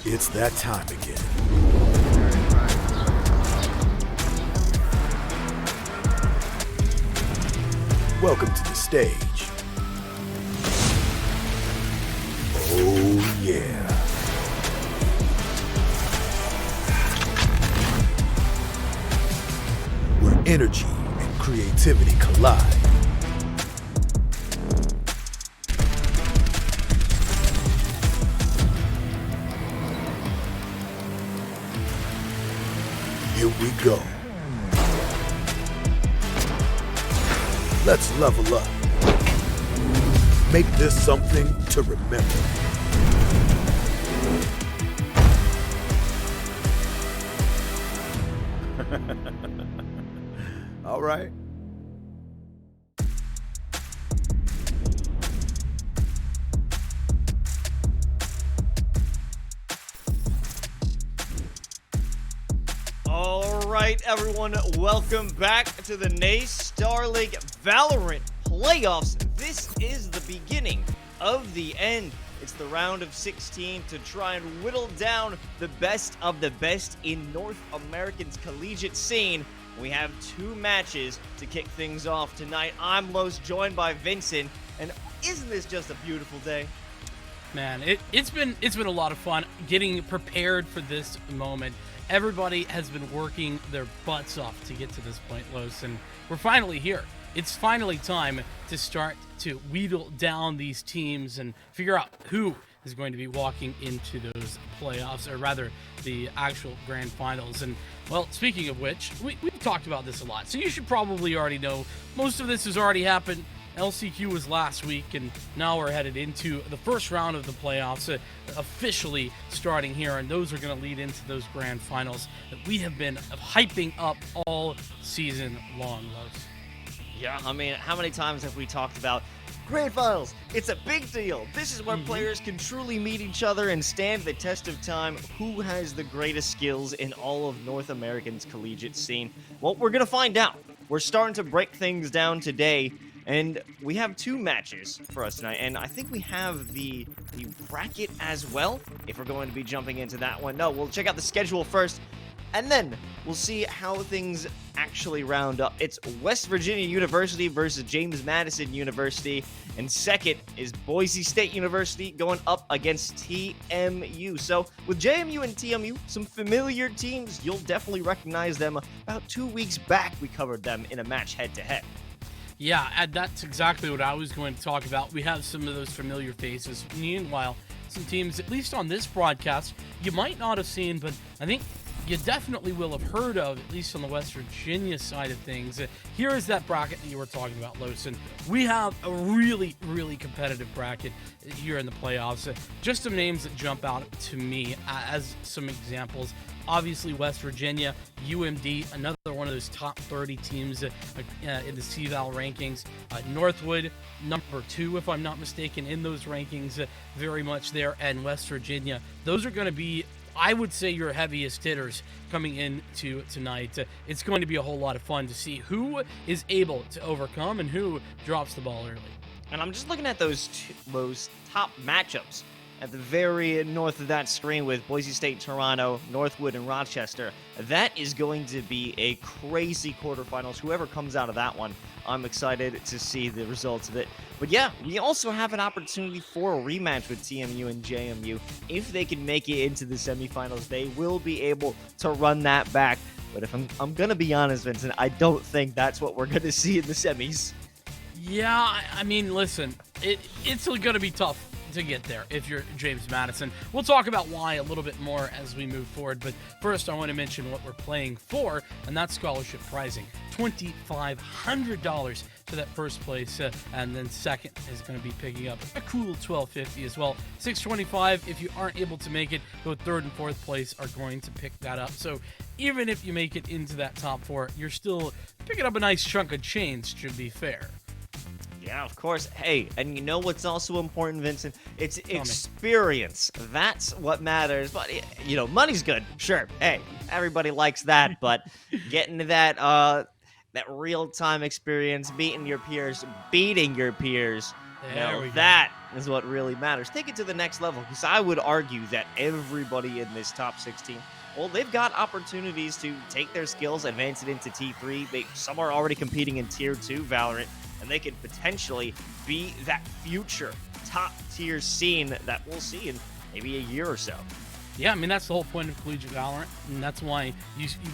It's that time again. Welcome to the stage. yeah. Where energy and creativity collide. Here we go. Let's level up. Make this something to remember. All right. All right, everyone, welcome back to the Star League Valorant playoffs. This is the beginning of the end. It's the round of 16 to try and whittle down the best of the best in North America's collegiate scene. We have 2 matches to kick things off tonight. I'm Los, joined by Vincent, and isn't this just a beautiful day? Man, it's been a lot of fun getting prepared for this moment. Everybody has been working their butts off to get to this point, Los, and we're finally here. It's finally time to start to wheedle down these teams and figure out who is going to be walking into those playoffs, or rather the actual grand finals. And, well, speaking of which, we've talked about this a lot, so you should probably already know most of this has already happened. LCQ was last week, and now we're headed into the first round of the playoffs, officially starting here, and those are going to lead into those grand finals that we have been hyping up all season long, Los. Yeah, I mean, how many times have we talked about grand finals? It's a big deal. This is where players can truly meet each other and stand the test of time. Who has the greatest skills in all of North America's collegiate scene? Well, we're going to find out. We're starting to break things down today, and we have 2 matches for us tonight, and I think we have the bracket as well, if we're going to be jumping into that one. No, we'll check out the schedule first, and then we'll see how things actually round up. It's West Virginia University versus James Madison University, and second is Boise State University going up against TMU. So with JMU and TMU, some familiar teams, you'll definitely recognize them. About 2 weeks back, we covered them in a match head-to-head. Yeah, and that's exactly what I was going to talk about. We have some of those familiar faces. Meanwhile, some teams, at least on this broadcast, you might not have seen, but I think you definitely will have heard of, at least on the West Virginia side of things. Here is that bracket that you were talking about, Los, and we have a really, really competitive bracket here in the playoffs. Just some names that jump out to me as some examples. Obviously, West Virginia, UMD, another one of those top 30 teams in the CVAL rankings. Northwood, number 2, if I'm not mistaken, in those rankings, very much there. And West Virginia, those are going to be, I would say, your heaviest hitters coming into tonight. It's going to be a whole lot of fun to see who is able to overcome and who drops the ball early. And I'm just looking at those top matchups at the very north of that screen with Boise State, Toronto, Northwood, and Rochester. That is going to be a crazy quarterfinals. Whoever comes out of that one, I'm excited to see the results of it. But yeah, we also have an opportunity for a rematch with TMU and JMU. If they can make it into the semifinals, they will be able to run that back. But if I'm going to be honest, Vincent, I don't think that's what we're going to see in the semis. Yeah, I mean, listen, it's going to be tough to get there if you're James Madison. We'll talk about why a little bit more as we move forward, but first I want to mention what we're playing for, and that's scholarship pricing. $2,500 to that first place, and then second is going to be picking up a cool $1,250 as well. $625 if you aren't able to make it, though third and fourth place are going to pick that up. So even if you make it into that top 4, you're still picking up a nice chunk of change, to be fair. Yeah, of course. Hey, and you know what's also important, Vincent? It's experience. That's what matters. But, you know, money's good. Sure. Hey, everybody likes that. But getting to that real-time experience, beating your peers, that is what really matters. Take it to the next level, because I would argue that everybody in this top 16, well, they've got opportunities to take their skills, advance it into T3. Some are already competing in Tier 2 Valorant, and they could potentially be that future top-tier scene that we'll see in maybe a year or so. Yeah, I mean, that's the whole point of collegiate Valorant, and that's why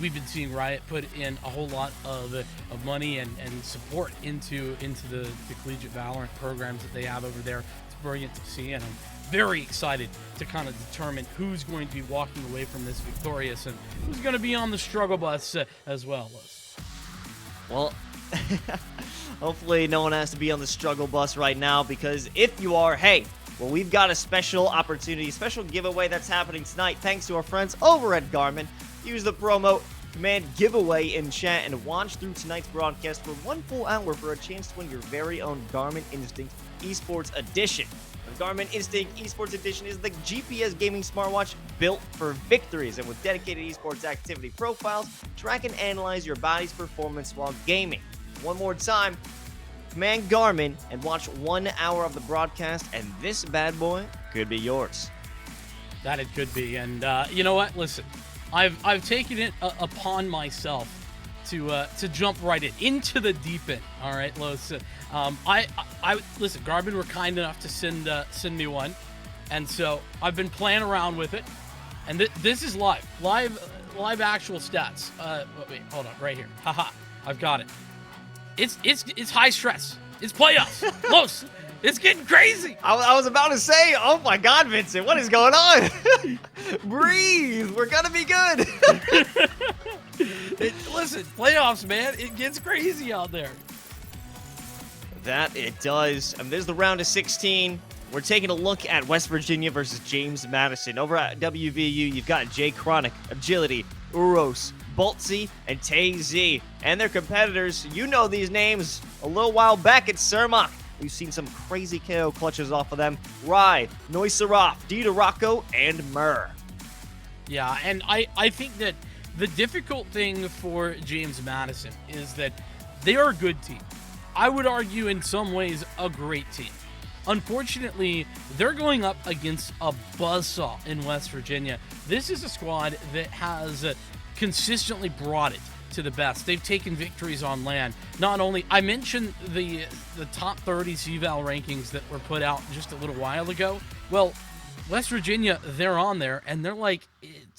we've been seeing Riot put in a whole lot of money and support into the collegiate Valorant programs that they have over there. It's brilliant to see, and I'm very excited to kind of determine who's going to be walking away from this victorious and who's going to be on the struggle bus as well. Well, hopefully no one has to be on the struggle bus right now, because if you are, hey, well, we've got a special opportunity, special giveaway that's happening tonight thanks to our friends over at Garmin. Use the promo command giveaway in chat and watch through tonight's broadcast for 1 full hour for a chance to win your very own Garmin Instinct Esports Edition. The Garmin Instinct Esports Edition is the GPS gaming smartwatch built for victories, and with dedicated esports activity profiles, track and analyze your body's performance while gaming. One more time, command Garmin and watch 1 hour of the broadcast, and this bad boy could be yours. That it could be, and you know what? Listen, I've taken it upon myself to jump right into the deep end. All right, Los. I listen. Garmin were kind enough to send me one, and so I've been playing around with it, and this is live actual stats. Wait, hold on, right here. Haha, I've got it. It's high stress. It's playoffs. Los, it's getting crazy. I was about to say, oh my God, Vincent, what is going on? Breathe. We're gonna be good. Listen, playoffs, man. It gets crazy out there. That it does. There's the round of 16. We're taking a look at West Virginia versus James Madison. Over at WVU, you've got Jay Chronic, Agility, Uros, Boltzy, and Tay-Z. And their competitors, you know these names. A little while back at Cermak, we've seen some crazy KO clutches off of them. Rye, Noisarov, D-Duraco, and Murr. Yeah, and I think that the difficult thing for James Madison is that they are a good team. I would argue in some ways a great team. Unfortunately, they're going up against a buzzsaw in West Virginia. This is a squad that has consistently brought it to the best. They've taken victories on land. Not only, I mentioned the top 30 CVAL rankings that were put out just a little while ago. Well, West Virginia, they're on there, and they're like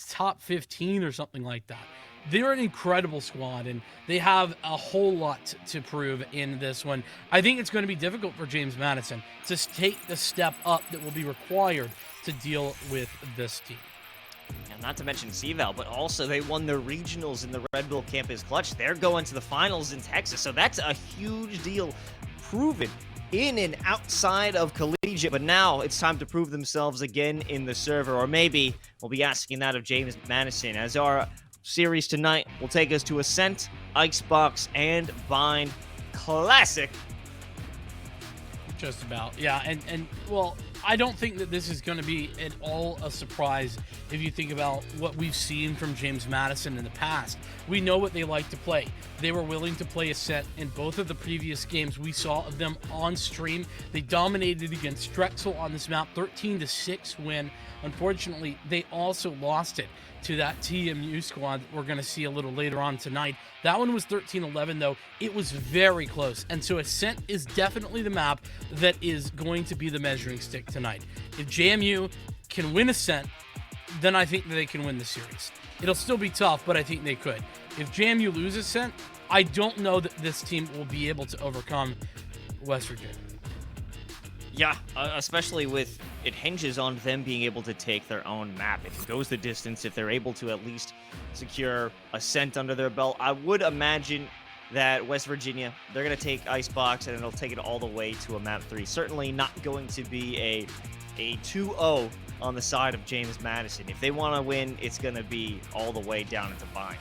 top 15 or something like that. They're an incredible squad, and they have a whole lot to prove in this one. I think it's going to be difficult for James Madison to take the step up that will be required to deal with this team. And not to mention CVAL, but also they won their regionals in the Red Bull Campus Clutch. They're going to the finals in Texas, so that's a huge deal proven in and outside of collegiate, but now it's time to prove themselves again in the server, or maybe we'll be asking that of James Madison, as our series tonight will take us to Ascent, Icebox, and Bind Classic. Just about, yeah, and well, I don't think that this is going to be at all a surprise if you think about what we've seen from James Madison in the past. We know what they like to play. They were willing to play Ascent in both of the previous games we saw of them on stream. They dominated against Drexel on this map, 13-6 win. Unfortunately, they also lost it to that TMU squad that we're going to see a little later on tonight. That one was 13-11, though. It was very close. And so Ascent is definitely the map that is going to be the measuring stick tonight. If JMU can win Ascent, then I think that they can win the series. It'll still be tough, but I think they could. If JMU loses Ascent, I don't know that this team will be able to overcome West Virginia. Yeah, especially with it hinges on them being able to take their own map. If it goes the distance, if they're able to at least secure Ascent under their belt, I would imagine that West Virginia, they're going to take Icebox and it'll take it all the way to a map 3. Certainly not going to be a 2-0 on the side of James Madison. If they want to win, it's going to be all the way down into Bind.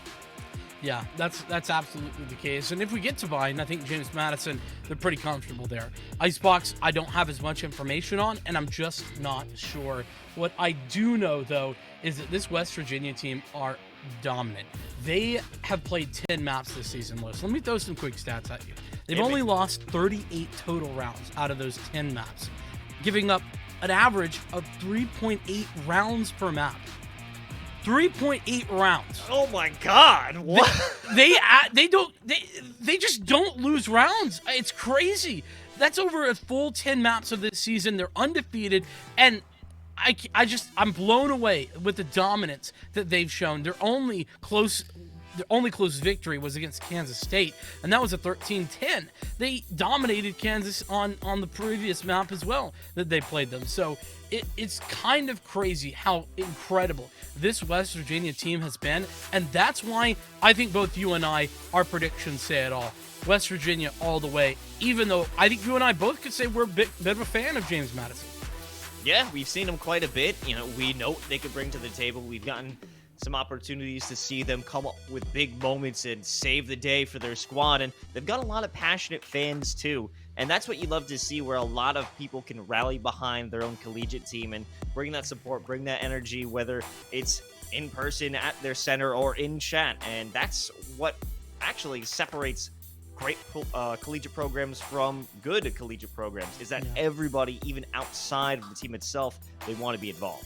Yeah, that's absolutely the case. And if we get to Bind, I think James Madison, they're pretty comfortable there. Icebox, I don't have as much information on, and I'm just not sure. What I do know, though, is that this West Virginia team are dominant. They have played 10 maps this season, Lewis. Let me throw some quick stats at you. They've only lost 38 total rounds out of those 10 maps, giving up an average of 3.8 rounds per map. 3.8 rounds. Oh my God! What? They just don't lose rounds. It's crazy. That's over a full 10 maps of this season. They're undefeated, and I'm blown away with the dominance that they've shown. Their only close victory was against Kansas State, and that was a 13-10. They dominated Kansas on the previous map as well that they played them. So it's kind of crazy how incredible this West Virginia team has been, and that's why I think both you and I, our predictions say it all. West Virginia all the way, even though I think you and I both could say we're a bit of a fan of James Madison. Yeah, we've seen them quite a bit. We know what they could bring to the table. We've gotten some opportunities to see them come up with big moments and save the day for their squad, and they've got a lot of passionate fans too. And that's what you love to see, where a lot of people can rally behind their own collegiate team and bring that support, bring that energy, whether it's in person at their center or in chat. And that's what actually separates great collegiate programs from good collegiate programs, is that everybody, even outside of the team itself, they want to be involved.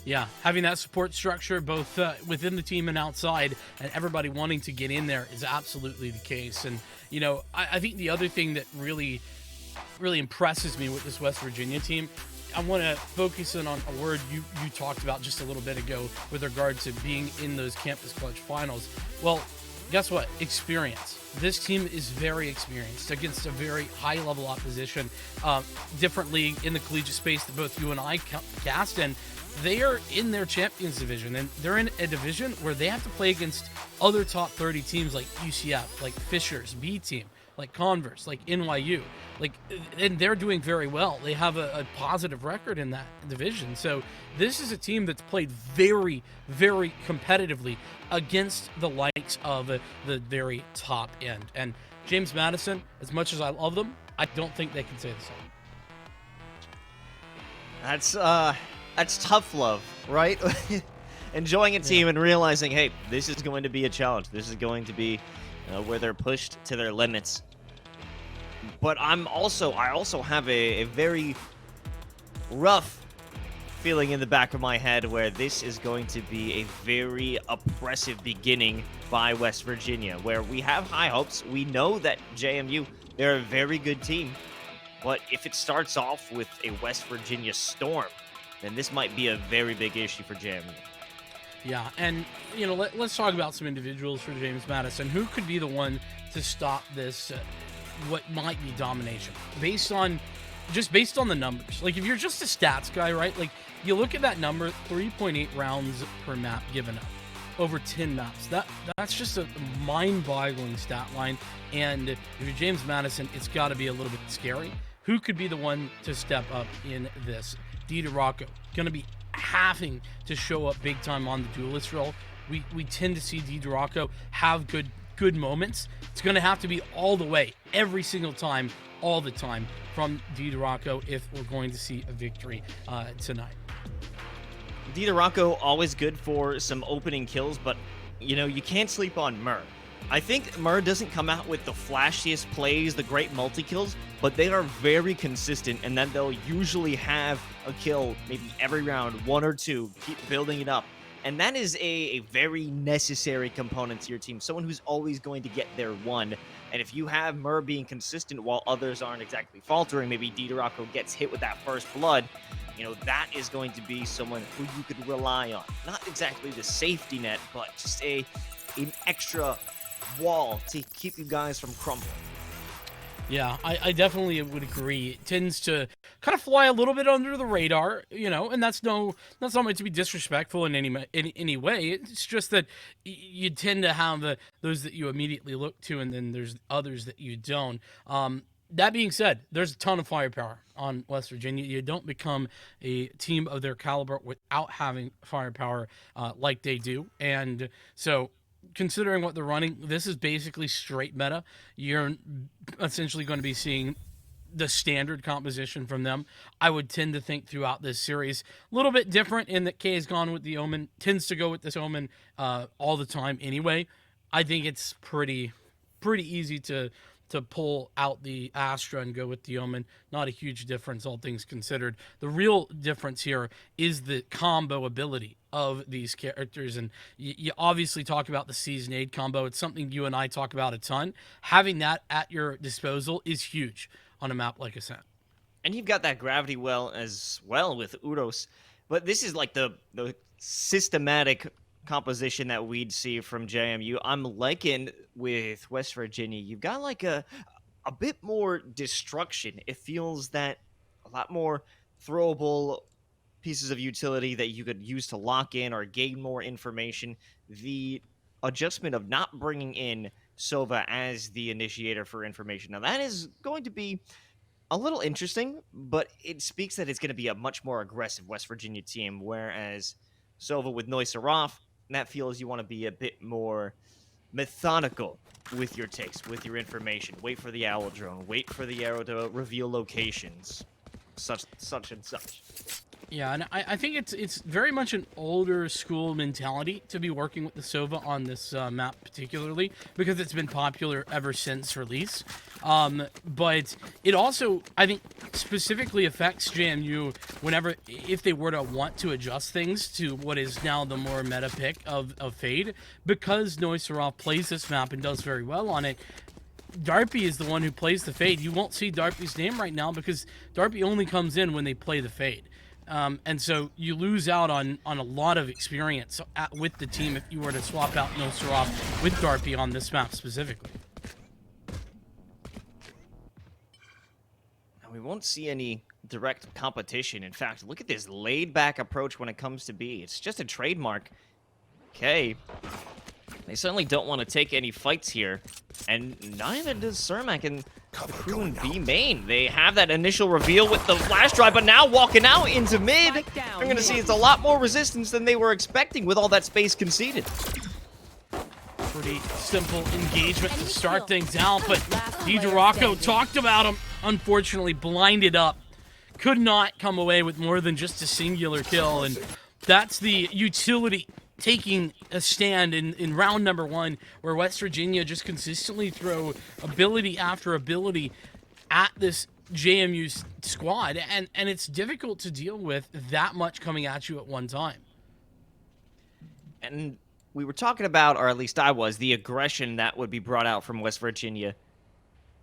Yeah, having that support structure both within the team and outside, and everybody wanting to get in there is absolutely the case. And, I think the other thing that really, really impresses me with this West Virginia team, I want to focus in on a word you talked about just a little bit ago with regard to being in those Campus Clutch finals. Well, guess what? Experience. This team is very experienced against a very high-level opposition, different league in the collegiate space that both you and I cast, and they are in their Champions Division, and they're in a division where they have to play against other top 30 teams like UCF, like Fisher's B team, like Converse, like NYU, and they're doing very well. They have a positive record in that division. So this is a team that's played very, very competitively against the likes of the very top end. And James Madison, as much as I love them, I don't think they can say the same. That's tough love, right? Enjoying a team and realizing, hey, this is going to be a challenge. This is going to be where they're pushed to their limits. But I also have a very rough feeling in the back of my head where this is going to be a very oppressive beginning by West Virginia, where we have high hopes. We know that JMU, they're a very good team. But if it starts off with a West Virginia storm, then this might be a very big issue for JMU. Yeah, and, let's talk about some individuals for James Madison. Who could be the one to stop this, what might be domination? Based on the numbers. Like, if you're just a stats guy, right? Like, you look at that number, 3.8 rounds per map given up. Over 10 maps. That's just a mind-boggling stat line. And if you're James Madison, it's got to be a little bit scary. Who could be the one to step up in this? DiDorocco, going to be having to show up big time on the duelist role. We tend to see DiDorocco have good moments. It's going to have to be all the way, every single time, all the time from DiDorocco if we're going to see a victory tonight. DiDorocco, always good for some opening kills, but, you can't sleep on Murr. I think Murr doesn't come out with the flashiest plays, the great multi-kills, but they are very consistent, and then they'll usually have a kill maybe every round, one or two, keep building it up. And that is a very necessary component to your team, someone who's always going to get their one. And if you have Murr being consistent while others aren't exactly faltering, maybe DiDorocco gets hit with that first blood, that is going to be someone who you could rely on. Not exactly the safety net, but just an extra wall to keep you guys from crumbling. Yeah, I definitely would agree. It tends to kind of fly a little bit under the radar, and that's not meant to be disrespectful in any way. It's just that you tend to have those that you immediately look to, and then there's others that you don't. That being said, there's a ton of firepower on West Virginia. You don't become a team of their caliber without having firepower like they do, and so considering what they're running, this is basically straight meta. You're essentially going to be seeing the standard composition from them. I would tend to think throughout this series a little bit different in that K has gone with the Omen, tends to go with this Omen all the time anyway. I think it's pretty easy to pull out the Astra and go with the Omen. Not a huge difference, all things considered. The real difference here is the combo ability of these characters, and you obviously talk about the Seasonade combo. It's something you and I talk about a ton. Having that at your disposal is huge on a map like Ascent. And you've got that gravity well as well with Uros. But this is like the systematic composition that we'd see from JMU. I'm liking with West Virginia. You've got like a bit more destruction. It feels that a lot more throwable pieces of utility that you could use to lock in or gain more information. The adjustment of not bringing in Sova as the initiator for information. Now that is going to be a little interesting, but it speaks that it's going to be a much more aggressive West Virginia team, whereas Sova with Noisarov, that feels you want to be a bit more methodical with your takes, with your information. Wait for the owl drone. Wait for the arrow to reveal locations. Such and such. Yeah, and I think it's very much an older school mentality to be working with the Sova on this map particularly, because it's been popular ever since release. But it also, I think, specifically affects JMU whenever, if they were to want to adjust things to what is now the more meta pick of Fade, because Noisarov plays this map and does very well on it. Darpy is the one who plays the Fade. You won't see Darpy's name right now because Darpy only comes in when they play the Fade. And so you lose out on a lot of experience with the team if you were to swap out Noisarov with Darpy on this map specifically. Now, we won't see any direct competition. In fact, look at this laid-back approach when it comes to B. It's just a trademark. Okay. They certainly don't want to take any fights here. And neither does Cermak and the crew in B main. They have that initial reveal with the flash drive, but now walking out into mid, we're going to see it's a lot more resistance than they were expecting with all that space conceded. Pretty simple engagement to start things out, but DiDoRocco talked about him. Unfortunately, blinded up. Could not come away with more than just a singular kill, and that's the utility taking a stand in round number 1, where West Virginia just consistently throw ability after ability at this JMU squad, and it's difficult to deal with that much coming at you at one time. And we were talking about, or at least I was, the aggression that would be brought out from West Virginia.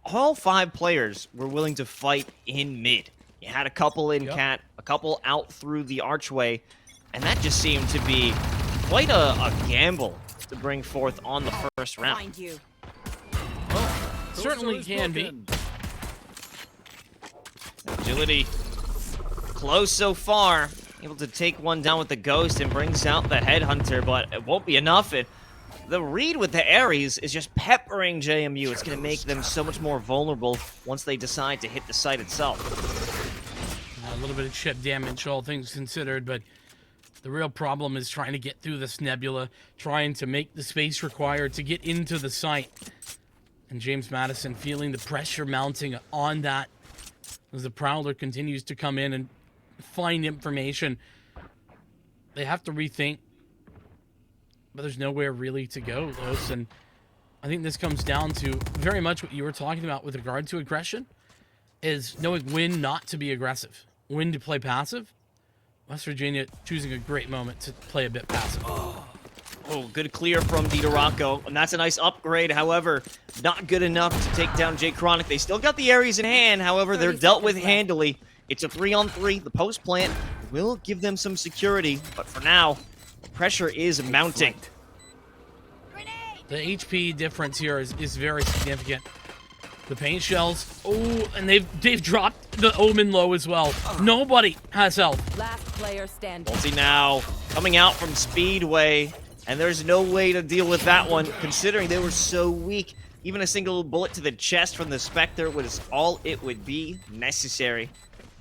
All 5 players were willing to fight in mid. You had a couple in cat, a couple out through the archway, and that just seemed to be quite a gamble to bring forth on the first round. Well, certainly can be. Agility close so far. Able to take one down with the Ghost and brings out the Headhunter, but it won't be enough. The read with the Ares is just peppering JMU. It's going to make them so much more vulnerable once they decide to hit the site itself. A little bit of chip damage, all things considered, but the real problem is trying to get through this nebula, trying to make the space required to get into the site. And James Madison feeling the pressure mounting on that as the Prowler continues to come in and find information. They have to rethink, but there's nowhere really to go, Los. And I think this comes down to very much what you were talking about with regard to aggression, is knowing when not to be aggressive, when to play passive. West Virginia choosing a great moment to play a bit passive. Oh, good clear from DiDoRocco, and that's a nice upgrade. However, not good enough to take down Jay Chronic. They still got the Ares in hand. However, they're dealt with handily. It's a 3-on-3. The post plant will give them some security, but for now, pressure is mounting. The HP difference here is very significant. The paint shells, oh, and they've dropped the Omen low as well. Nobody has health. Last player standing. Ulti now coming out from Speedway, and there's no way to deal with that one, considering they were so weak. Even a single bullet to the chest from the Spectre was all it would be necessary.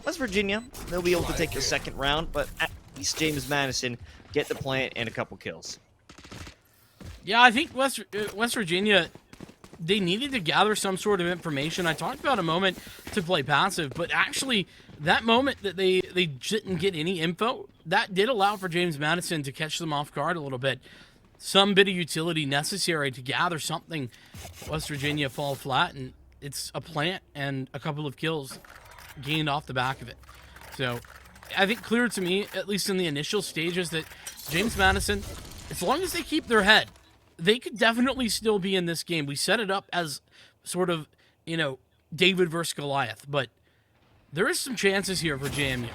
West Virginia, they'll be able to take the second round, but at least James Madison get the plant and a couple kills. Yeah, I think West Virginia, they needed to gather some sort of information. I talked about a moment to play passive, but actually that moment that they didn't get any info, that did allow for James Madison to catch them off guard a little bit. Some bit of utility necessary to gather something. West Virginia fall flat, and it's a plant and a couple of kills gained off the back of it. So I think clear to me, at least in the initial stages, that James Madison, as long as they keep their head, they could definitely still be in this game. We set it up as sort of, David versus Goliath, but there is some chances here for JMU.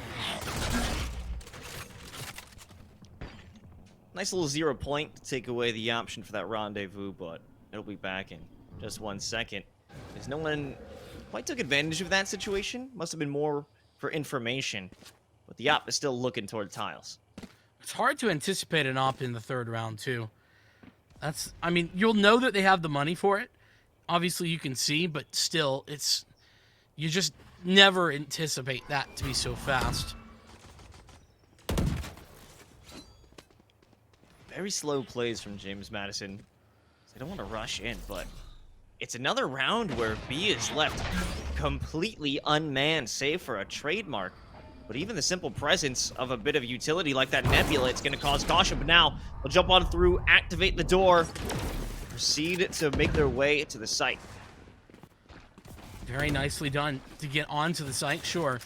Nice little 0 point to take away the option for that rendezvous, but it'll be back in just 1 second. Because no one quite took advantage of that situation. Must have been more for information. But the op is still looking toward tiles. It's hard to anticipate an op in the 3rd round, too. I mean, you'll know that they have the money for it. Obviously, you can see, but still, you just never anticipate that to be so fast. Very slow plays from James Madison. They don't want to rush in, but it's another round where B is left completely unmanned, save for a trademark. But even the simple presence of a bit of utility like that Nebula, it's going to cause caution. But now, they'll jump on through, activate the door, proceed to make their way to the site. Very nicely done to get onto the site, sure.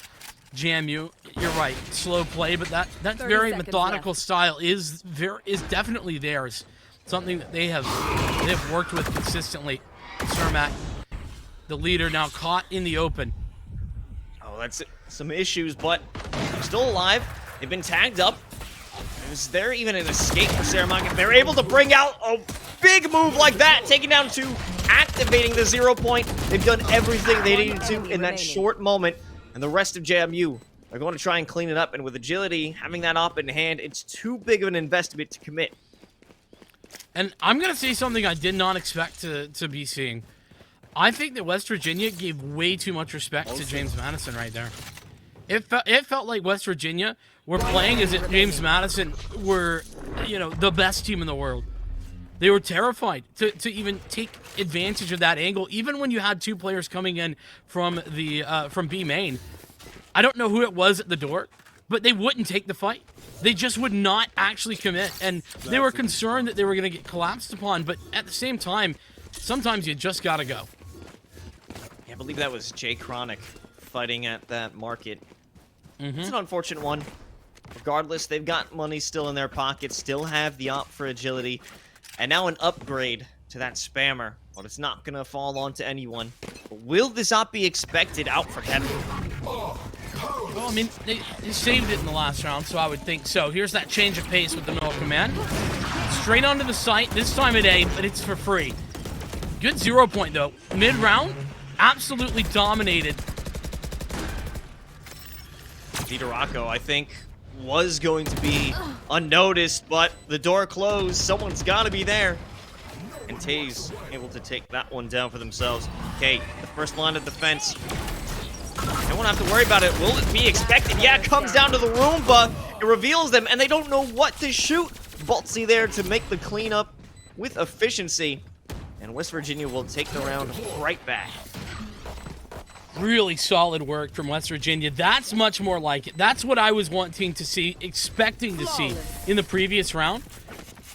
JMU, you're right, slow play, but that very methodical style is definitely theirs. Something that they've worked with consistently. Cermak, the leader, now caught in the open. Oh, that's some issues, but they're still alive. They've been tagged up. Is there even an escape for Cermak? If they're able to bring out a big move like that, taking down 2, activating the 0 point, they've done everything they needed to in that short moment. And the rest of JMU are going to try and clean it up. And with agility, having that op in hand, it's too big of an investment to commit. And I'm going to say something I did not expect to be seeing. I think that West Virginia gave way too much respect to James Madison right there. It felt like West Virginia were playing as if James Madison were, the best team in the world. They were terrified to even take advantage of that angle, even when you had 2 players coming in from B main. I don't know who it was at the door, but they wouldn't take the fight. They just would not actually commit, and they were concerned that they were going to get collapsed upon, but at the same time, sometimes you just got to go. Yeah, I believe that was Jay Chronic fighting at that market. Mm-hmm. It's an unfortunate one. Regardless, they've got money still in their pockets, still have the op for agility. And now an upgrade to that spammer, but it's not going to fall onto anyone. But will this op be expected out for Kevin? Well, I mean, they saved it in the last round, so I would think so. Here's that change of pace with the middle command. Straight onto the site, this time of day, but it's for free. Good 0 point, though. Mid-round, absolutely dominated. Vitorako, I think, was going to be unnoticed, but the door closed. Someone's got to be there. And Taze able to take that one down for themselves. Okay, the first line of defense. They won't have to worry about it. Will it be expected? Yeah, it comes down to the Roomba. It reveals them, and they don't know what to shoot. Baltzy there to make the cleanup with efficiency. And West Virginia will take the round right back. Really solid work from West Virginia. That's much more like it. That's what I was wanting to see, expecting to see in the previous round,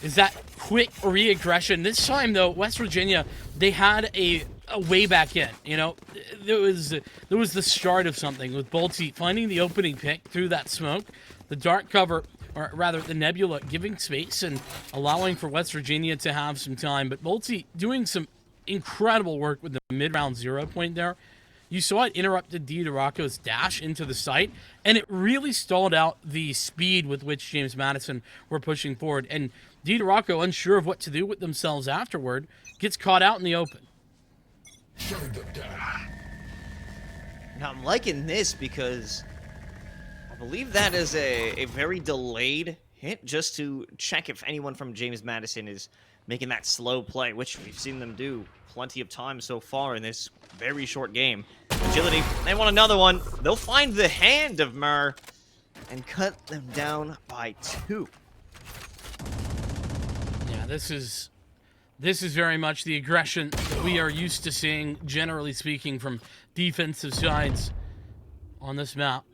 is that quick re-aggression. This time, though, West Virginia, they had a way back in. There was the start of something with Baltzy finding the opening pick through that smoke, the dark cover, or rather the Nebula giving space and allowing for West Virginia to have some time. But Baltzy doing some incredible work with the mid-round 0 point there. You saw it interrupted Vidorako's dash into the site, and it really stalled out the speed with which James Madison were pushing forward. And Vidorako, unsure of what to do with themselves afterward, gets caught out in the open. Now, I'm liking this because I believe that is a very delayed hit just to check if anyone from James Madison is making that slow play, which we've seen them do plenty of times so far in this very short game. Agility, they want another one. They'll find the hand of Mur and cut them down by 2. Yeah, this is very much the aggression that we are used to seeing, generally speaking, from defensive sides on this map.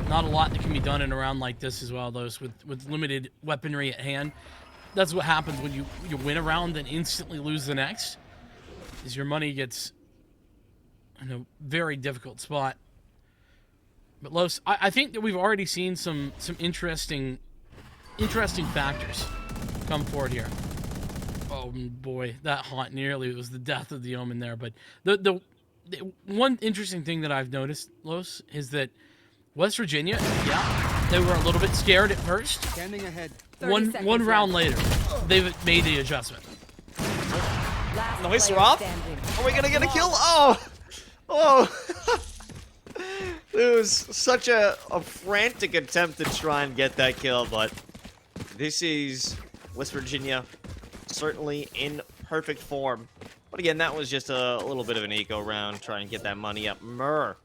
Not a lot that can be done in a round like this as well, though, with limited weaponry at hand. That's what happens when you win a round and instantly lose the next, is your money gets in a very difficult spot. But Los, I think that we've already seen some interesting factors come forward here. Oh boy, that haunt nearly was the death of the Omen there. But the one interesting thing that I've noticed, Los, is that West Virginia, yeah, They were a little bit scared at first. Scanning ahead. One round later, they've made the adjustment. Noise are off? Are we gonna get a kill? Oh! Oh! It was such a frantic attempt to try and get that kill, but this is West Virginia certainly in perfect form. But again, that was just a little bit of an eco round, trying to get that money up. Murr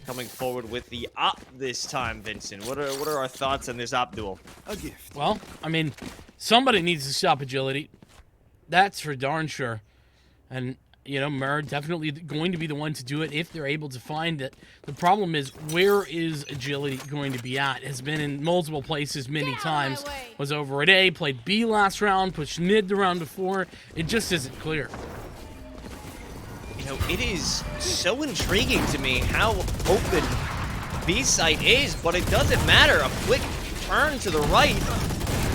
coming forward with the op this time, Vincent. What are our thoughts on this op duel? A gift. Well, I mean, somebody needs to stop agility. That's for darn sure. And, you know, Murr definitely going to be the one to do it if they're able to find it. The problem is, where is agility going to be at? Has been in multiple places many times. Was over at A, played B last round, pushed mid the round before. It just isn't clear. You know, it is so intriguing to me how open B site is, but it doesn't matter. A quick turn to the right,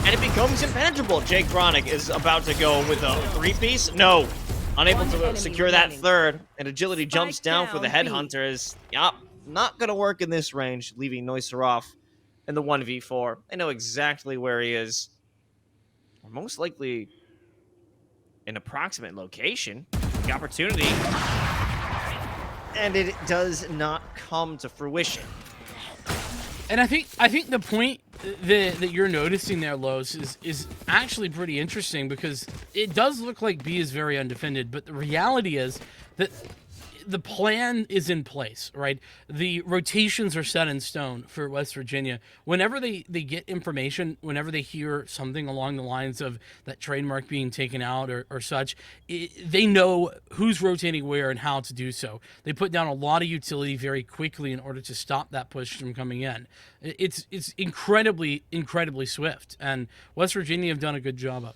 and it becomes impenetrable. Jake Chronic is about to go with a three-piece. No, unable to secure that third, and agility jumps down for the headhunters. Yup, not gonna work in this range, leaving Neusser off in the 1v4. I know exactly where he is. Or most likely an approximate location. The opportunity, and it does not come to fruition. And I think the point that you're noticing there, Los, is actually pretty interesting, because it does look like B is very undefended, but the reality is that the plan is in place, right? The rotations are set in stone for West Virginia. Whenever they get information, whenever they hear something along the lines of that trademark being taken out or such, they know who's rotating where and how to do so. They put down a lot of utility very quickly in order to stop that push from coming in. It's incredibly swift, and West Virginia have done a good job of it.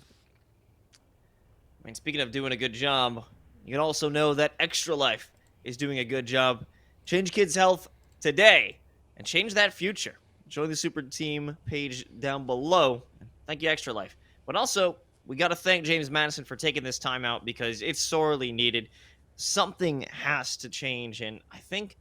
I mean, speaking of doing a good job, you can also know that Extra Life is doing a good job. Change kids' health today and change that future. Join the super team page down below. Thank you, Extra Life. But also, we got to thank James Madison for taking this time out, because it's sorely needed. Something has to change, and I think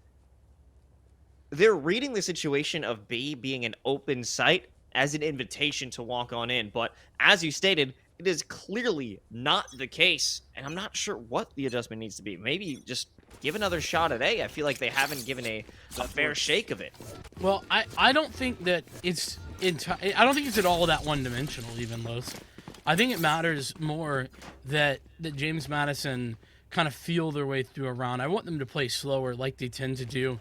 they're reading the situation of B being an open site as an invitation to walk on in. But as you stated, it is clearly not the case, and I'm not sure what the adjustment needs to be. Maybe just give another shot at A. I feel like they haven't given a fair shake of it. Well, I don't think that it's I don't think it's at all that one-dimensional, even, Los. I think it matters more that James Madison kind of feel their way through a round. I want them to play slower like they tend to do.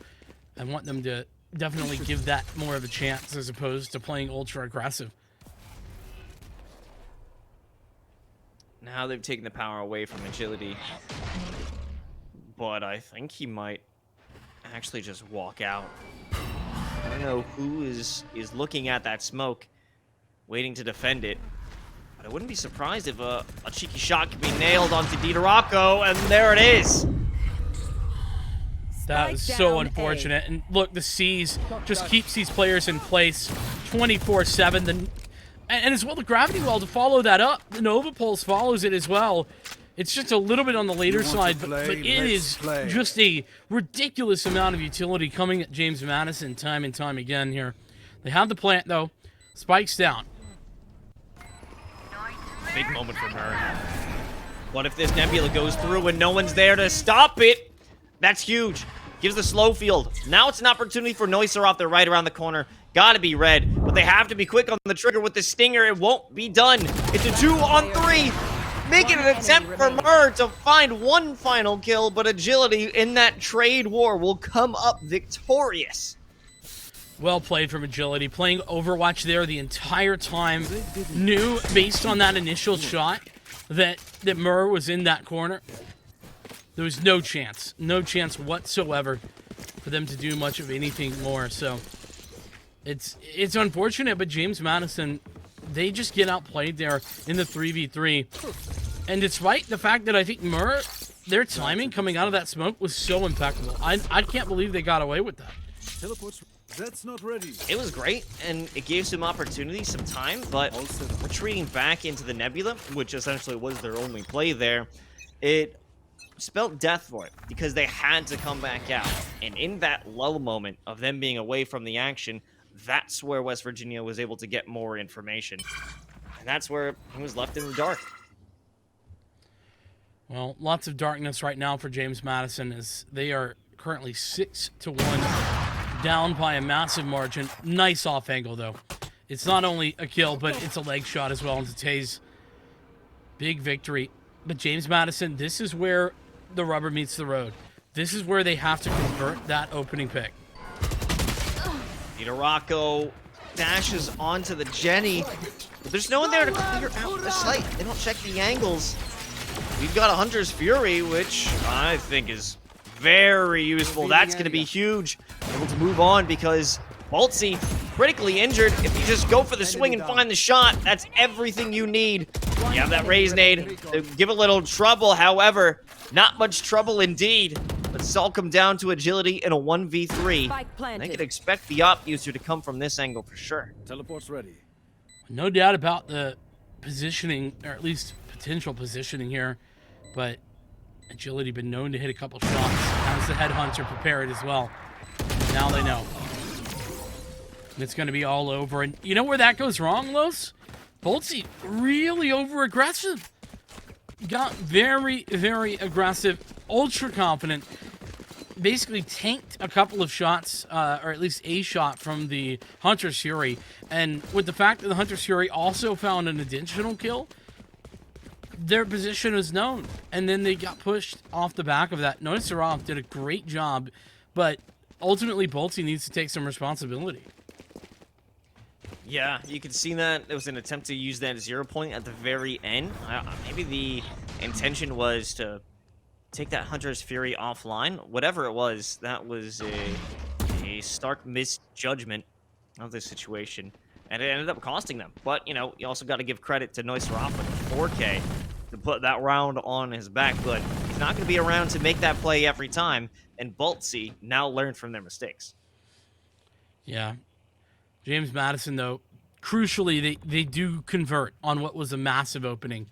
I want them to definitely give that more of a chance as opposed to playing ultra-aggressive. Now they've taken the power away from agility. But I think he might actually just walk out. I don't know who is looking at that smoke, waiting to defend it. But I wouldn't be surprised if a cheeky shot could be nailed onto DiDorocco, and there it is. That was so unfortunate. And look, the C's just keeps these players in place 24/7. And as well, the gravity well to follow that up. The Nova Pulse follows it as well. It's just a little bit on the later side, but it is just a ridiculous amount of utility coming at James Madison time and time again here. They have the plant, though. Spikes down. Big moment for her. What if this Nebula goes through and no one's there to stop it? That's huge. Gives the slow field. Now it's an opportunity for Neusser off there right around the corner. Gotta be red, but they have to be quick on the trigger with the Stinger. It won't be done. It's a 2-on-3. Making an attempt for Murr to find one final kill, but agility in that trade war will come up victorious. Well played from agility. Playing Overwatch there the entire time. Knew, based on that initial shot, that Murr was in that corner. There was no chance whatsoever for them to do much of anything more. So it's unfortunate, but James Madison, they just get outplayed there in the 3v3. And despite the fact that I think Murr, their timing coming out of that smoke was so impeccable. I can't believe they got away with that. That's not ready. It was great, and it gave some opportunity, some time, but retreating back into the Nebula, which essentially was their only play there, it spelled death for it, because they had to come back out. And in that lull moment of them being away from the action, that's where West Virginia was able to get more information. And that's where he was left in the dark. Well, lots of darkness right now for James Madison as they are currently 6-1 down by a massive margin. Nice off angle, though. It's not only a kill, but it's a leg shot as well into Taze. Big victory. But James Madison, this is where the rubber meets the road. This is where they have to convert that opening pick. Rocco dashes onto the Jenny, but there's no one there to clear out the site. They don't check the angles. We've got a Hunter's Fury, which I think is very useful. That's going to be huge. Able to move on because Baltzy, critically injured. If you just go for the swing and find the shot, that's everything you need. You have that raise nade to give a little trouble. However, not much trouble indeed. But it's all come down to agility in a 1v3. And I can expect the op user to come from this angle for sure. Teleport's ready. No doubt about the positioning, or at least potential positioning here. But agility been known to hit a couple shots. How's the headhunter prepared as well? Now they know. And it's going to be all over. And you know where that goes wrong, Los? Baltzy really over-aggressive. Got very, very aggressive, ultra confident. Basically tanked a couple of shots, or at least a shot from the Hunter's Fury. And with the fact that the Hunter's Fury also found an additional kill, their position was known. And then they got pushed off the back of that. Noisarov did a great job, but ultimately Baltzy needs to take some responsibility. Yeah, you can see that there was an attempt to use that 0 point at the very end. Maybe the intention was to take that Hunter's Fury offline. Whatever it was, that was a stark misjudgment of the situation. And it ended up costing them. But, you know, you also got to give credit to Noisarov with 4K to put that round on his back. But he's not going to be around to make that play every time. And Baltzy now learned from their mistakes. Yeah. James Madison, though, crucially, they do convert on what was a massive opening.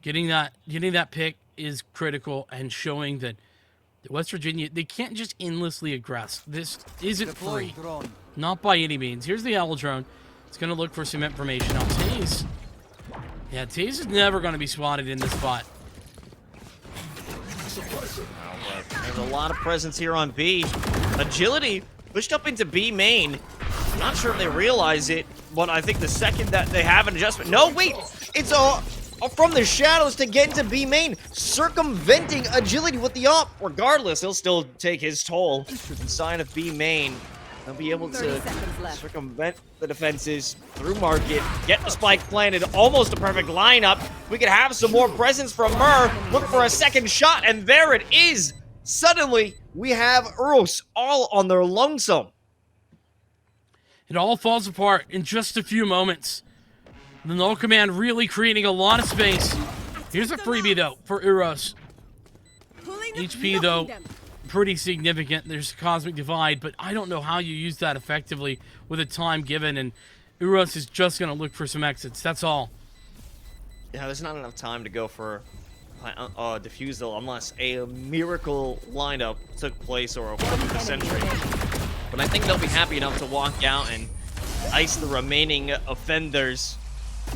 Getting that pick is critical and showing that West Virginia, they can't just endlessly aggress. This isn't free. Not by any means. Here's the Owl drone. It's going to look for some information. Now, Taze. Yeah, Taze is never going to be spotted in this spot. There's a lot of presence here on B. Agility pushed up into B main. I'm not sure if they realize it, but I think the second that they have an adjustment... No, wait! It's from the shadows to get into B main, circumventing agility with the op. Regardless, he'll still take his toll inside of B main. They'll be able to circumvent the defenses through market, get the spike planted, almost a perfect lineup. We could have some more presence from Mur, look for a second shot, and there it is! Suddenly, we have Uros all on their lonesome. It all falls apart in just a few moments. The null command really creating a lot of space. Here's a freebie, though, for Uros. HP, though, pretty significant. There's a Cosmic Divide, but I don't know how you use that effectively with a time given, and Uros is just going to look for some exits. That's all. Yeah, there's not enough time to go for defusal unless a miracle lineup took place or a flip of the century. But I think they'll be happy enough to walk out and ice the remaining offenders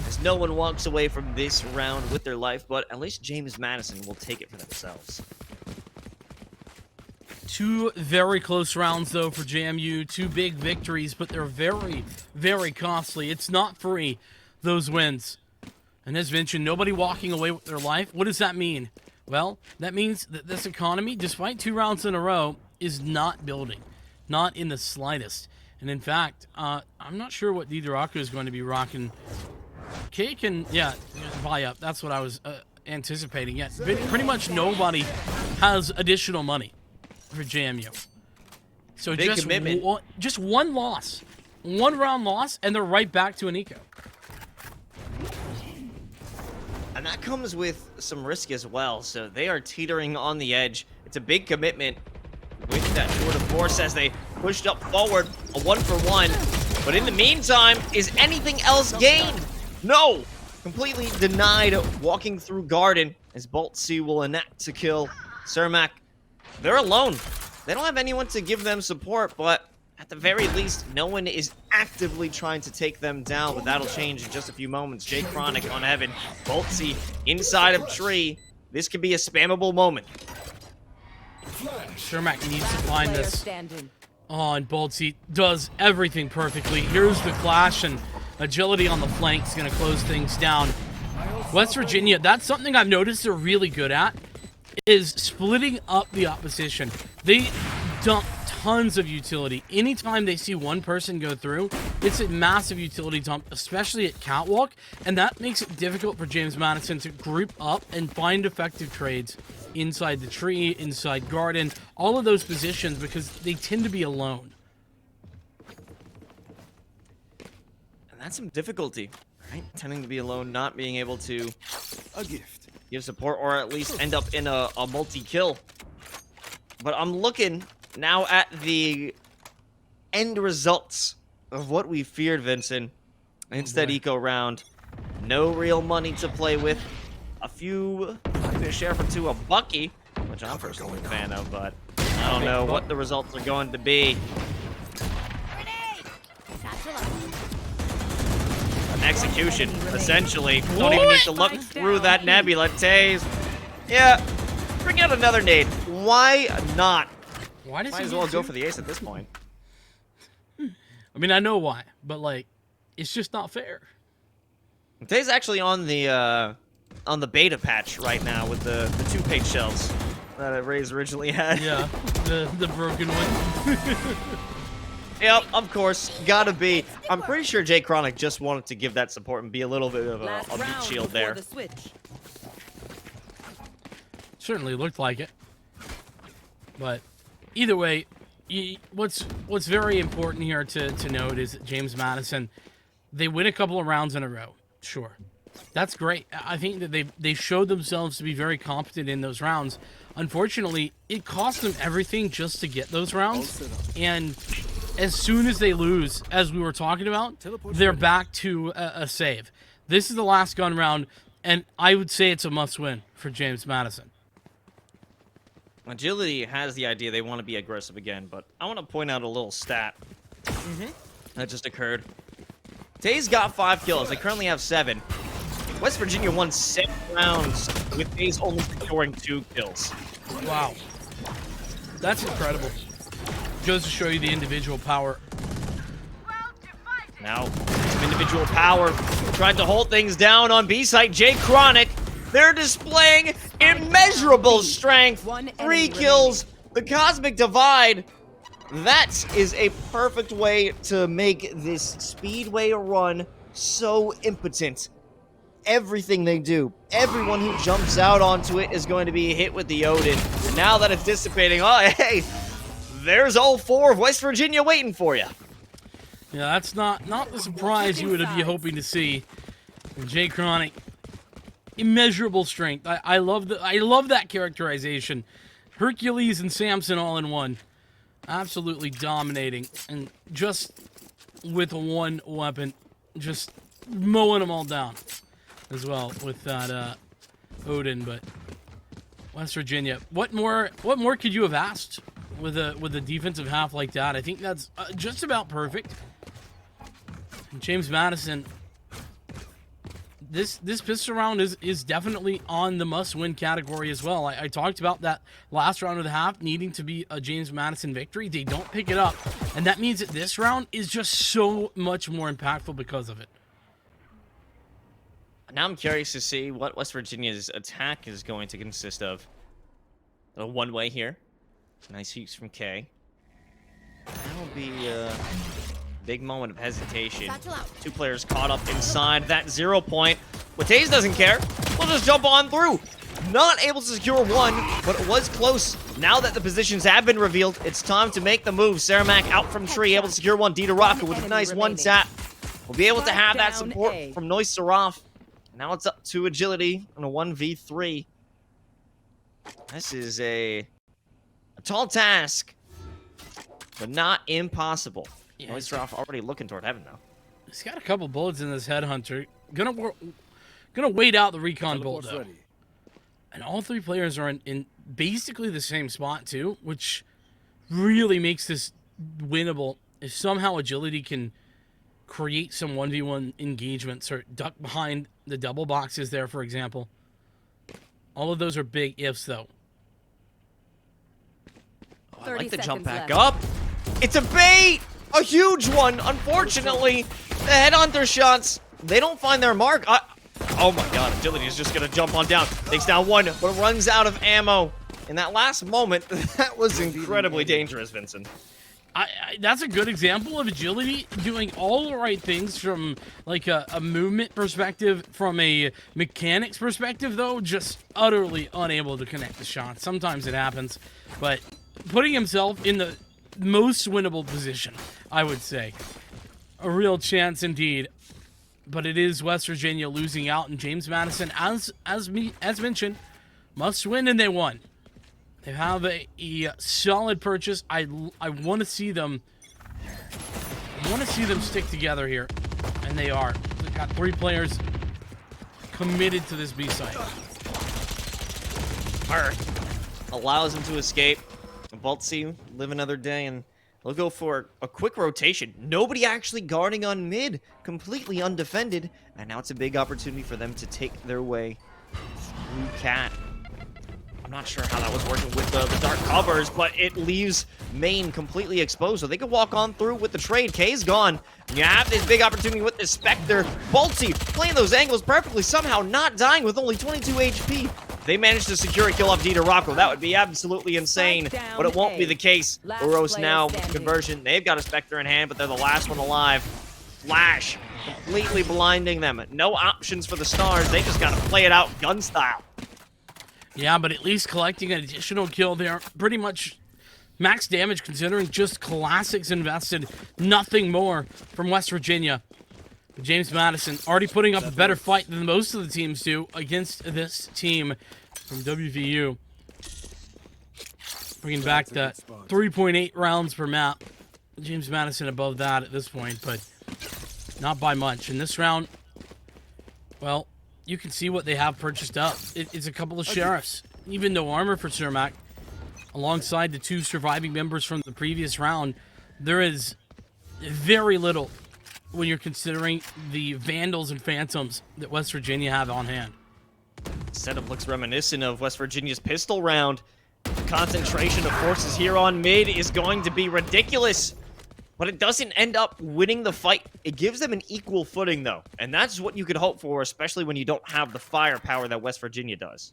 as no one walks away from this round with their life, but at least James Madison will take it for themselves. Two very close rounds, though, for JMU. Two big victories, but they're very, very costly. It's not free, those wins. And as mentioned, nobody walking away with their life. What does that mean? Well, that means that this economy, despite 2 rounds in a row, is not building. Not in the slightest. And in fact, I'm not sure what Didaraku is going to be rocking. K can, yeah, buy up. That's what I was anticipating. Yeah, pretty much nobody has additional money for JMU. So big commitment. Just one loss. 1 round loss, and they're right back to an eco. And that comes with some risk as well, so they are teetering on the edge. It's a big commitment with that tour de force as they pushed up forward, a 1-for-1. But in the meantime, is anything else gained? No! Completely denied walking through Garden as Baltzy will enact to kill Cermak. They're alone. They don't have anyone to give them support, but at the very least, no one is actively trying to take them down, but that'll change in just a few moments. Jay Chronic on Heaven, Boltsy inside of Tree. This could be a spammable moment. Shermack needs to find this. Oh, and Boltsy does everything perfectly. Here's the clash, and agility on the flank is going to close things down. West Virginia, that's something I've noticed they're really good at, is splitting up the opposition. They dump tons of utility. Anytime they see one person go through, it's a massive utility dump, especially at Catwalk, and that makes it difficult for James Madison to group up and find effective trades inside the tree, inside garden, all of those positions, because they tend to be alone. And that's some difficulty, right? Tending to be alone, not being able to give support, or at least end up in a multi-kill. But I'm looking now at the end results of what we feared, Vincent. Instead, eco round. No real money to play with. A few to share for two, a Bucky, which I'm personally a fan of, but I don't know what the results are going to be. An execution, essentially. Don't even need to look through that nebula. Taze. Yeah, bring out another nade. Why not? Why does Might he as well need go to? for the ace at this point. I mean, I know why, but like, it's just not fair. Taze actually on the beta patch right now with the 2-page shells that Ray's originally had. Yeah, the broken one. Yep, of course, gotta be. I'm pretty sure Jay Chronic just wanted to give that support and be a little bit of a meat shield there. Certainly looked like it. But either way, what's very important here to note is that James Madison, they win a couple of rounds in a row. Sure. That's great. I think that they showed themselves to be very competent in those rounds. Unfortunately, it cost them everything just to get those rounds. And as soon as they lose, as we were talking about, they're back to a save. This is the last gun round, and I would say it's a must-win for James Madison. Agility has the idea they want to be aggressive again, but I want to point out a little stat that just occurred. Taze got 5 kills. They currently have 7. West Virginia won 7 rounds with Taze only securing 2 kills. Wow. That's incredible. Goes to show you the individual power. Now, some individual power. Tried to hold things down on B-site. Jay Chronic. They're displaying immeasurable strength. 3 kills. The Cosmic Divide. That is a perfect way to make this Speedway run so impotent. Everything they do, everyone who jumps out onto it is going to be hit with the Odin. And now that it's dissipating, oh, hey, there's all 4 of West Virginia waiting for you. Yeah, that's not the surprise you would be hoping to see. Jay Chronic, immeasurable strength. I love that characterization. Hercules and Samson all in one. Absolutely dominating, and just with one weapon, just mowing them all down as well with that Odin. But West Virginia, what more could you have asked with a defensive half like that? I think that's just about perfect. And James Madison, this pistol round is definitely on the must-win category as well. I talked about that last round of the half needing to be a James Madison victory. They don't pick it up, and that means that this round is just so much more impactful because of it. Now I'm curious to see what West Virginia's attack is going to consist of. A one-way here. Nice use from K. That'll be a big moment of hesitation. 2 players caught up inside that 0 point. But Taze doesn't care. We'll just jump on through. Not able to secure 1, but it was close. Now that the positions have been revealed, it's time to make the move. Saramac out from tree, able to secure 1. Dita Rocca with a nice 1-tap. We'll be able to have that support from Noise Seraph. Now it's up to agility on a 1v3. This is a tall task, but not impossible. Yeah, Noise Seraph already looking toward heaven, though. He's got a couple bullets in this headhunter. Gonna wait out the recon bolt, though. And all 3 players are in basically the same spot, too, which really makes this winnable if somehow Agility can create some 1v1 engagements or duck behind the double boxes there, for example. All of those are big ifs, though. Oh, I like the jump back up. It's a bait! A huge one! Unfortunately, the headhunter shots, they don't find their mark. Oh my god, Agility is just gonna jump on down. Takes down one, but runs out of ammo. In that last moment, that was incredibly dangerous, Vincent. That's a good example of Agility doing all the right things from like a movement perspective, from a mechanics perspective, though, just utterly unable to connect the shot. Sometimes it happens, but putting himself in the most winnable position, I would say. A real chance indeed. But it is West Virginia losing out, and James Madison, as mentioned, must win, and they won. They have a solid purchase. I want to see them. I want to see them stick together here, and they are. They've got 3 players committed to this B site. Allows him to escape. Baltzy live another day, and they'll go for a quick rotation. Nobody actually guarding on mid, completely undefended, and now it's a big opportunity for them to take their way through Cat. I'm not sure how that was working with the dark covers, but it leaves main completely exposed, so they can walk on through with the trade. K's gone. You have this big opportunity with this Spectre. Baltzy playing those angles perfectly, somehow not dying with only 22 HP. They managed to secure a kill off Rocco. That would be absolutely insane, but it won't be the case. Uros now with conversion. They've got a Spectre in hand, but they're the last one alive. Flash completely blinding them. No options for the stars. They just got to play it out gun style. Yeah, but at least collecting an additional kill there. Pretty much max damage considering just classics invested. Nothing more from West Virginia. But James Madison already putting up a better fight than most of the teams do against this team from WVU. Bringing back the 3.8 rounds per map. James Madison above that at this point, but not by much. In this round, well, you can see what they have purchased up. It's a couple of sheriffs, even no armor for Cermak. Alongside the 2 surviving members from the previous round, there is very little when you're considering the Vandals and Phantoms that West Virginia have on hand. Setup looks reminiscent of West Virginia's pistol round. The concentration of forces here on mid is going to be ridiculous. But it doesn't end up winning the fight. It gives them an equal footing, though. And that's what you could hope for, especially when you don't have the firepower that West Virginia does.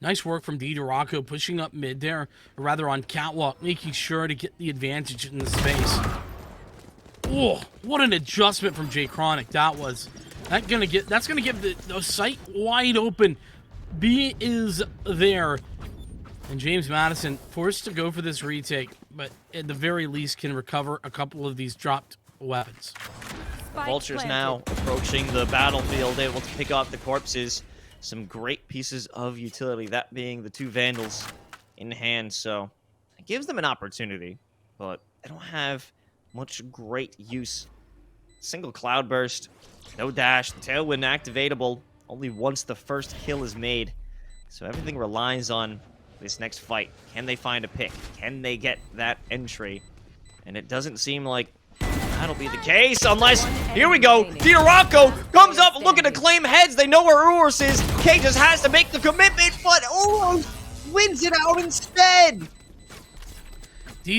Nice work from Rocco pushing up mid there, or rather on catwalk, making sure to get the advantage in the space. Oh, what an adjustment from Jay Chronic that was. That's gonna give the site wide open. B is there. And James Madison forced to go for this retake, but at the very least can recover a couple of these dropped weapons. Vultures now approaching the battlefield, able to pick up the corpses. Some great pieces of utility, that being the 2 Vandals in hand, so it gives them an opportunity, but they don't have much great use. Single Cloudburst, no dash, the Tailwind activatable only once the first kill is made, so everything relies on this next fight. Can they find a pick? Can they get that entry? And it doesn't seem like that'll be the case unless, here we go, Rocco comes up looking to claim heads. They know where Uros is. K just has to make the commitment, but Uros wins it out instead.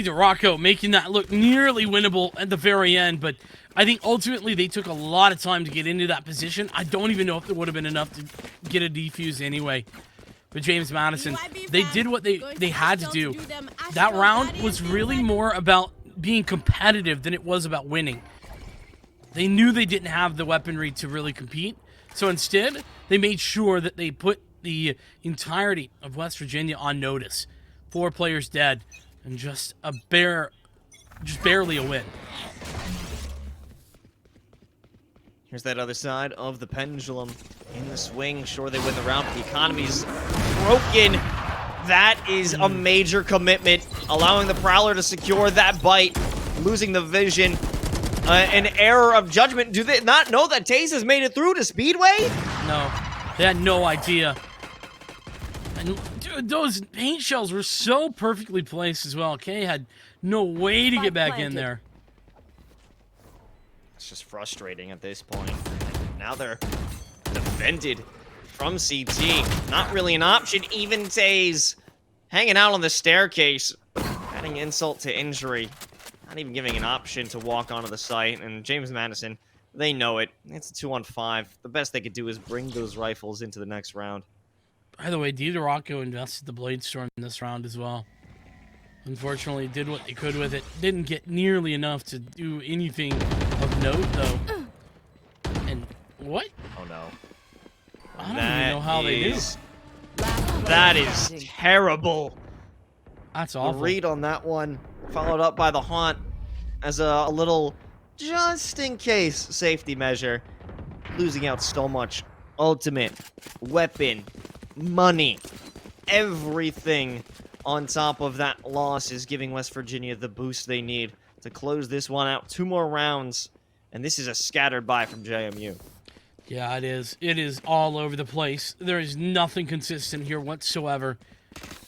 Rocco making that look nearly winnable at the very end, but I think ultimately they took a lot of time to get into that position. I don't even know if there would have been enough to get a defuse anyway. But James Madison, they did what they had to do. That round was really more about being competitive than it was about winning. They knew they didn't have the weaponry to really compete, so instead they made sure that they put the entirety of West Virginia on notice. 4 players dead, and just barely a win. Here's that other side of the pendulum in the swing. Sure, they win the round, but the economy's broken. That is a major commitment, allowing the Prowler to secure that bite, losing the vision. An error of judgment. Do they not know that Taze has made it through to Speedway? No, they had no idea. And dude, those paint shells were so perfectly placed as well. K had no way to get back in there. It's just frustrating at this point. Now they're defended from CT. Not really an option. Even Taze hanging out on the staircase, adding insult to injury. Not even giving an option to walk onto the site. And James Madison, they know it. It's a 2-on-5. The best they could do is bring those rifles into the next round. By the way, DiDorocco invested the Blade Storm in this round as well. Unfortunately, did what they could with it. Didn't get nearly enough to do anything of note, though. And what? Oh, no. I don't even know how they do. That is terrible. That's The awful. read on that one, followed up by the haunt as a little just-in-case safety measure. Losing out so much ultimate, weapon, money, everything on top of that loss is giving West Virginia the boost they need to close this one out. 2 more rounds, and this is a scattered buy from JMU. Yeah, it is. It is all over the place. There is nothing consistent here whatsoever.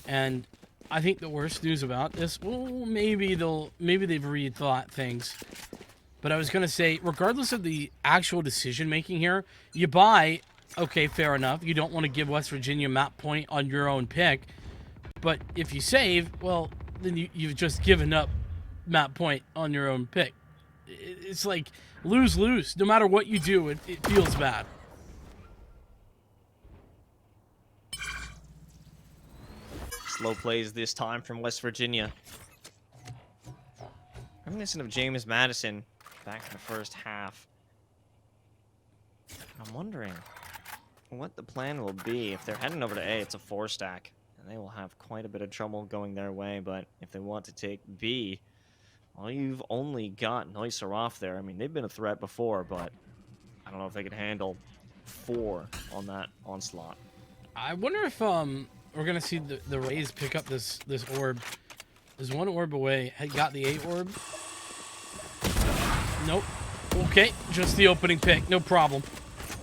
And I think the worst news about this, well, maybe they've rethought things. But I was going to say, regardless of the actual decision-making here, you buy, okay, fair enough. You don't want to give West Virginia map point on your own pick. But if you save, well, then you've just given up map point on your own pick. It's like lose-lose. No matter what you do, it feels bad. Slow plays this time from West Virginia. Reminiscent of James Madison back in the first half. I'm wondering what the plan will be. If they're heading over to A, it's a 4-stack. And they will have quite a bit of trouble going their way. But if they want to take B, well, you've only got Neusser off there. I mean, they've been a threat before, but I don't know if they can handle 4 on that onslaught. I wonder if we're gonna see the Rays pick up this orb. There's one orb away. Had got the 8 orb. Nope. Okay, just the opening pick. No problem.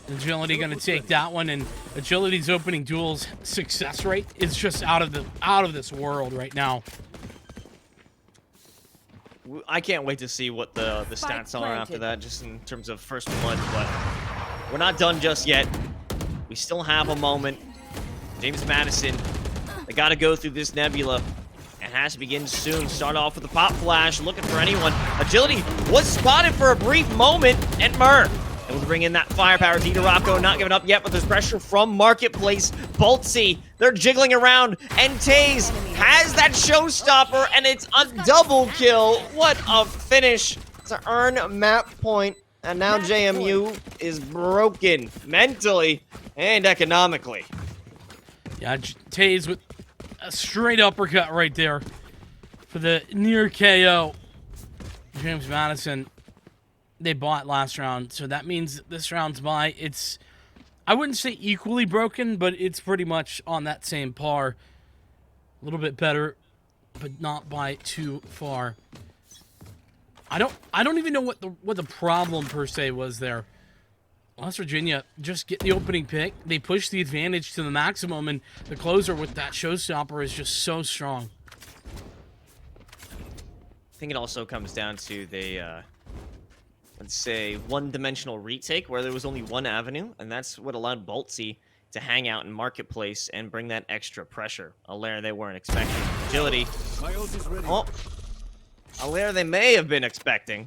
Agility gonna take that one, and Agility's opening duel's success rate is just out of this world right now. I can't wait to see what the stats are after that, just in terms of first blood, but we're not done just yet. We still have a moment. James Madison, they got to go through this nebula. It has to begin soon. Start off with a pop flash, looking for anyone. Agility was spotted for a brief moment, and Murr able to bring in that firepower. DiDorocco not giving up yet, but there's pressure from Marketplace. Boltsy, they're jiggling around, and Taze has that showstopper, and it's a double kill. What a finish to earn map point. And now JMU is broken mentally and economically. Yeah, Taze with a straight uppercut right there for the near KO. James Madison, they bought last round, so that means this round's buy. It's, I wouldn't say equally broken, but it's pretty much on that same par. A little bit better, but not by too far. I don't even know what the problem per se was there. West Virginia just get the opening pick. They push the advantage to the maximum, and the closer with that showstopper is just so strong. I think it also comes down to the, let's say, one-dimensional retake where there was only one avenue, and that's what allowed Boltsy to hang out in Marketplace and bring that extra pressure. A layer they weren't expecting. Agility. Oh, a layer they may have been expecting,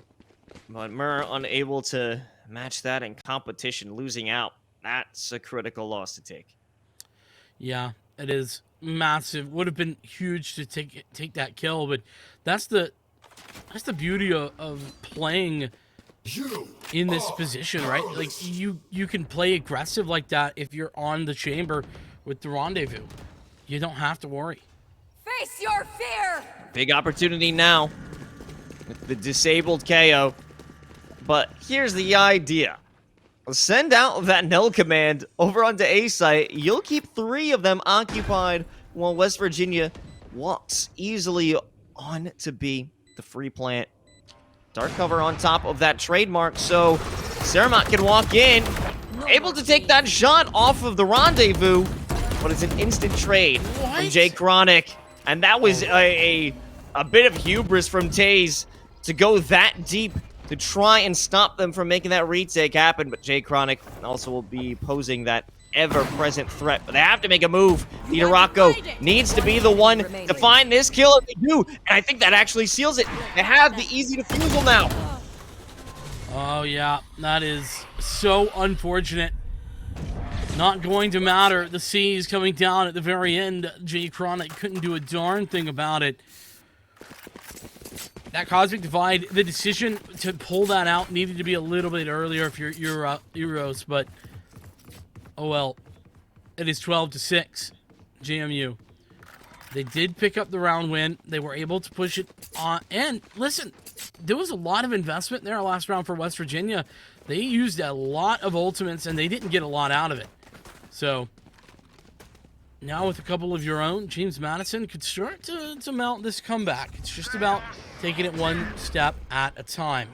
but Murr unable to match that in competition, losing out. That's a critical loss to take. Yeah, it is massive. Would have been huge to take that kill, but that's the beauty of playing in this position, right? Like you can play aggressive like that if you're on the chamber with the rendezvous. You don't have to worry. Face your fear. Big opportunity now with the disabled KO. But here's the idea. Send out that null command over onto A site. You'll keep 3 of them occupied while West Virginia walks easily on to B, the free plant. Dark cover on top of that trademark, so Ceramot can walk in, able to take that shot off of the rendezvous, but it's an instant trade from Jay Chronic. And that was a bit of hubris from Taze to go that deep to try and stop them from making that retake happen, but Jay Chronic also will be posing that ever-present threat. But they have to make a move. Peter Rocco needs to be the one to find this kill, and they do. And I think that actually seals it. They have the easy defusal now. Oh, yeah. That is so unfortunate. Not going to matter. The C is coming down at the very end. Jay Chronic couldn't do a darn thing about it. That Cosmic Divide, the decision to pull that out needed to be a little bit earlier if you're Euros, but oh well. It is 12-6, JMU. They did pick up the round win. They were able to push it on. And listen, there was a lot of investment there last round for West Virginia. They used a lot of ultimates, and they didn't get a lot out of it. So now with a couple of your own, James Madison could start to mount this comeback. It's just about taking it one step at a time.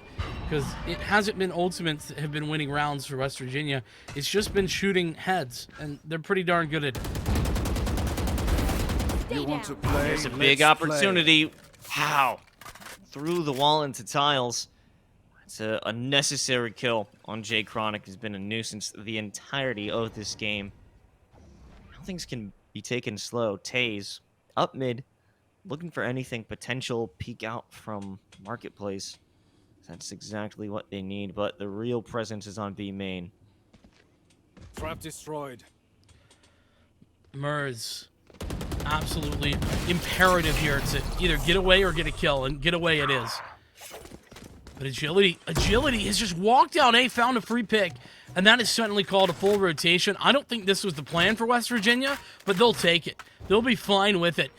Because it hasn't been ultimates that have been winning rounds for West Virginia. It's just been shooting heads, and they're pretty darn good at it. You want to play? There's a big Let's opportunity. How? Through the wall into tiles. It's a unnecessary kill on Jay Chronic. He's been a nuisance the entirety of this game. How things can be taken slow. Taze, up mid, looking for anything potential peek out from Marketplace. That's exactly what they need, but the real presence is on B main. Trap destroyed. Mers, absolutely imperative here to either get away or get a kill, and get away it is. But Agility has just walked down A, found a free pick, and that is certainly called a full rotation. I don't think this was the plan for West Virginia, but they'll take it. They'll be fine with it.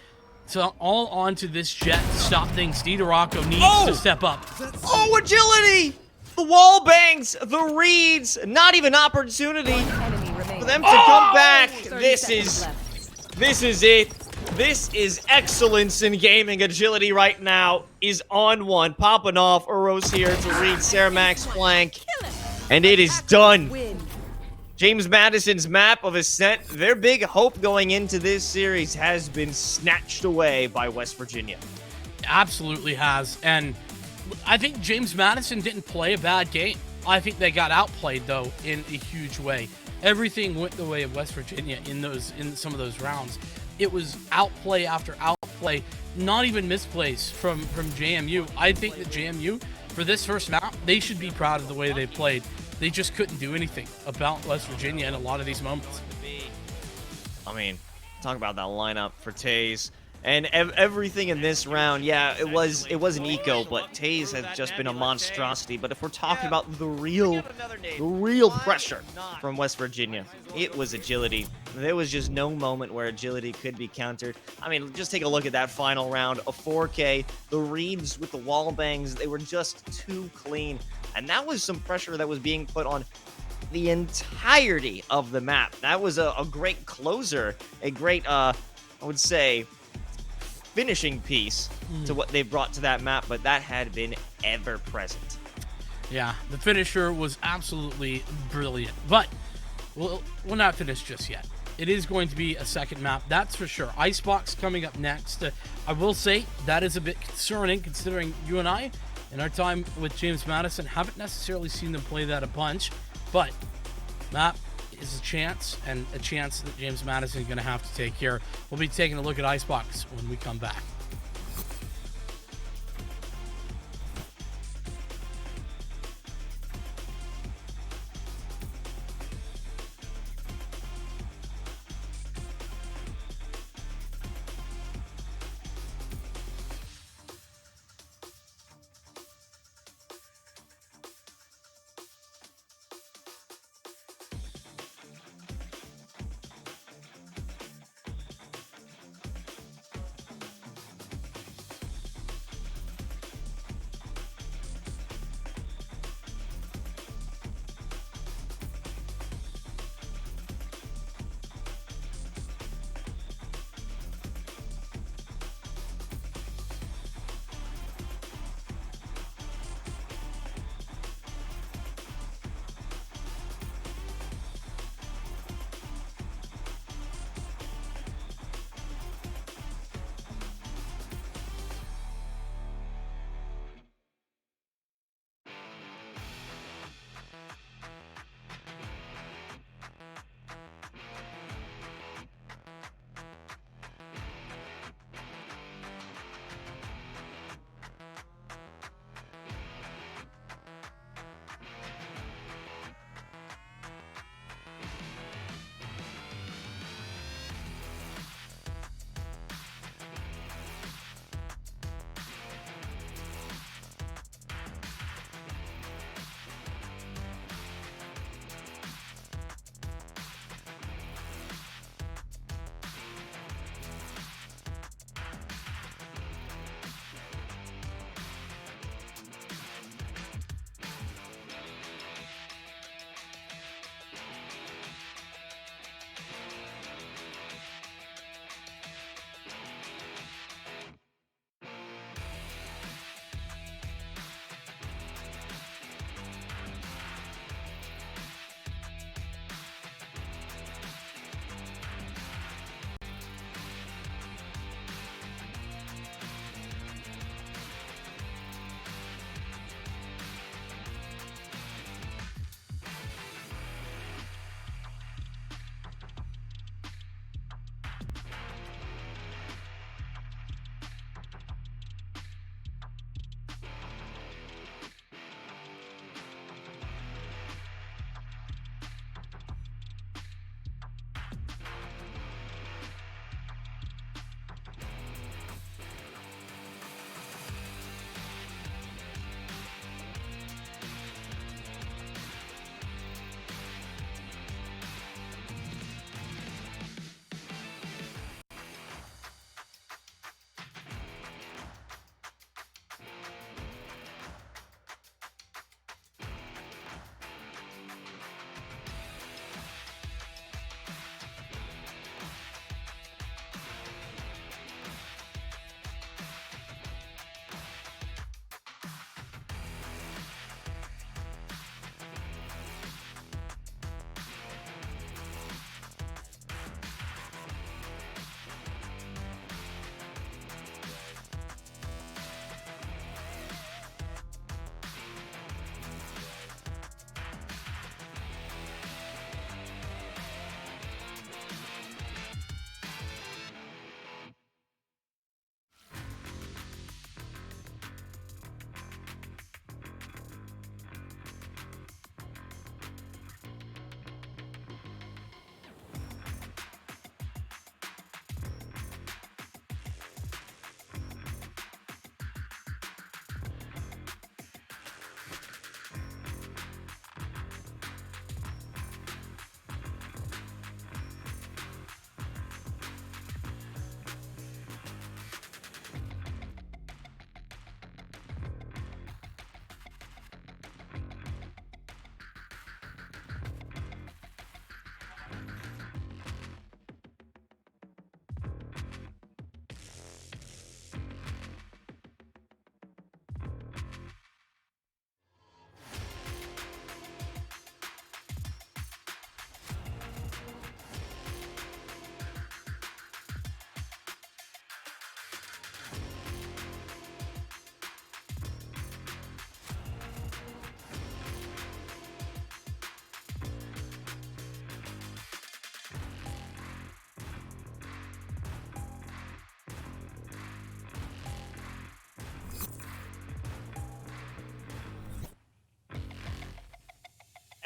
So all onto this Jet to stop things. DiDorocco needs to step up. Oh, Agility! The wall bangs, the reads, not even opportunity for them to come back. This is it. This is excellence in gaming. Agility right now is on one. Popping off. Uros here to read Ceramax's flank. And it is done. James Madison's map of Ascent, their big hope going into this series has been snatched away by West Virginia. Absolutely has. And I think James Madison didn't play a bad game. I think they got outplayed, though, in a huge way. Everything went the way of West Virginia in some of those rounds. It was outplay after outplay, not even misplays from JMU. I think that JMU, for this first map, they should be proud of the way they played. They just couldn't do anything about West Virginia in a lot of these moments. I mean, talk about that lineup for Taze. And everything in this round, yeah, it was an eco, but Taze has just been a monstrosity. But if we're talking about the real pressure from West Virginia, it was Agility. There was just no moment where Agility could be countered. I mean, just take a look at that final round, a 4K, the reads with the wall bangs, they were just too clean. And that was some pressure that was being put on the entirety of the map. That was a great closer, a great, I would say, finishing piece to what they brought to that map, but that had been ever present. Yeah, the finisher was absolutely brilliant, but we'll not finish just yet. It is going to be a second map, that's for sure. Icebox coming up next. I will say that is a bit concerning, considering you and I, in our time with James Madison, haven't necessarily seen them play that a bunch, but map is a chance, and a chance that James Madison is going to have to take here. We'll be taking a look at Icebox when we come back.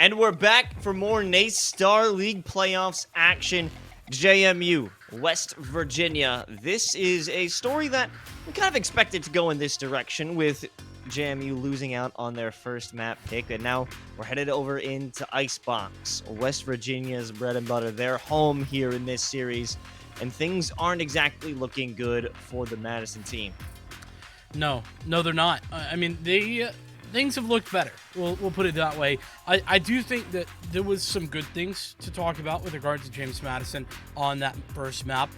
And we're back for more NACE Star League playoffs action. JMU, West Virginia. This is a story that we kind of expected to go in this direction, with JMU losing out on their first map pick, and now we're headed over into Icebox, West Virginia's bread and butter. They're home here in this series, and things aren't exactly looking good for the Madison team. No, they're not. I mean, things have looked better. We'll put it that way. I do think that there was some good things to talk about with regard to James Madison on that first map,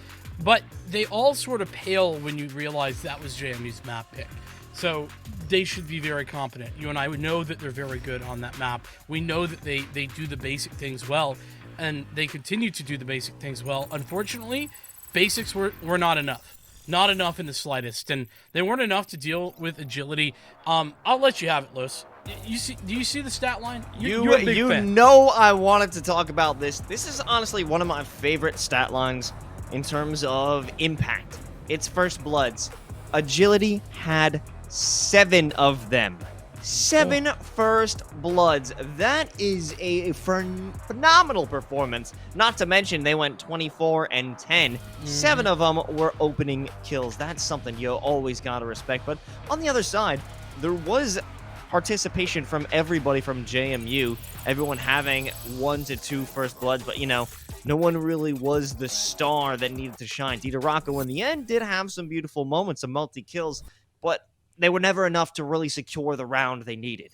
but they all sort of pale when you realize that was JMU's map pick. So they should be very confident. You and I would know that they're very good on that map. We know that they do the basic things well, and they continue to do the basic things well. Unfortunately, basics were not enough. Not enough in the slightest, and they weren't enough to deal with agility. I'll let you have it, Lewis. Do you see the stat line? You're a big fan. know I wanted to talk about this. This is honestly one of my favorite stat lines in terms of impact. It's first bloods. Agility had 7 of them. 7 first bloods. That is a phenomenal performance. Not to mention they went 24 and 10. 7 of them were opening kills. That's something you always gotta respect. But on the other side, there was participation from everybody from JMU. Everyone having 1 to 2 first bloods, but no one really was the star that needed to shine. DiDoRocco in the end did have some beautiful moments, some multi-kills, but they were never enough to really secure the round they needed.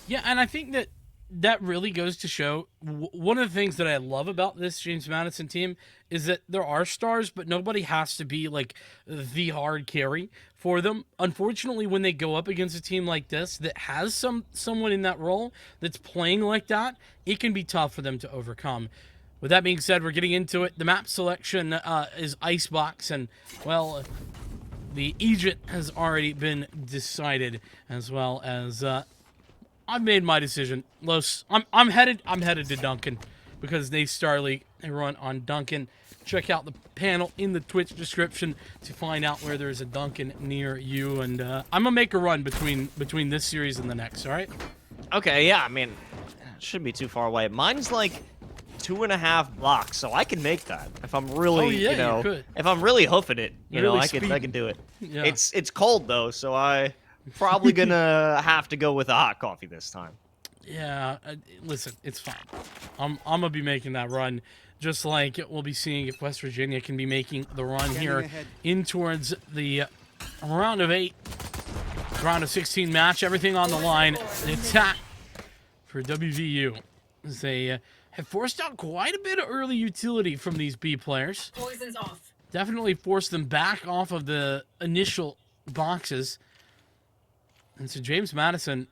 Yeah, and I think that really goes to show one of the things that I love about this James Madison team is that there are stars, but nobody has to be like the hard carry for them. Unfortunately, when they go up against a team like this that has someone in that role that's playing like that, it can be tough for them to overcome. With that being said, we're getting into it. The map selection is Icebox, and well, the agent has already been decided, as well as I've made my decision. Los, I'm headed to Duncan, because they Star League, they run on Duncan. Check out the panel in the Twitch description to find out where there's a Duncan near you, and I'm gonna make a run between this series and the next. All right? Okay, yeah. I mean, it shouldn't be too far away. Mine's like 2.5 blocks, so I can make that if I'm really, you could. if I'm really hoofing it, Really I can do it. Yeah. It's cold though, so I'm probably gonna have to go with a hot coffee this time. Yeah, listen, it's fine. I'm gonna be making that run, just like we'll be seeing if West Virginia can be making the run here in towards the round of 8, round of 16 match. Everything on the line. The attack for WVU as they have forced out quite a bit of early utility from these B players. Poison's off. Definitely forced them back off of the initial boxes. And so James Madison,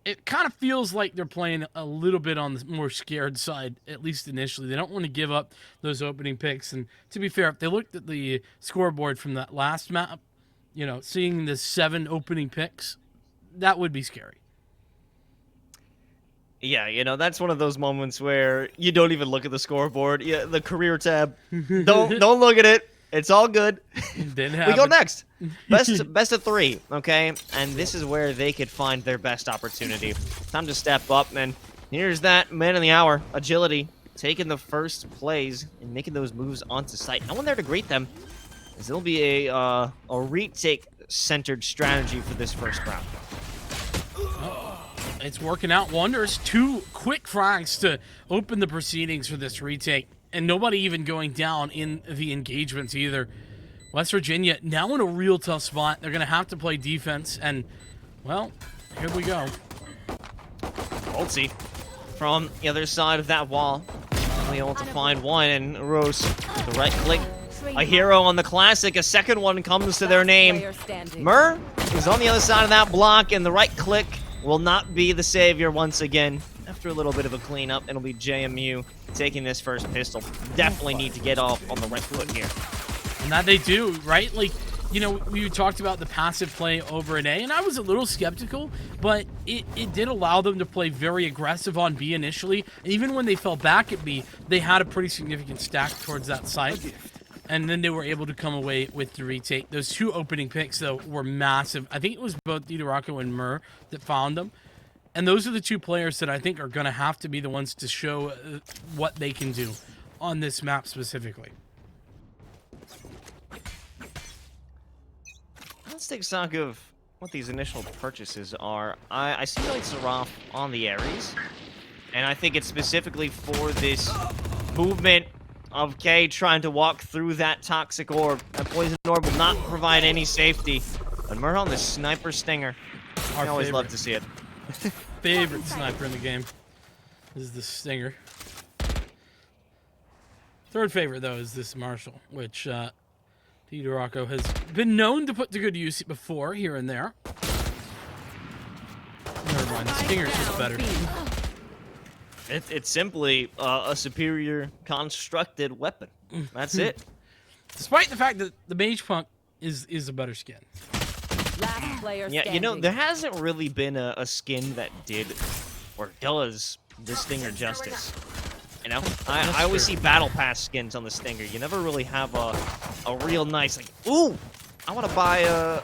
it kind of feels like they're playing a little bit on the more scared side, at least initially. They don't want to give up those opening picks. And to be fair, if they looked at the scoreboard from that last map, seeing the 7 opening picks, that would be scary. Yeah, that's one of those moments where you don't even look at the scoreboard. Yeah, the career tab. Don't look at it. It's all good. We go next. Best of 3, okay? And this is where they could find their best opportunity. Time to step up, and here's that man of the hour, Agility, taking the first plays and making those moves onto site. No one there to greet them, as it'll be a retake-centered strategy for this first round. It's working out wonders. 2 quick frags to open the proceedings for this retake, and nobody even going down in the engagements either. West Virginia now in a real tough spot. They're going to have to play defense, and, well, here we go. Boltsy from the other side of that wall. Only able to find one, and Rose, the right click. A hero on the classic. A second one comes to their name. Mur is on the other side of that block, and the right click will not be the savior once again. After a little bit of a cleanup, it'll be JMU taking this first pistol. Definitely need to get off on the right foot here. And that they do, right? Like, we talked about the passive play over an A, and I was a little skeptical, but it did allow them to play very aggressive on B initially. And even when they fell back at B, they had a pretty significant stack towards that side. And then they were able to come away with the retake. Those 2 opening picks, though, were massive. I think it was both DiDoRocco and Mur that found them. And those are the two players that I think are going to have to be the ones to show what they can do on this map specifically. Let's take stock of what these initial purchases are. I see lights are off on the Ares, and I think it's specifically for this movement of K trying to walk through that toxic orb. That poison orb will not provide any safety. But Mur on the sniper stinger. I always love to see it. Favorite sniper in the game is the stinger. Third favorite, though, is this Marshall, which Rocco has been known to put to good use before, here and there. Never mind, the stinger's just better. It's simply a superior constructed weapon. That's it. Despite the fact that the Mage Punk is a better skin. Last player Yeah, standing. you know, there hasn't really been a skin that did or does the Stinger justice. You know, I always see Battle Pass skins on the Stinger. You never really have a real nice, like, ooh, I want to buy a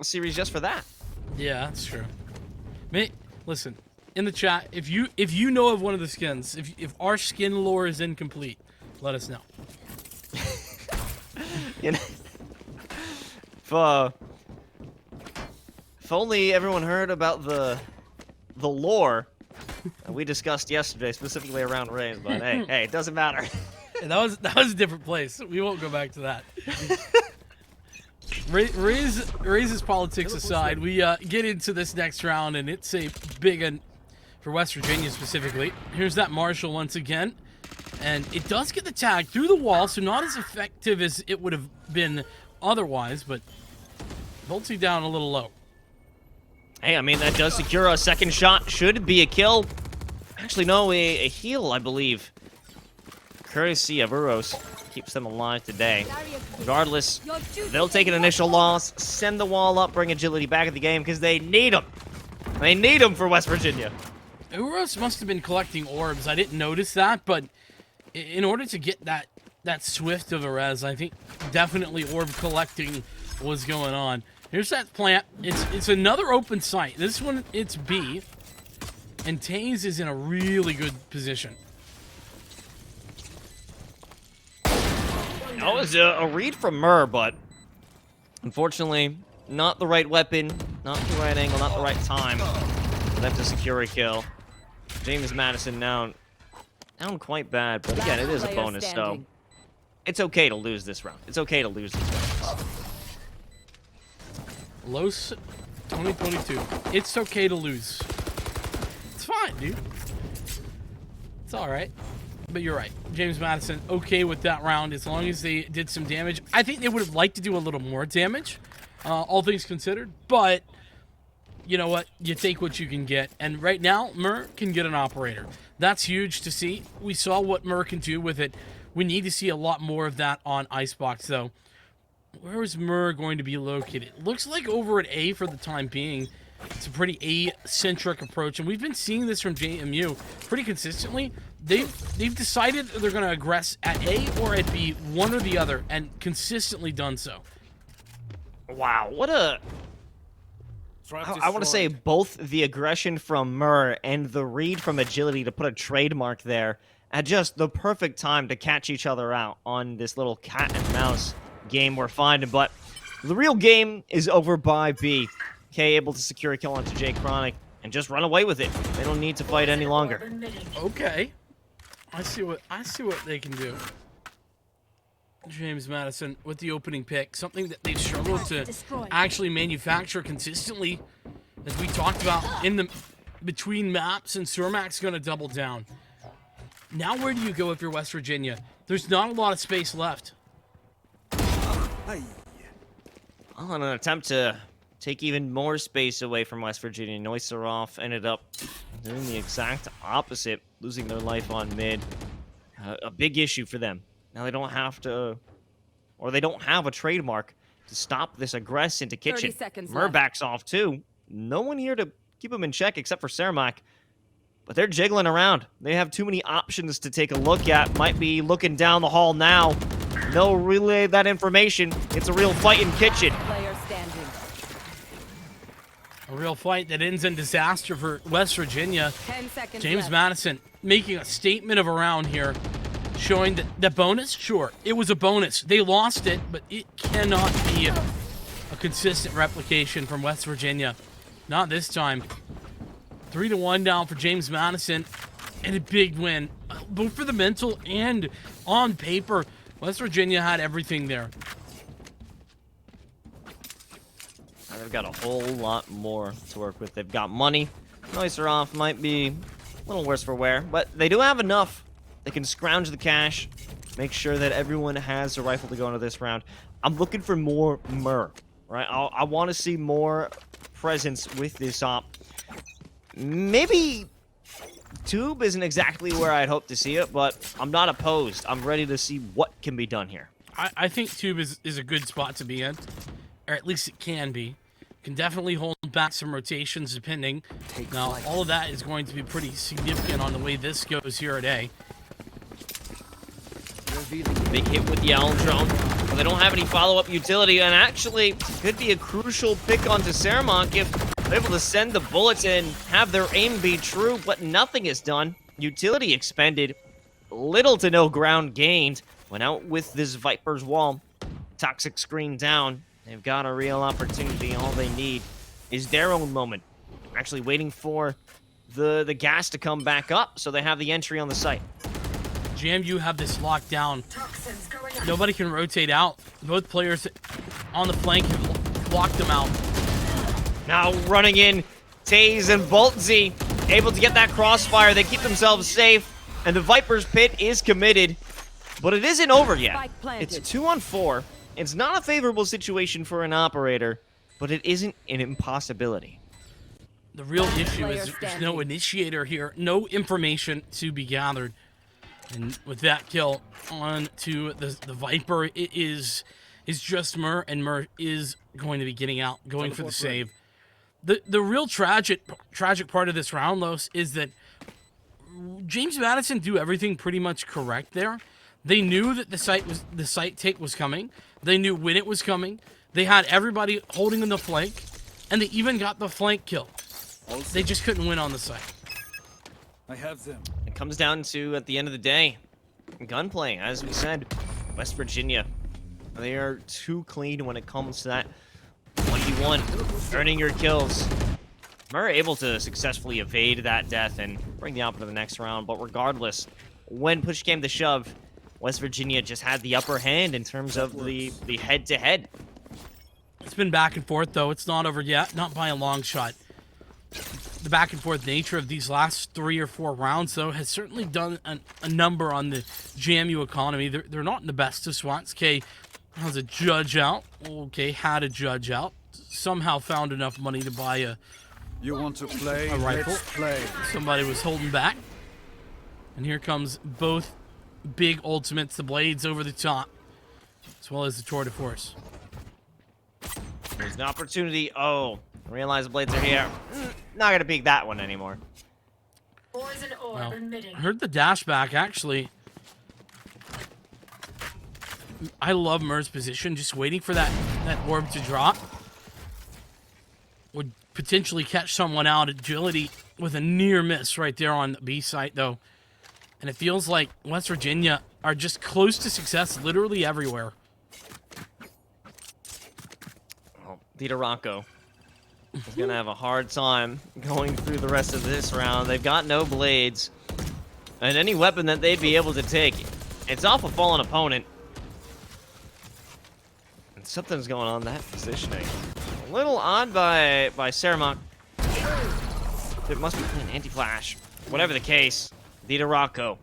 series just for that. Yeah, that's true. Listen, in the chat, if you know of one of the skins, if our skin lore is incomplete, let us know. You know, if only everyone heard about the lore we discussed yesterday, specifically around Rays, but hey, it doesn't matter. Yeah, that was a different place. We won't go back to that. Rays' politics aside, we get into this next round, and it's a big one for West Virginia specifically. Here's that Marshall once again, and it does get the tag through the wall, so not as effective as it would have been otherwise, but bolting down a little low. Hey, I mean, that does secure a second shot. Should be a kill. Actually, no, a heal, I believe. Courtesy of Uros keeps them alive today. Regardless, they'll take an initial loss, send the wall up, bring agility back in the game, because they need them. They need them for West Virginia. Uros must have been collecting orbs. I didn't notice that, but in order to get that swift of a res, I think definitely orb collecting was going on. Here's that plant. It's another open site. This one, it's B. And Taze is in a really good position. That was a read from Mur, but unfortunately, not the right weapon, not the right angle, not the right time for them to secure a kill. James Madison down quite bad, but again, it is a bonus, so it's okay to lose this round. It's okay to lose these rounds. Los 2022. It's okay to lose. It's fine, dude. It's all right. But you're right. James Madison, okay with that round as long as they did some damage. I think they would have liked to do a little more damage, all things considered. But you know what? You take what you can get. And right now, Mur can get an operator. That's huge to see. We saw what Mur can do with it. We need to see a lot more of that on Icebox, though. Where is Mur going to be located? Looks like over at A for the time being. It's a pretty A-centric approach, and we've been seeing this from JMU pretty consistently. They've decided they're going to aggress at A or at B, one or the other, and consistently done so. Wow, what a... I want to say both the aggression from Mur and the read from Agility to put a trademark there at just the perfect time to catch each other out on this little cat and mouse game we're finding. But the real game is over by B. K able to secure a kill onto J Chronic and just run away with it. They don't need to fight any longer. Okay. I see what they can do. James Madison with the opening pick, something that they've struggled to actually manufacture consistently, as we talked about in the between maps, and Surmac's going to double down. Now where do you go if you're West Virginia? There's not a lot of space left. On an attempt to take even more space away from West Virginia, Noiserov ended up doing the exact opposite, losing their life on mid. A big issue for them. Now they don't have to, or they don't have a trademark to stop this aggress into kitchen. 30 seconds Mur left. backs off too. No one here to keep him in check except for Cermak. But they're jiggling around. They have too many options to take a look at. Might be looking down the hall now. They'll relay that information. It's a real fight in kitchen. Player standing. A real fight that ends in disaster for West Virginia. 10 seconds James left. Madison making a statement of a round here, showing that the bonus, sure, it was a bonus. They lost it, but it cannot be a consistent replication from West Virginia. Not this time. 3-1 down for James Madison, and a big win, both for the mental and on paper. West Virginia had everything there. Now they've got a whole lot more to work with. They've got money. Nicer off might be a little worse for wear, but they do have enough. They can scrounge the cash, make sure that everyone has a rifle to go into this round. I'm looking for more Mur, right? I want to see more presence with this op. Maybe Tube isn't exactly where I'd hope to see it, but I'm not opposed. I'm ready to see what can be done here. I think Tube is a good spot to be in, or at least it can be. Can definitely hold back some rotations depending. Now, all of that is going to be pretty significant on the way this goes here at A. Big hit with the Owl Drone, but they don't have any follow-up utility, and actually could be a crucial pick onto Saramonk if they're able to send the bullets and have their aim be true, but nothing is done. Utility expended, little to no ground gained. Went out with this Viper's wall. Toxic screen down. They've got a real opportunity. All they need is their own moment. Actually waiting for the gas to come back up, so they have the entry on the site. JMU have this locked down. Nobody can rotate out. Both players on the flank have blocked them out. Now running in, Taze and Boltzy able to get that crossfire. They keep themselves safe, and the Viper's pit is committed, but it isn't over yet. Spike planted. It's 2-on-4. It's not a favorable situation for an operator, but it isn't an impossibility. The real issue player is there's standing. no initiator here, no information to be gathered. And with that kill on to the Viper, it is just Mur, and Mur is going to be getting out, going for the save. The real tragic part of this round, Los, is that James Madison do everything pretty much correct there. They knew that the site take was coming. They knew when it was coming. They had everybody holding in the flank, and they even got the flank kill. They just couldn't win on the site. I have them. It comes down to, at the end of the day, gunplay. As we said, West Virginia, they are too clean when it comes to that 1v1, earning your kills. Murray able to successfully evade that death and bring the op to the next round, but regardless, when push came to shove, West Virginia just had the upper hand in terms of the head-to-head. It's been back and forth, though. It's not over yet, not by a long shot. The back and forth nature of these last 3 or 4 rounds, though, has certainly done a number on the JMU economy. They're not in the best of spots. K has a judge out. Okay, had a judge out. Somehow found enough money to buy a You want to play? A rifle. Let's play. Somebody was holding back. And here comes both big ultimates, the blades over the top, as well as the tour de force. There's an opportunity. Oh, realize the blades are here. Not gonna peek that one anymore. Poison orb Well, emitting. I heard the dash back, actually. I love Mur's position, just waiting for that orb to drop. Would potentially catch someone out. Agility with a near miss right there on the B site, though. And it feels like West Virginia are just close to success literally everywhere. Well, Vita Rocco is gonna have a hard time going through the rest of this round. They've got no blades, and any weapon that they'd be able to take, it's off a fallen opponent. And something's going on in that positioning. A little odd by Saramonk. It must be an anti-flash. Whatever the case, Vita Rocco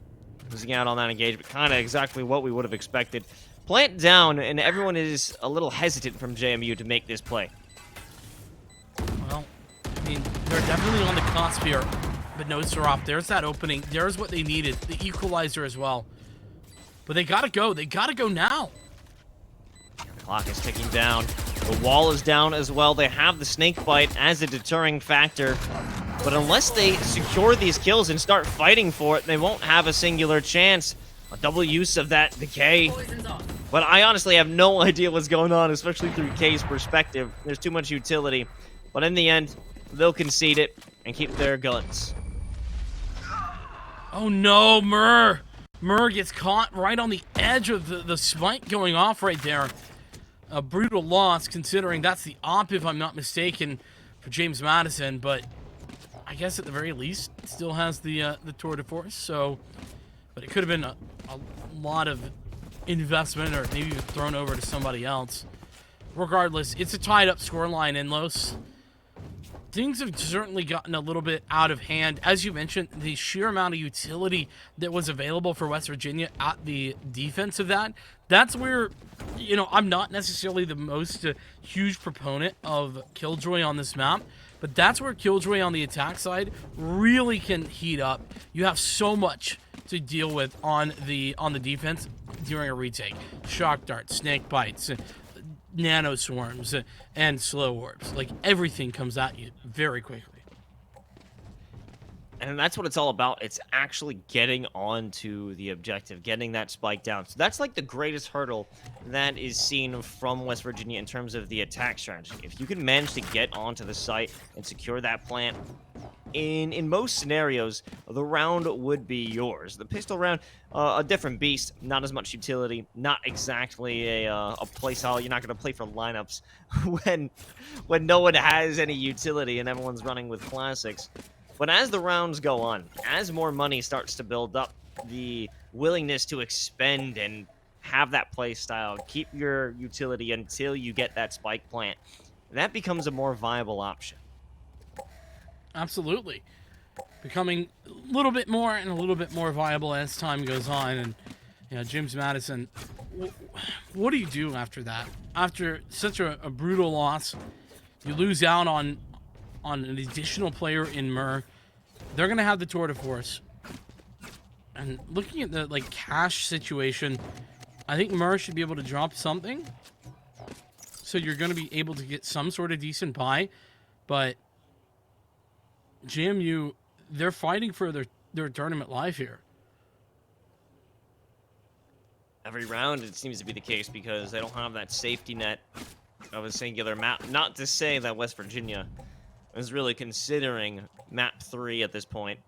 losing out on that engagement. Kind of exactly what we would have expected. Plant down, and everyone is a little hesitant from JMU to make this play. Well, I mean, they're definitely on the cusp here, but no Seraph. There's that opening. There's what they needed. The equalizer as well. But they gotta go. They gotta go now. The clock is ticking down. The wall is down as well. They have the snake bite as a deterring factor. But unless they secure these kills and start fighting for it, they won't have a singular chance. A double use of that decay. Poison's off. But I honestly have no idea what's going on, especially through K's perspective. There's too much utility. But in the end, they'll concede it and keep their guns. Oh no, Murr gets caught right on the edge of the spike going off right there. A brutal loss, considering that's the op, if I'm not mistaken, for James Madison, but I guess at the very least still has the tour de force. So, but it could have been a lot of investment, or maybe even thrown over to somebody else. Regardless, it's a tied up scoreline in Los. Things have certainly gotten a little bit out of hand. As you mentioned, the sheer amount of utility that was available for West Virginia at the defense of that's where, you know, I'm not necessarily the most huge proponent of Killjoy on this map, but that's where Killjoy on the attack side really can heat up. You have so much to deal with on the defense during a retake. Shock darts, snake bites, nano swarms, and slow orbs. Like, everything comes at you very quickly. And that's what it's all about. It's actually getting onto the objective, getting that spike down. So that's like the greatest hurdle that is seen from West Virginia in terms of the attack strategy. If you can manage to get onto the site and secure that plant, in most scenarios, the round would be yours. The pistol round, a different beast, not as much utility, not exactly a play style. You're not going to play for lineups when no one has any utility and everyone's running with classics. But as the rounds go on, as more money starts to build up, the willingness to expend and have that play style, keep your utility until you get that spike plant, that becomes a more viable option. Absolutely. Becoming a little bit more and a little bit more viable as time goes on. And, you know, James Madison, what do you do after that? After such a brutal loss, you lose out on an additional player in Murr. They're going to have the tour de force. And looking at the, like, cash situation, I think Murr should be able to drop something. So you're going to be able to get some sort of decent buy. But JMU, they're fighting for their tournament life here. Every round, it seems to be the case because they don't have that safety net of a singular map. Not to say that West Virginia is really considering map 3 at this point,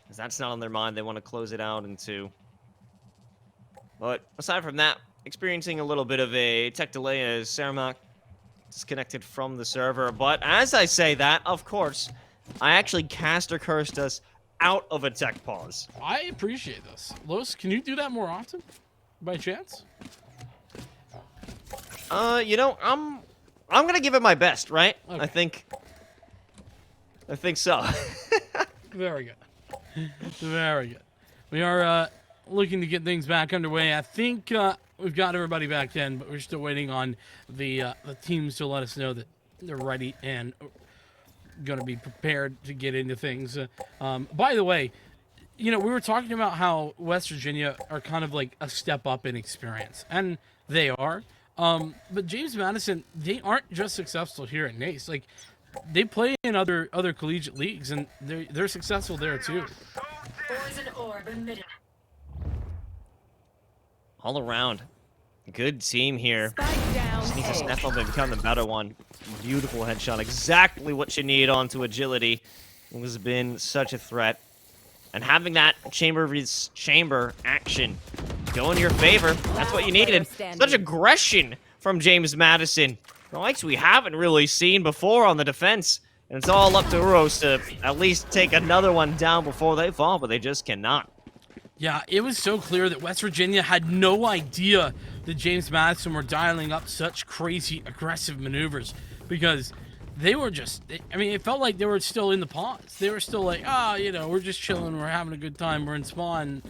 because that's not on their mind. They want to close it out in 2. But aside from that, experiencing a little bit of a tech delay as Saramak disconnected from the server. But as I say that, of course, I actually caster cursed us out of a tech pause. I appreciate this. Los, can you do that more often, by chance? You know, I'm gonna give it my best, right? Okay. I think so. Very good. Very good. We are looking to get things back underway. I think we've got everybody back in, but we're still waiting on the teams to let us know that they're ready and going to be prepared to get into things. By the way, you know, we were talking about how West Virginia are kind of like a step up in experience, and they are. But James Madison, they aren't just successful here at NACE. Like, they play in other collegiate leagues, and they're successful there too. Poison orb emitted. All around, good team here. Spike down. Just needs to step up and become the better one. Beautiful headshot, exactly what you need onto agility. It has been such a threat, and having that chamber vs chamber action go in your favor, that's what you needed. Such aggression from James Madison, the likes we haven't really seen before on the defense. And it's all up to Uros to at least take another one down before they fall, but they just cannot. Yeah, it was so clear that West Virginia had no idea that James Madison were dialing up such crazy aggressive maneuvers, because they were just, I mean, it felt like they were still in the pause. They were still like, you know, we're just chilling, we're having a good time, we're in spawn.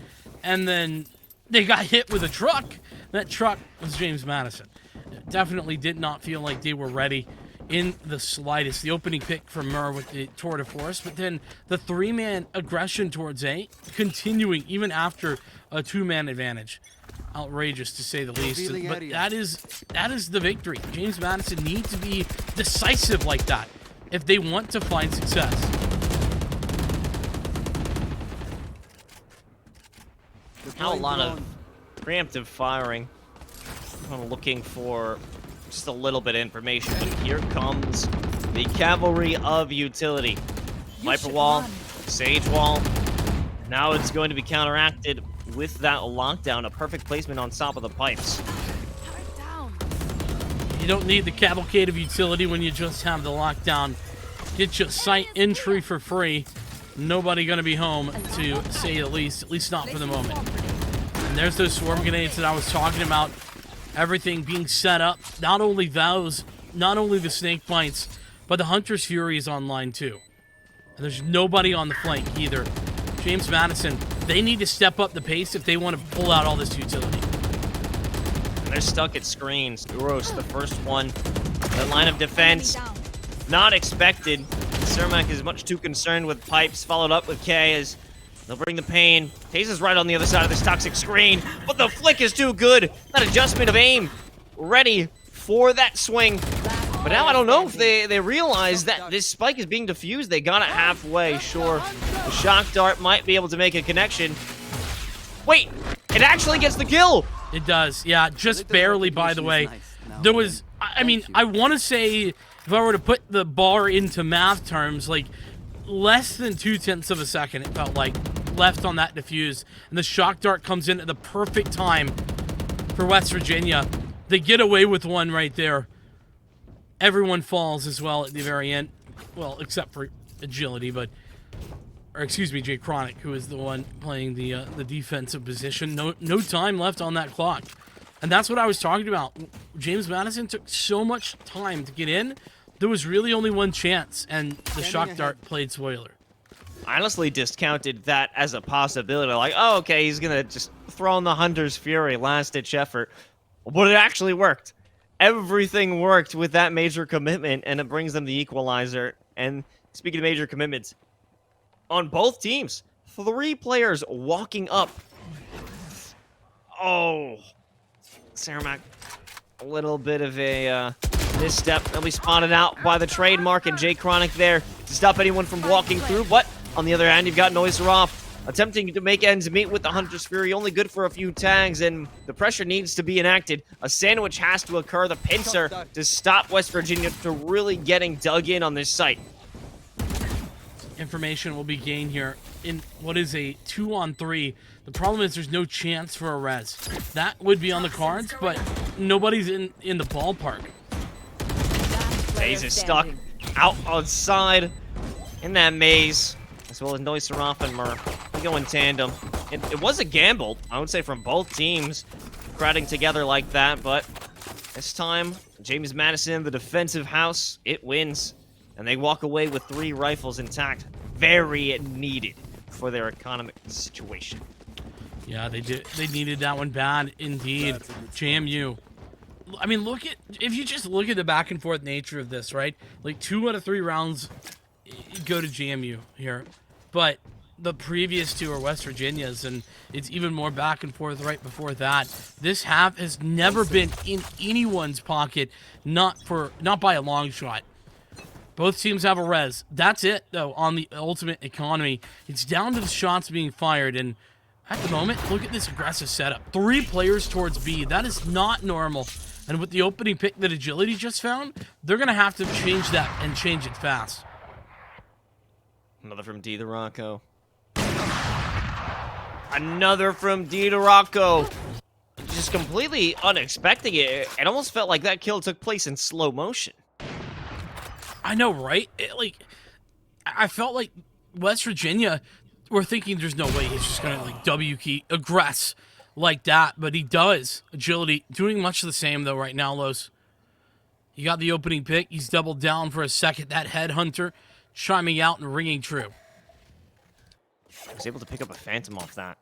And then they got hit with a truck. That truck was James Madison. It definitely did not feel like they were ready in the slightest. The opening pick from Murr with the tour de force, but then the 3-man aggression towards A continuing even after a 2-man advantage. Outrageous to say the least, but that is the victory. James Madison needs to be decisive like that if they want to find success. Now a lot of preemptive firing. I'm looking for just a little bit of information, but here comes the cavalry of utility. Viper wall, Sage wall. Now it's going to be counteracted with that lockdown. A perfect placement on top of the pipes. You don't need the cavalcade of utility when you just have the lockdown. Get you site entry for free. Nobody going to be home, to say the least. At least not for the moment. And there's those swarm grenades that I was talking about. Everything being set up. Not only those, not only the snake bites, but the Hunter's Fury is online too. And there's nobody on the flank either. James Madison, they need to step up the pace if they want to pull out all this utility. They're stuck at screens. Uros, the first one. The line of defense, not expected. Cermak is much too concerned with pipes, followed up with K as they'll bring the pain. Taze right on the other side of this toxic screen, but the flick is too good. That adjustment of aim, ready for that swing. But now I don't know if they realize that this spike is being defused. They got it halfway. Sure, the shock dart might be able to make a connection. Wait, it actually gets the kill. It does, yeah, just barely, by the way. There was, I mean, I want to say, if I were to put the bar into math terms, like, less than 0.2 of a second, it felt like, left on that defuse. And the shock dart comes in at the perfect time for West Virginia. They get away with one right there. Everyone falls as well at the very end. Well, except for agility, but... Or excuse me, Jay Chronic, who is the one playing the defensive position. No time left on that clock. And that's what I was talking about. James Madison took so much time to get in. There was really only one chance, and the shock dart played spoiler. I honestly discounted that as a possibility. Like, oh, okay, he's going to just throw in the Hunter's Fury, last-ditch effort. But it actually worked. Everything worked with that major commitment, and it brings them the equalizer. And speaking of major commitments, on both teams, 3 players walking up. Oh, Cermak, a little bit of a misstep. They'll be spotted out by the trademark and Jay Chronic there to stop anyone from walking through. But on the other hand, you've got Noiserov attempting to make ends meet with the Hunter's Fury, only good for a few tags, and the pressure needs to be enacted. A sandwich has to occur, the pincer, to stop West Virginia to really getting dug in on this site. Information will be gained here in what is a 2-on-3. The problem is there's no chance for a res. That would be on the cards, but nobody's in the ballpark. Maze is stuck out outside in that maze, as well as Noiserov and Murr. They go in tandem. It was a gamble, I would say, from both teams, crowding together like that, but this time, James Madison, the defensive house, it wins. And they walk away with 3 rifles intact. Very needed for their economic situation. Yeah, they did. They needed that one bad indeed. JMU. I mean, if you just look at the back and forth nature of this, right? Like 2 out of 3 rounds go to JMU here. But the previous 2 are West Virginia's, and it's even more back and forth right before that. This half has never been in anyone's pocket, not by a long shot. Both teams have a res. That's it, though, on the ultimate economy. It's down to the shots being fired, and at the moment, look at this aggressive setup. 3 players towards B. That is not normal. And with the opening pick that Agility just found, they're going to have to change that, and change it fast. Another from D. the Rocco. Another from D. the Rocco. Just completely unexpected it. It almost felt like that kill took place in slow motion. I know, right? I felt like West Virginia were thinking there's no way he's just going to, like, W-key, aggress like that, but he does. Agility, doing much the same, though, right now, Los. He got the opening pick. He's doubled down for a second. That headhunter chiming out and ringing true. I was able to pick up a Phantom off that.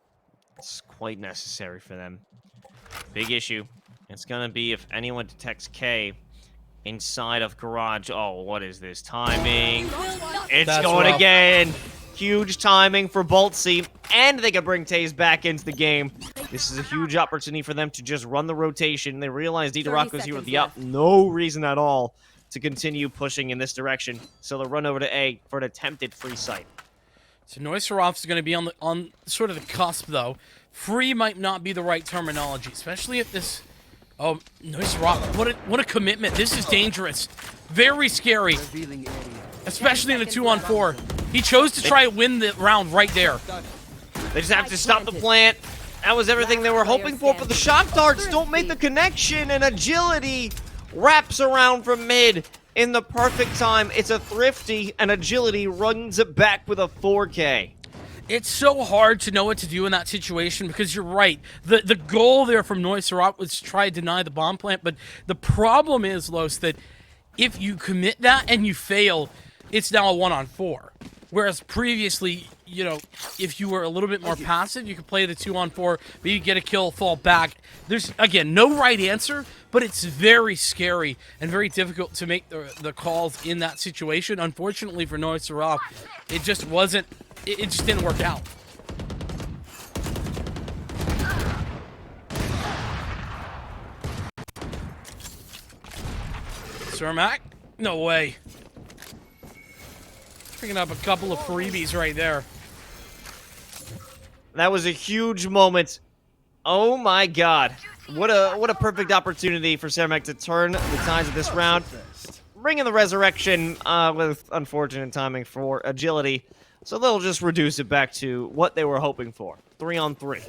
It's quite necessary for them. Big issue. It's going to be if anyone detects K inside of garage. Oh, what is this? Timing. It's That's going rough. again. Huge timing for Boltsy. And they can bring Taze back into the game. This is a huge opportunity for them to just run the rotation. They realize Didarako's here with the up. No reason at all to continue pushing in this direction. So they'll run over to A for an attempted free sight. So Noiserov's going to be on sort of the cusp, though. Free might not be the right terminology, especially if this Oh, nice rock. What a commitment. This is dangerous. Very scary. Especially in a 2-on-4. He chose to try to win the round right there. They just have to stop the plant. That was everything they were hoping for, but the shock darts don't make the connection, and Agility wraps around from mid in the perfect time. It's a thrifty, and Agility runs it back with a 4K. It's so hard to know what to do in that situation because you're right. The goal there from Noiserat was to try to deny the bomb plant, but the problem is, Los, that if you commit that and you fail, it's now a 1-on-4. Whereas previously, you know, if you were a little bit more passive, you could play the 2-on-4, but you get a kill, fall back. There's, again, no right answer, but it's very scary and very difficult to make the calls in that situation. Unfortunately for Noiserat, it just wasn't, it just didn't work out. Cermak? No way. Picking up a couple of freebies right there. That was a huge moment. Oh my god. What a perfect opportunity for Cermak to turn the tides of this round. Bring in the resurrection with unfortunate timing for Agility. So they'll just reduce it back to what they were hoping for. 3-on-3.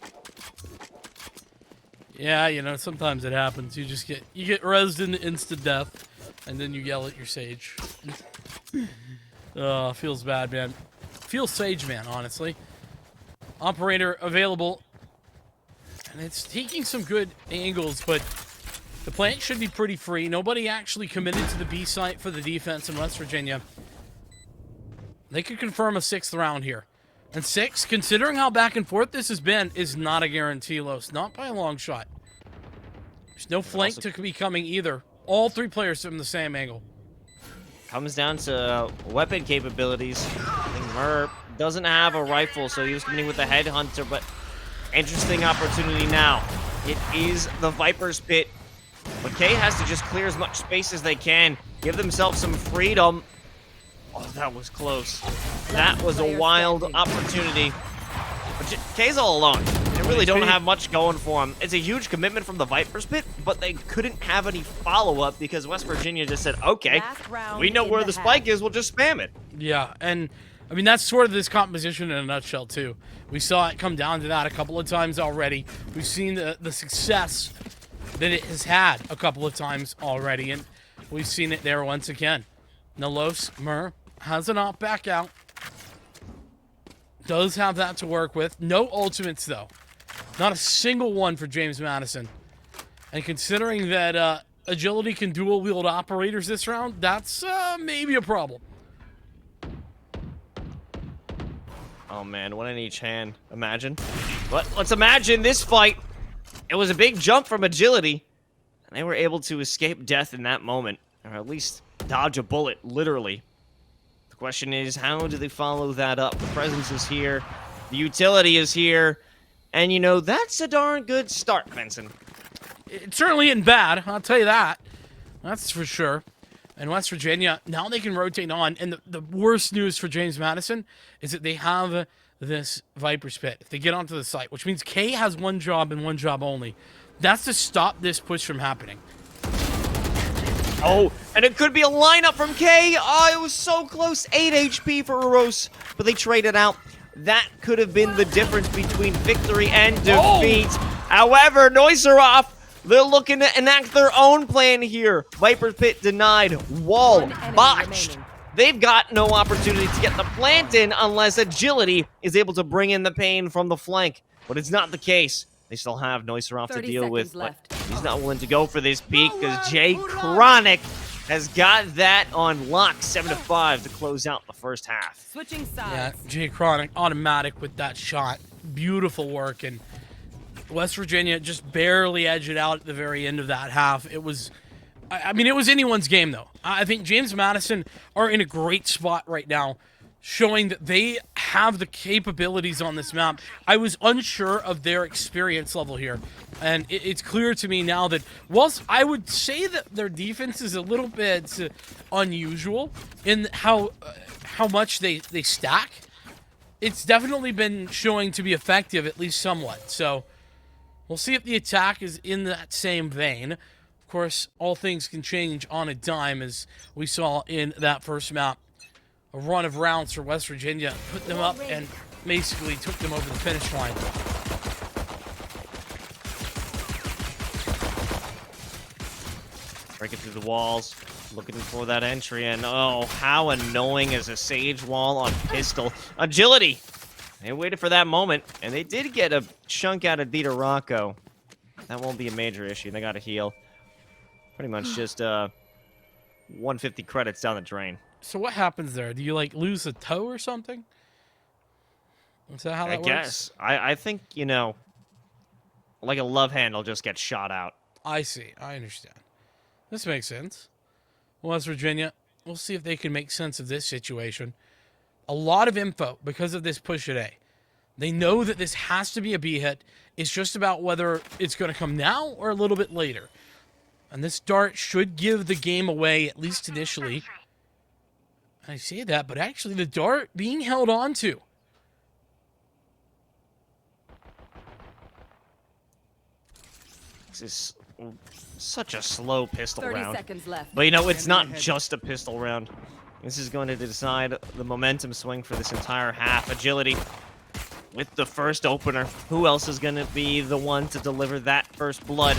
Yeah, you know, sometimes it happens. You get rezzed into instant death, and then you yell at your Sage. Feels bad, man. Feels Sage, man, honestly. Operator available. And it's taking some good angles, but the plant should be pretty free. Nobody actually committed to the B site for the defense in West Virginia. They could confirm a 6th round here. And 6, considering how back and forth this has been, is not a guarantee, Los. Not by a long shot. There's no flank to be coming either. All 3 players from the same angle. Comes down to weapon capabilities. I think Murr doesn't have a rifle, so he was coming with the headhunter, but interesting opportunity now. It is the Viper's Pit, but K has to just clear as much space as they can, give themselves some freedom. Oh, that was close. That was a wild opportunity. But K's all alone. They really don't have much going for him. It's a huge commitment from the Viper's Pit, but they couldn't have any follow-up because West Virginia just said, okay, we know where the spike is, we'll just spam it. Yeah, and I mean, that's sort of this composition in a nutshell, too. We saw it come down to that a couple of times already. We've seen the success that it has had a couple of times already, and we've seen it there once again. Nalos, Murr, has an op back out. Does have that to work with. No ultimates, though. Not a single one for James Madison. And considering that Agility can dual-wield operators this round, that's maybe a problem. Oh, man, one in each hand. Imagine. But let's imagine this fight. It was a big jump from Agility, and they were able to escape death in that moment, or at least dodge a bullet, literally. The question is, how do they follow that up? The presence is here. The utility is here. And, you know, that's a darn good start, Benson. It certainly isn't bad, I'll tell you that. That's for sure. And West Virginia, now they can rotate on. And the worst news for James Madison is that they have this Viper's Pit. If they get onto the site, which means K has one job and one job only. That's to stop this push from happening. Oh, and it could be a lineup from K. Oh, it was so close. 8 HP for Uros, but they traded out. That could have been the difference between victory and defeat. However, Noiserat, they're looking to enact their own plan here. Viper's Pit denied. Wall botched. They've got no opportunity to get the plant in unless Agility is able to bring in the pain from the flank. But it's not the case. They still have Noiserat to deal with, but he's not willing to go for this peak because Jay Chronic has got that on lock. 7-5 to close out the first half. Switching sides. Yeah, Jay Chronic, automatic with that shot. Beautiful work, and West Virginia just barely edged it out at the very end of that half. It was, I mean, it was anyone's game, though. I think James Madison are in a great spot right now, showing that they have the capabilities on this map. I was unsure of their experience level here, and it's clear to me now that whilst I would say that their defense is a little bit unusual in how much they stack, it's definitely been showing to be effective, at least somewhat. So We'll see if the attack is in that same vein. Of course, all things can change on a dime, as we saw in that first map. A run of rounds for West Virginia put them up and basically took them over the finish line. Breaking through the walls, looking for that entry, and oh, how annoying is a Sage wall on pistol. Agility! They waited for that moment, and they did get a chunk out of Dita Rocco. That won't be a major issue. They got to heal. Pretty much just 150 credits down the drain. So what happens there? Do you, like, lose a toe or something? Is that how that works? I guess. I think, you know, like a love handle just gets shot out. I see. I understand. This makes sense. West Virginia, we'll see if they can make sense of this situation. A lot of info because of this push at A. They know that this has to be a B hit. It's just about whether it's going to come now or a little bit later. And this dart should give the game away, at least initially. I say that, but actually the dart being held on to. This is such a slow pistol 30 round. seconds left. But you know, it's not just a pistol round. This is going to decide the momentum swing for this entire half. Agility with the first opener. Who else is going to be the one to deliver that first blood?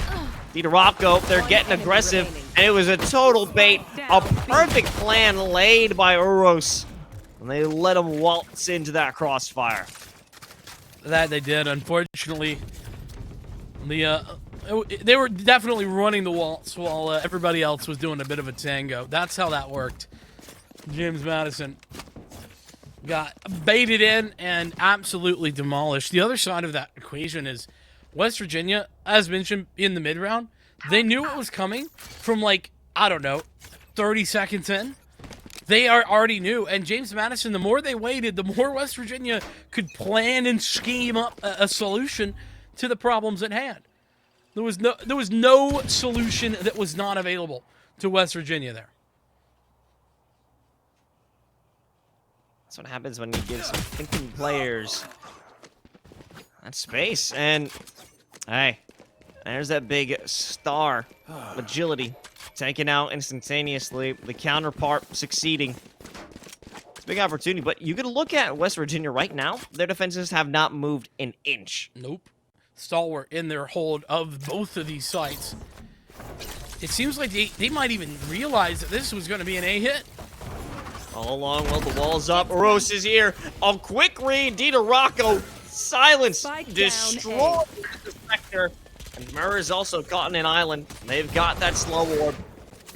Dita Rocco, they're getting aggressive, and it was a total bait. A perfect plan laid by Uros. And they let him waltz into that crossfire. That they did. Unfortunately, they were definitely running the waltz while everybody else was doing a bit of a tango. That's how that worked. James Madison got baited in and absolutely demolished. The other side of that equation is West Virginia, as mentioned in the mid-round, they knew it was coming from, like, I don't know, 30 seconds in. They already knew. And James Madison, the more they waited, the more West Virginia could plan and scheme up a solution to the problems at hand. There was no solution that was not available to West Virginia there. That's what happens when you give some thinking players that space. And, hey, there's that big star. Agility. Taken out instantaneously. The counterpart succeeding. It's a big opportunity. But you can look at West Virginia right now. Their defenses have not moved an inch. Nope. Stalwart in their hold of both of these sites. It seems like they might even realize that this was going to be an A hit. All along, well, the wall's up. Uros is here. A quick read. Dita Rocco. Silence. Destroyed the sector. And Murr is also caught in an island. They've got that slow orb.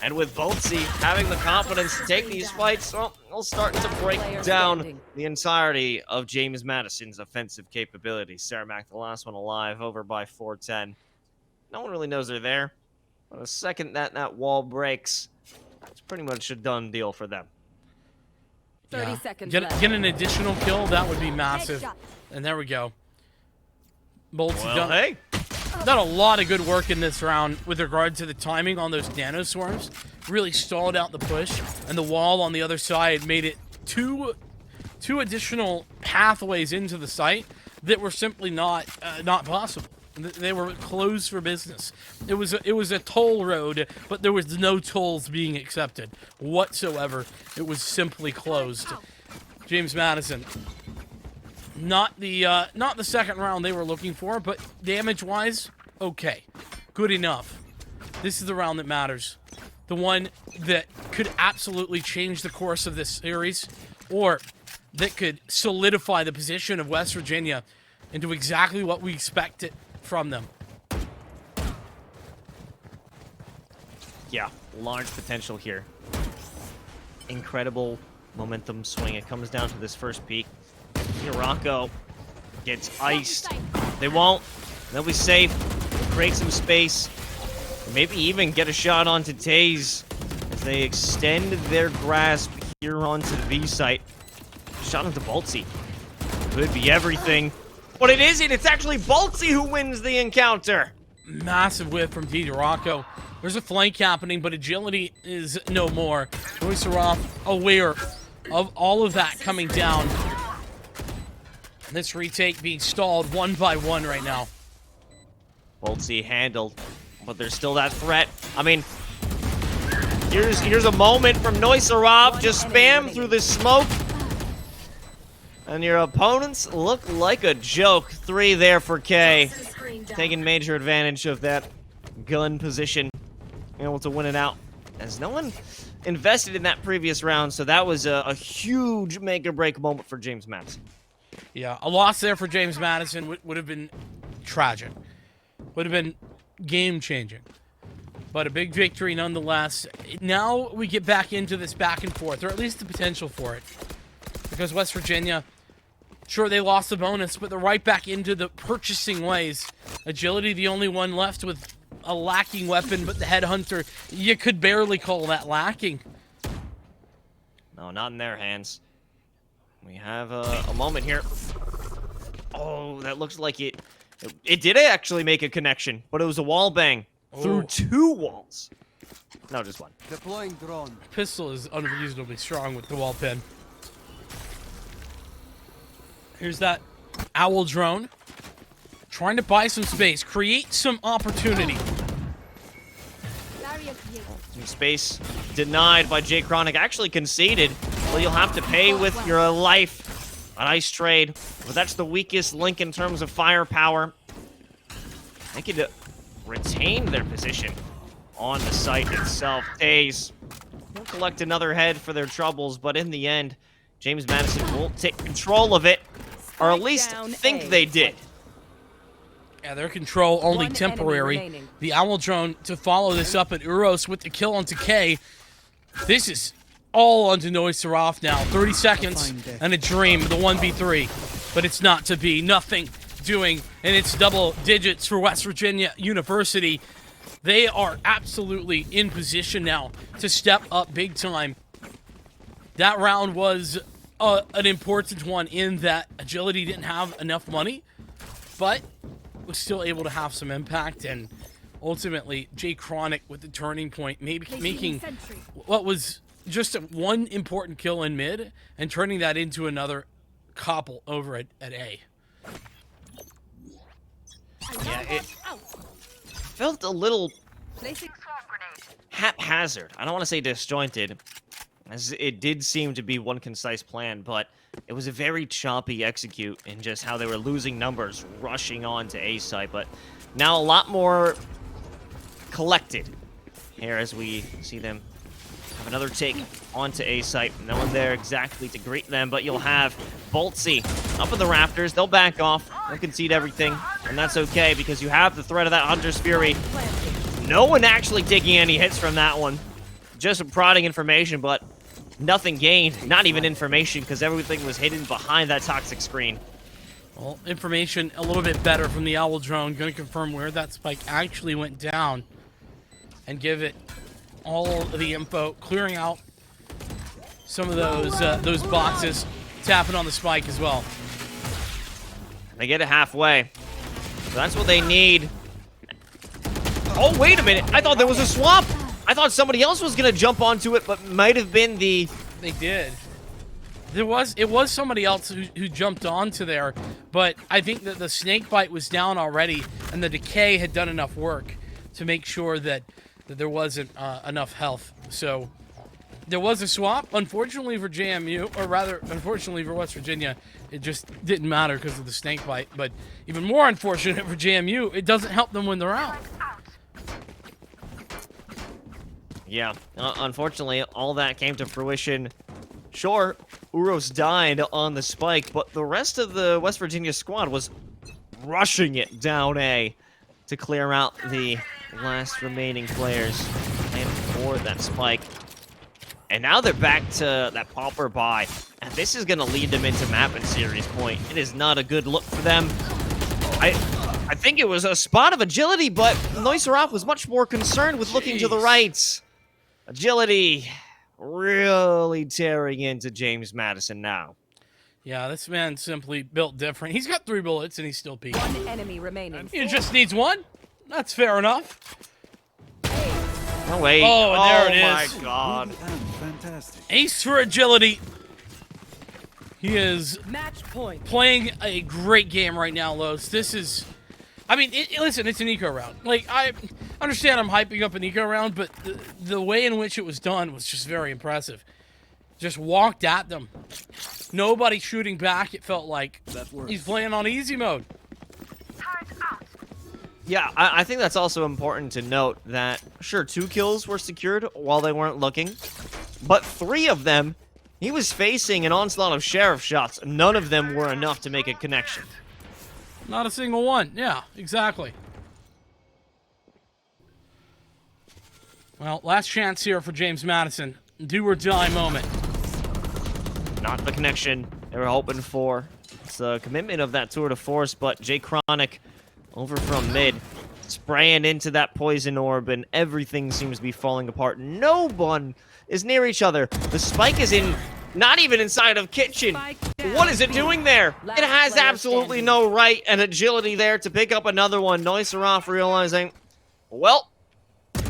And with Boltzy having the confidence to take these fights, well, they'll start to break down the entirety of James Madison's offensive capabilities. Saramac, the last one alive, over by 410. No one really knows they're there. But the second that wall breaks, it's pretty much a done deal for them. 30 seconds Get an additional kill, that would be massive. And there we go. Boltzy done a lot of good work in this round with regard to the timing on those nano swarms. Really stalled out the push, and the wall on the other side made it two additional pathways into the site that were simply not possible. They were closed for business. It was a toll road, but there was no tolls being accepted whatsoever. It was simply closed. James Madison, not the second round they were looking for, but damage-wise, okay, good enough. This is the round that matters, the one that could absolutely change the course of this series, or that could solidify the position of West Virginia into exactly what we expected from them. Yeah, large potential here. Incredible momentum swing. It comes down to this first peak. Rocco gets iced. They won't. They'll be safe. They'll create some space. Maybe even get a shot onto Taze as they extend their grasp here onto the B site. Shot onto Boltzy. Could be everything. But it isn't. It's actually Boltzy who wins the encounter. Massive whiff from Dita Rocco. There's a flank happening, but agility is no more. Joyceroff aware of all of that coming down. This retake being stalled one by one right now. Boltsy handled, but there's still that threat. I mean, here's a moment from Noisarov. Just spam through the smoke. And your opponents look like a joke. 3 there for K. Taking major advantage of that gun position. Able to win it out. As no one invested in that previous round, so that was a huge make-or-break moment for James Madison. Yeah, a loss there for James Madison would have been tragic. Would have been game-changing. But a big victory nonetheless. Now we get back into this back and forth, or at least the potential for it. Because West Virginia, sure, they lost the bonus, but they're right back into the purchasing ways. Agility, the only one left with a lacking weapon, but the Headhunter, you could barely call that lacking. No, not in their hands. We have a moment here. Oh, that looks like it did actually make a connection, but it was a wall bang through 2 walls. No, just 1. Deploying drone. Pistol is unreasonably strong with the wall pin. Here's that owl drone. Trying to buy some space, create some opportunity. Some space denied by Jay Chronic. Actually conceded. Well, you'll have to pay with your life. A nice trade. But that's the weakest link in terms of firepower. They could retain their position on the site itself. Taze will collect another head for their troubles, but in the end, James Madison will take control of it. Or at least think they did. Yeah, their control only temporary. The Owl Drone to follow this up at Uros with the kill onto K. This is all onto Noisarov now. 30 seconds and a dream, the 1v3. But it's not to be. Nothing doing, and it's double digits for West Virginia University. They are absolutely in position now to step up big time. That round was an important one in that Agility didn't have enough money, but was still able to have some impact, and ultimately Jay Chronic with the turning point, maybe making what was just one important kill in mid and turning that into another couple over at A. Yeah, it felt a little haphazard. I don't want to say disjointed, as it did seem to be one concise plan, but it was a very choppy execute in just how they were losing numbers, rushing on to A site, but now a lot more collected here as we see them have another take onto A site. No one there exactly to greet them, but you'll have Boltsy up in the rafters. They'll back off. They'll concede everything, and that's okay because you have the threat of that Hunter's Fury. No one actually taking any hits from that one. Just some prodding information, but nothing gained. Not even information because everything was hidden behind that toxic screen. Well, information a little bit better from the Owl Drone. Going to confirm where that spike actually went down and give it all of the info, clearing out some of those boxes, tapping on the spike as well. They get it halfway. So that's what they need. Oh, wait a minute. I thought there was a swap. I thought somebody else was going to jump onto it, but might have been the... They did. It was somebody else who jumped onto there, but I think that the snake bite was down already, and the decay had done enough work to make sure that there wasn't enough health. So there was a swap. Unfortunately for JMU, or rather, unfortunately for West Virginia, it just didn't matter because of the snake bite. But even more unfortunate for JMU, it doesn't help them when they're out. Yeah, unfortunately, all that came to fruition. Sure, Uros died on the spike, but the rest of the West Virginia squad was rushing it down A to clear out the last remaining players and for that spike. And now they're back to that pauper buy, and this is going to lead them into map and series point. It is not a good look for them. I think it was a spot of agility, but Noisarov was much more concerned with looking to the right. Agility really tearing into James Madison now. Yeah, this man simply built different. He's got 3 bullets and he's still peeking. One enemy remaining. He just needs 1. That's fair enough. No way. Oh, and there it is. Oh my god. Fantastic. Ace for agility. He is Match point. playing a great game right now, Los. This is I mean, listen, it's an eco round. Like, I understand I'm hyping up an eco round, but the way in which it was done was just very impressive. Just walked at them. Nobody shooting back, it felt like. He's playing on easy mode. Yeah, I think that's also important to note that, sure, 2 kills were secured while they weren't looking, but 3 of them, he was facing an onslaught of sheriff shots. None of them were enough to make a connection. Not a single one. Yeah, exactly. Well, last chance here for James Madison. Do or die moment. Not the connection they were hoping for. It's a commitment of that tour de force, but Jay Chronic over from mid, spraying into that poison orb, and everything seems to be falling apart. No one is near each other. The spike is in, not even inside of kitchen. What is it doing there? It has absolutely no right and agility there to pick up another one. Noiseroff realizing, well,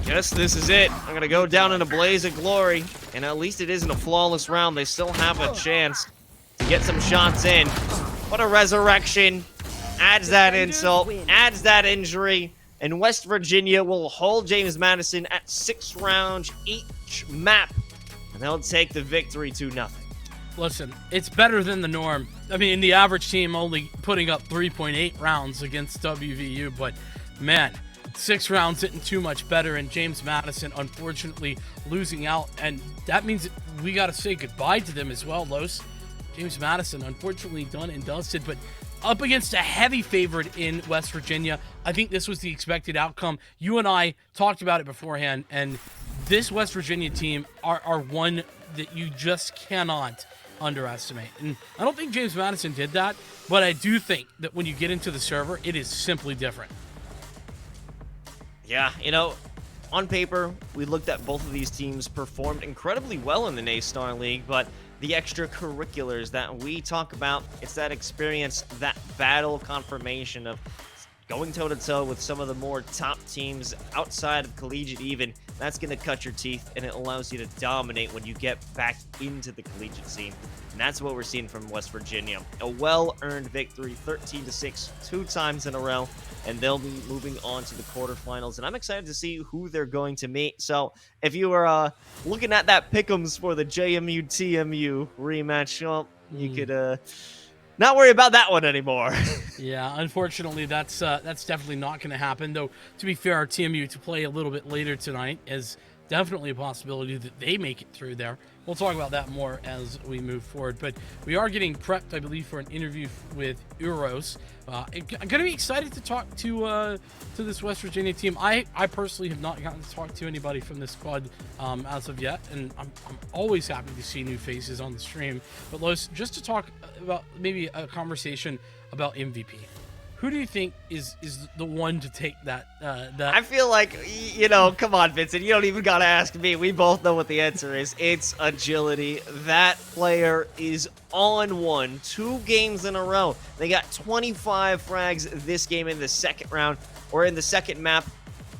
guess this is it. I'm gonna go down in a blaze of glory, and at least it isn't a flawless round. They still have a chance to get some shots in. What a resurrection. Adds that insult, adds that injury, and West Virginia will hold James Madison at 6 rounds each map, and they'll take the victory 2-0. Listen, it's better than the norm. I mean, the average team only putting up 3.8 rounds against WVU, but man, 6 rounds isn't too much better, and James Madison unfortunately losing out, and that means we got to say goodbye to them as well, Los. James Madison unfortunately done and dusted, but up against a heavy favorite in West Virginia. I think this was the expected outcome. You and I talked about it beforehand, and this West Virginia team are one that you just cannot underestimate. And I don't think James Madison did that, but I do think that when you get into the server, it is simply different. Yeah, you know, on paper, we looked at both of these teams performed incredibly well in the A-Star League, but the extracurriculars that we talk about, it's that experience, that battle confirmation of going toe-to-toe with some of the more top teams outside of collegiate even. That's going to cut your teeth, and it allows you to dominate when you get back into the collegiate scene. And that's what we're seeing from West Virginia. A well-earned victory, 13-6, 2 times in a row, and they'll be moving on to the quarterfinals. And I'm excited to see who they're going to meet. So if you were looking at that pick'ems for the JMU-TMU rematch, well, you could not worry about that one anymore. Yeah, unfortunately, that's definitely not going to happen. Though, to be fair, TMU to play a little bit later tonight is definitely a possibility that they make it through there. We'll talk about that more as we move forward. But we are getting prepped, I believe, for an interview with Uros. I'm going to be excited to talk to this West Virginia team. I personally have not gotten to talk to anybody from this squad as of yet, and I'm always happy to see new faces on the stream. But Los, just to talk about maybe a conversation about MVP. Who do you think is the one to take that? I feel like, you know, come on, Vincent. You don't even got to ask me. We both know what the answer is. It's agility. That player is on one. 2 games in a row. They got 25 frags this game in the second round, or in the second map.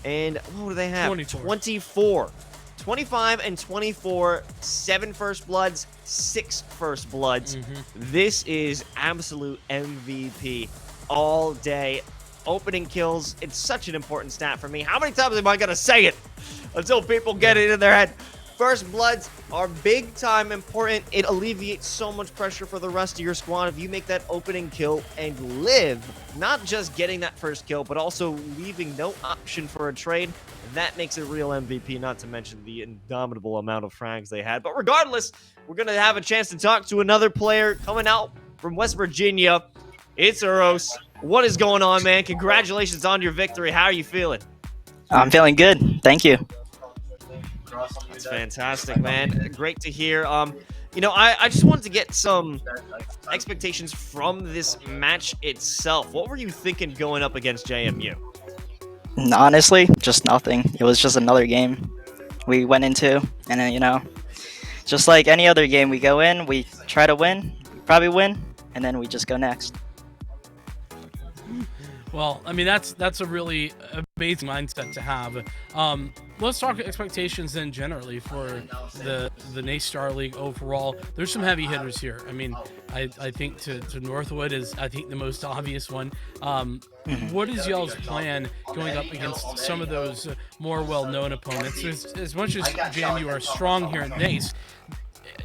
And what do they have? 24. 25 and 24, 7 first bloods, 6 first bloods. This is absolute MVP. All day. Opening kills, it's such an important stat for me. How many times am I going to say it until people get it in their head? First bloods are big time important. It alleviates so much pressure for the rest of your squad if you make that opening kill and live. Not just getting that first kill, but also leaving no option for a trade. That makes a real MVP, not to mention the indomitable amount of frags they had. But regardless, we're going to have a chance to talk to another player coming out from West Virginia. It's Uros. What is going on, man? Congratulations on your victory. How are you feeling? I'm feeling good. Thank you. That's fantastic, man. Great to hear. You know, I just wanted to get some expectations from this match itself. What were you thinking going up against JMU? Honestly, just nothing. It was just another game we went into, and then, you know, just like any other game, we go in, we try to win, we probably win, and then we just go next. Well, I mean, that's a really amazing mindset to have. Let's talk expectations then generally for the Star League overall. There's some heavy hitters here. I mean, I think to Northwood is I think the most obvious one. What is y'all's plan going up against some of those more well-known opponents? As much as Jam, you are strong here in NACE,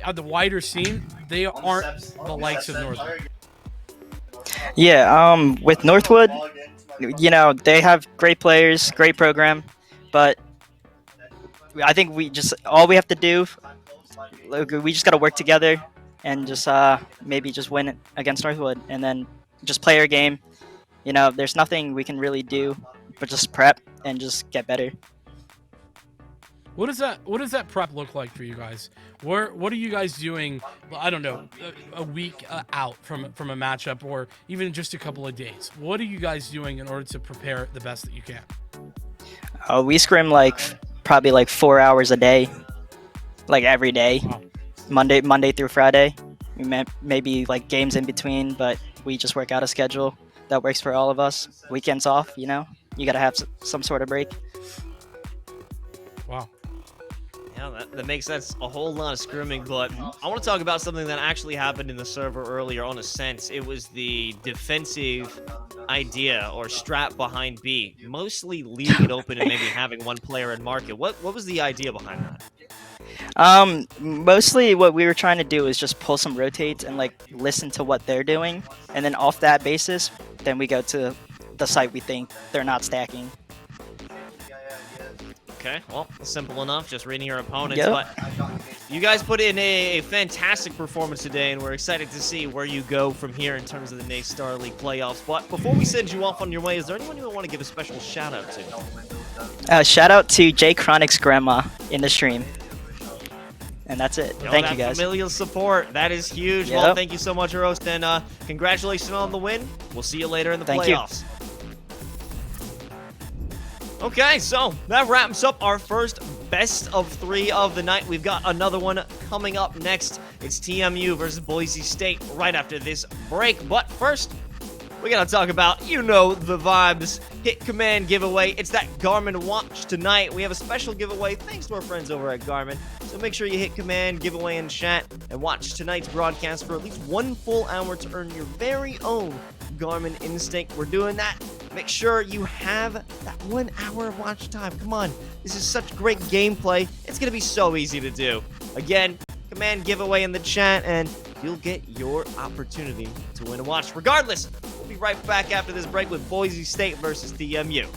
at the wider scene, they aren't the likes of Northwood. Yeah, with Northwood, you know, they have great players, great program, but I think all we have to do, like, we just got to work together and just maybe just win it against Northwood and then just play our game. You know, there's nothing we can really do but just prep and just get better. What does that prep look like for you guys? What are you guys doing? I don't know, a week out from a matchup, or even just a couple of days. What are you guys doing in order to prepare the best that you can? We scrim probably 4 hours a day, like every day, Wow. Monday through Friday. Maybe like games in between, but we just work out a schedule that works for all of us. Weekends off, you know, you gotta have some sort of break. Wow. Yeah, that makes sense. A whole lot of scrimming, but I want to talk about something that actually happened in the server earlier on a sense. It was the defensive idea or strat behind B, mostly leaving it open and maybe having one player in market. What was the idea behind that? Mostly what we were trying to do is just pull some rotates and like listen to what they're doing, and then off that basis, then we go to the site we think they're not stacking. Okay, well, simple enough, just reading your opponents, Yep. but you guys put in a fantastic performance today, and we're excited to see where you go from here in terms of the NACE Star League playoffs. But before we send you off on your way, is there anyone you want to give a special shout-out to? Shout out to Jay Chronic's grandma in the stream. And that's it. Thank you, guys. Familial support, that is huge. Yep. Well, thank you so much, Roast, and congratulations on the win. We'll see you later in the Thank you. playoffs. Okay, so that wraps up our first best of 3 of the night. We've got another one coming up next. It's TMU versus Boise State right after this break. But first, we gotta talk about, you know, the vibes. Hit Command giveaway. It's that Garmin watch tonight. We have a special giveaway thanks to our friends over at Garmin. So make sure you hit Command giveaway in chat and watch tonight's broadcast for at least 1 full hour to earn your very own Garmin Instinct. We're doing that. Make sure you have that 1 hour of watch time. Come on. This is such great gameplay. It's gonna be so easy to do. Again, Command giveaway in the chat and you'll get your opportunity to win a watch. Regardless, we'll be right back after this break with Boise State versus TMU.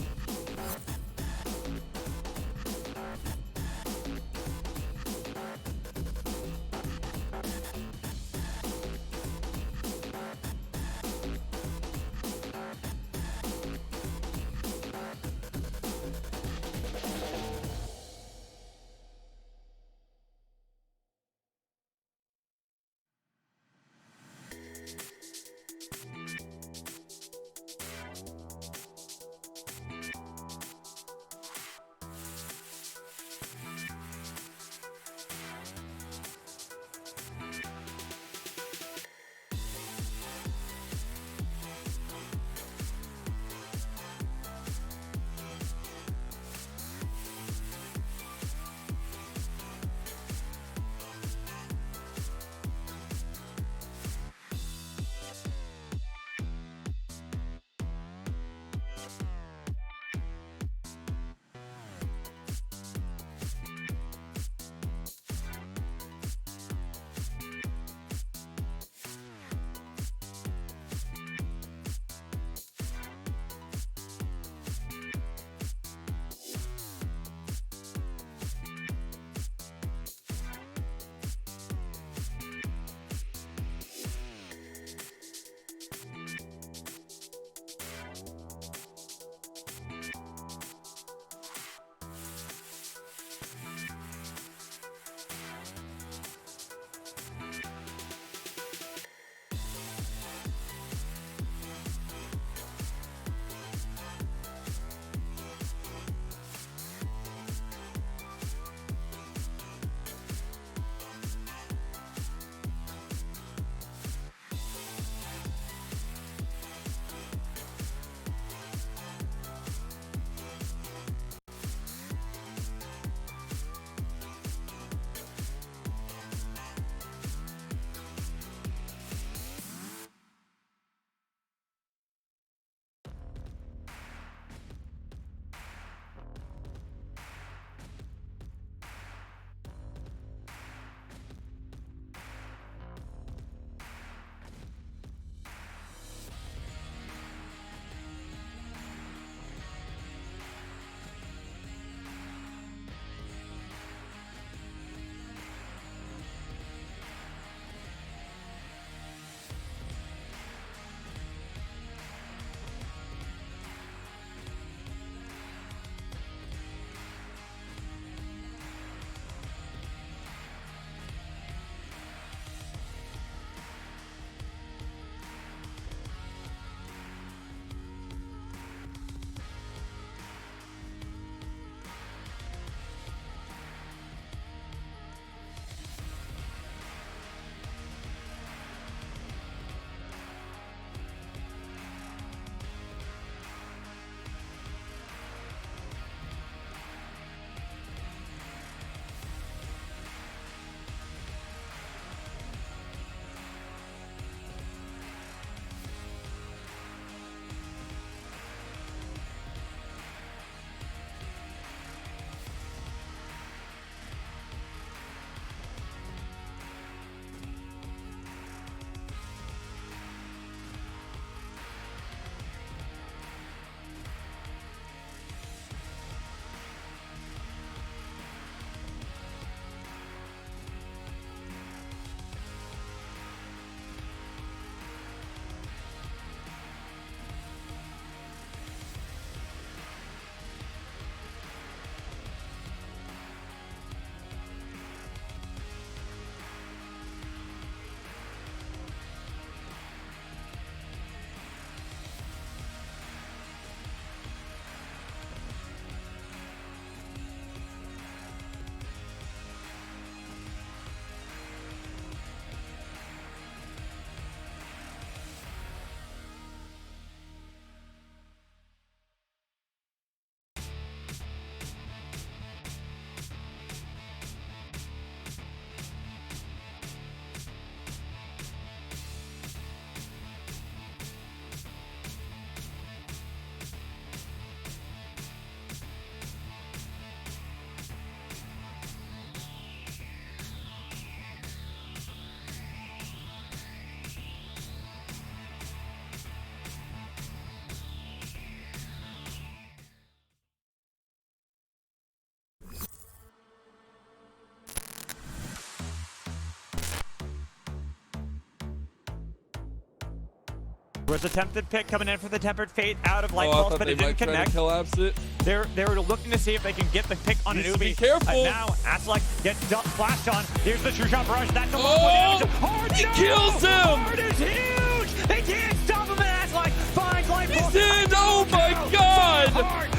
was a tempted pick coming in for the Tempered Fate out of Light Oh, I Pulse, thought but they it might didn't try to connect. collapse it. They were looking to see if they can get the pick on an Needs to be Ubi. careful. Now, Aslak gets flashed on. Here's the True Shot Barrage. That's a Oh! lot of damage. Hard, He no! kills him! Hard is huge! They can't stop him, and Aslak finds Light Pulse. He's in! Oh my god! Hard.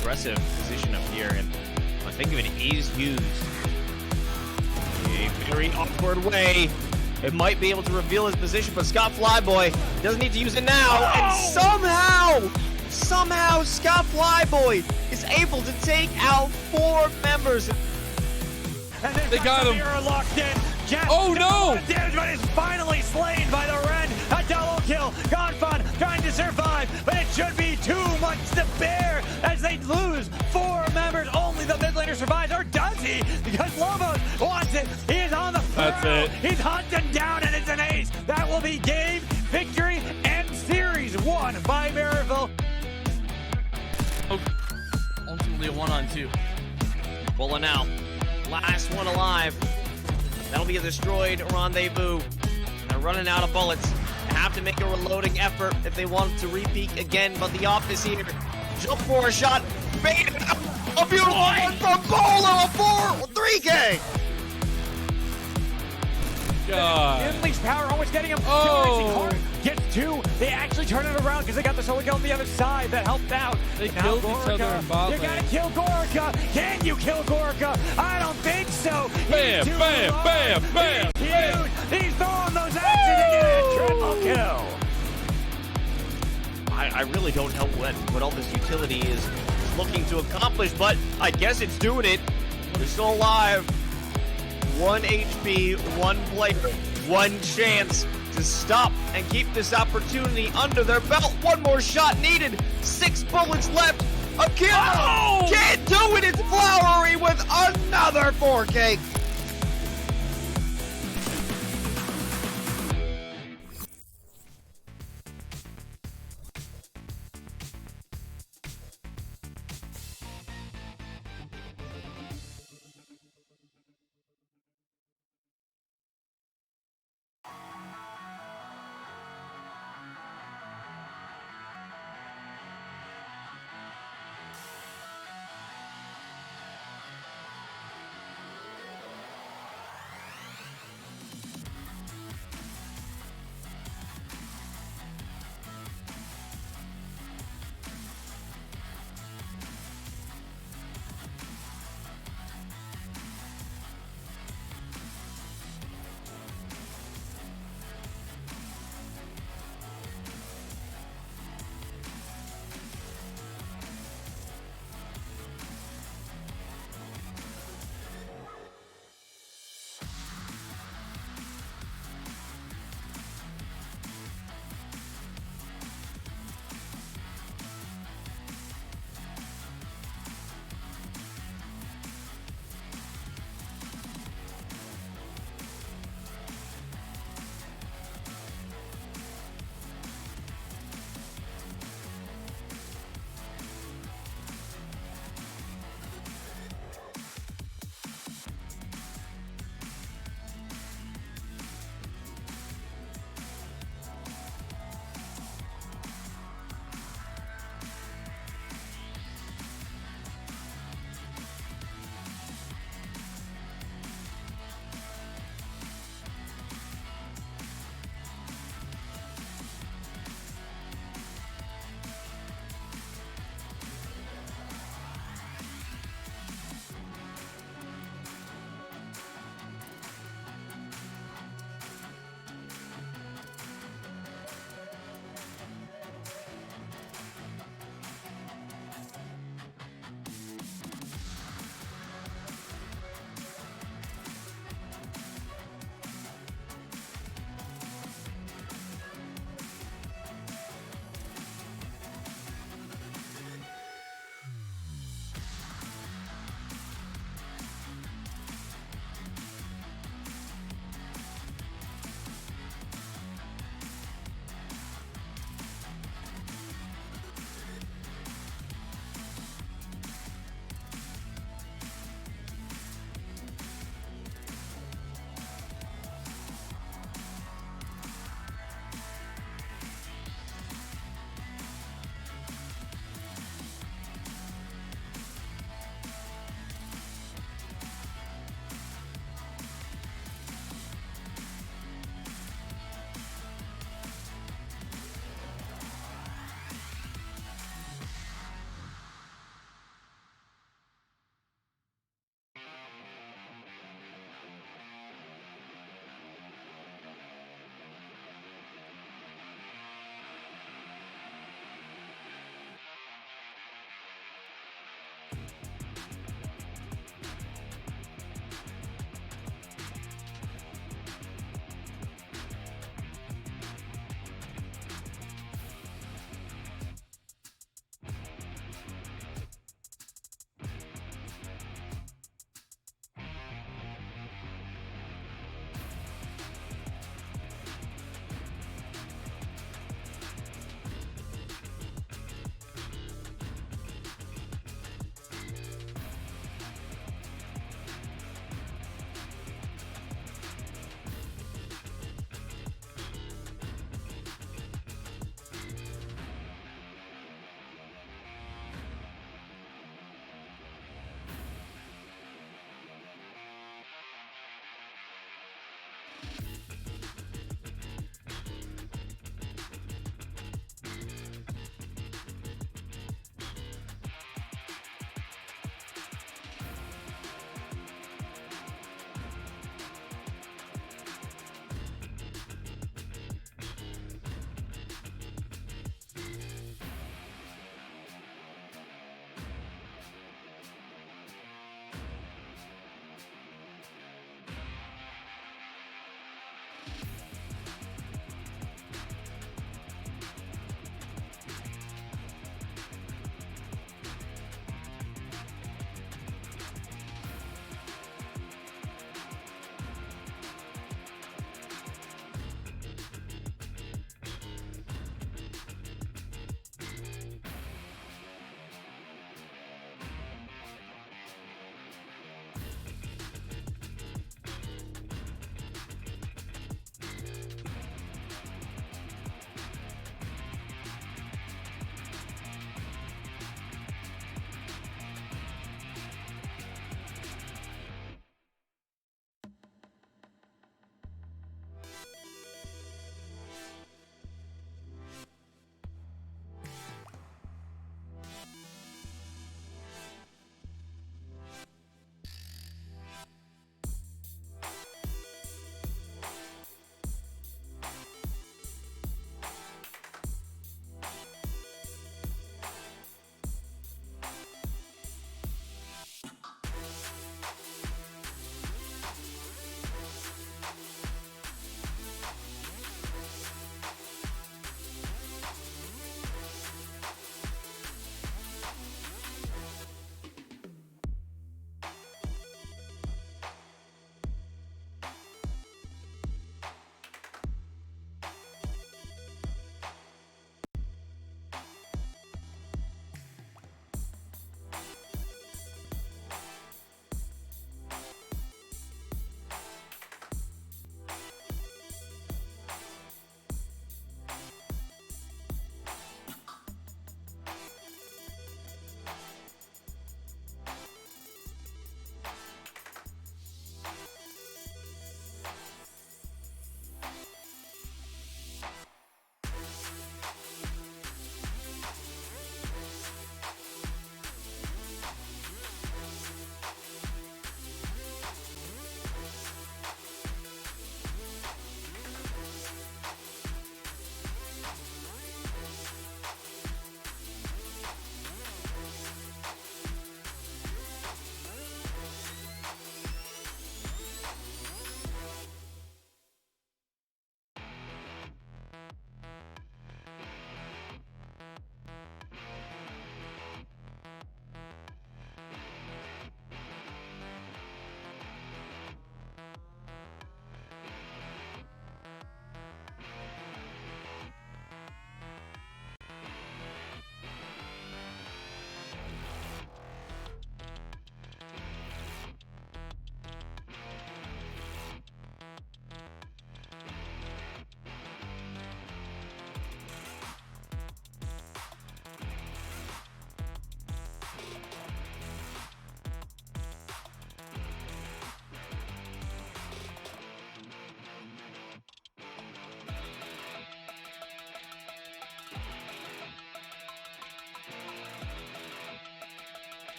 Aggressive position up here, and I think if it is used in a very awkward way, it might be able to reveal his position, but Scott Flyboy doesn't need to use it now, and somehow Scott Flyboy is able to take out 4 members. And they've They got him. Samira locked in. Jeff Oh, does no. a lot of damage, but is finally slain by the Ren. A double kill. Gonfun trying to survive, but it should be too much to bear as they lose 4 members. Only the mid laner survives, or does he? Because Lobos wants it. He is on the That's prowl. it. He's hunting down, and it's an ace. That will be game, victory, and series won by Maryville. Ultimately a 1-on-2. Pulling out. Last one alive. That'll be a destroyed rendezvous. They're running out of bullets. They have to make a reloading effort if they want to repeat again, but the off is here. Jump for a shot. Bait it out. A beautiful one from Bolo. A 3K. God. Unleash power, almost getting him. Oh. Hard. Gets 2. They actually turn it around because they got the solo kill on the other side that helped out. They Now killed each Gorica, other in bot You lane. gotta kill Gorica. Can you kill Gorica? I don't think so. Bam, He's too bam, low. bam, bam, He's bam. huge. He's throwing those axes to get a triple kill. I really don't know what all this utility is looking to accomplish, but I guess it's doing it. They're still alive. 1 HP, 1 player, 1 chance to stop and keep this opportunity under their belt. 1 more shot needed. 6 bullets left. A kill. Oh! Can't do it. It's Flowery with another 4K.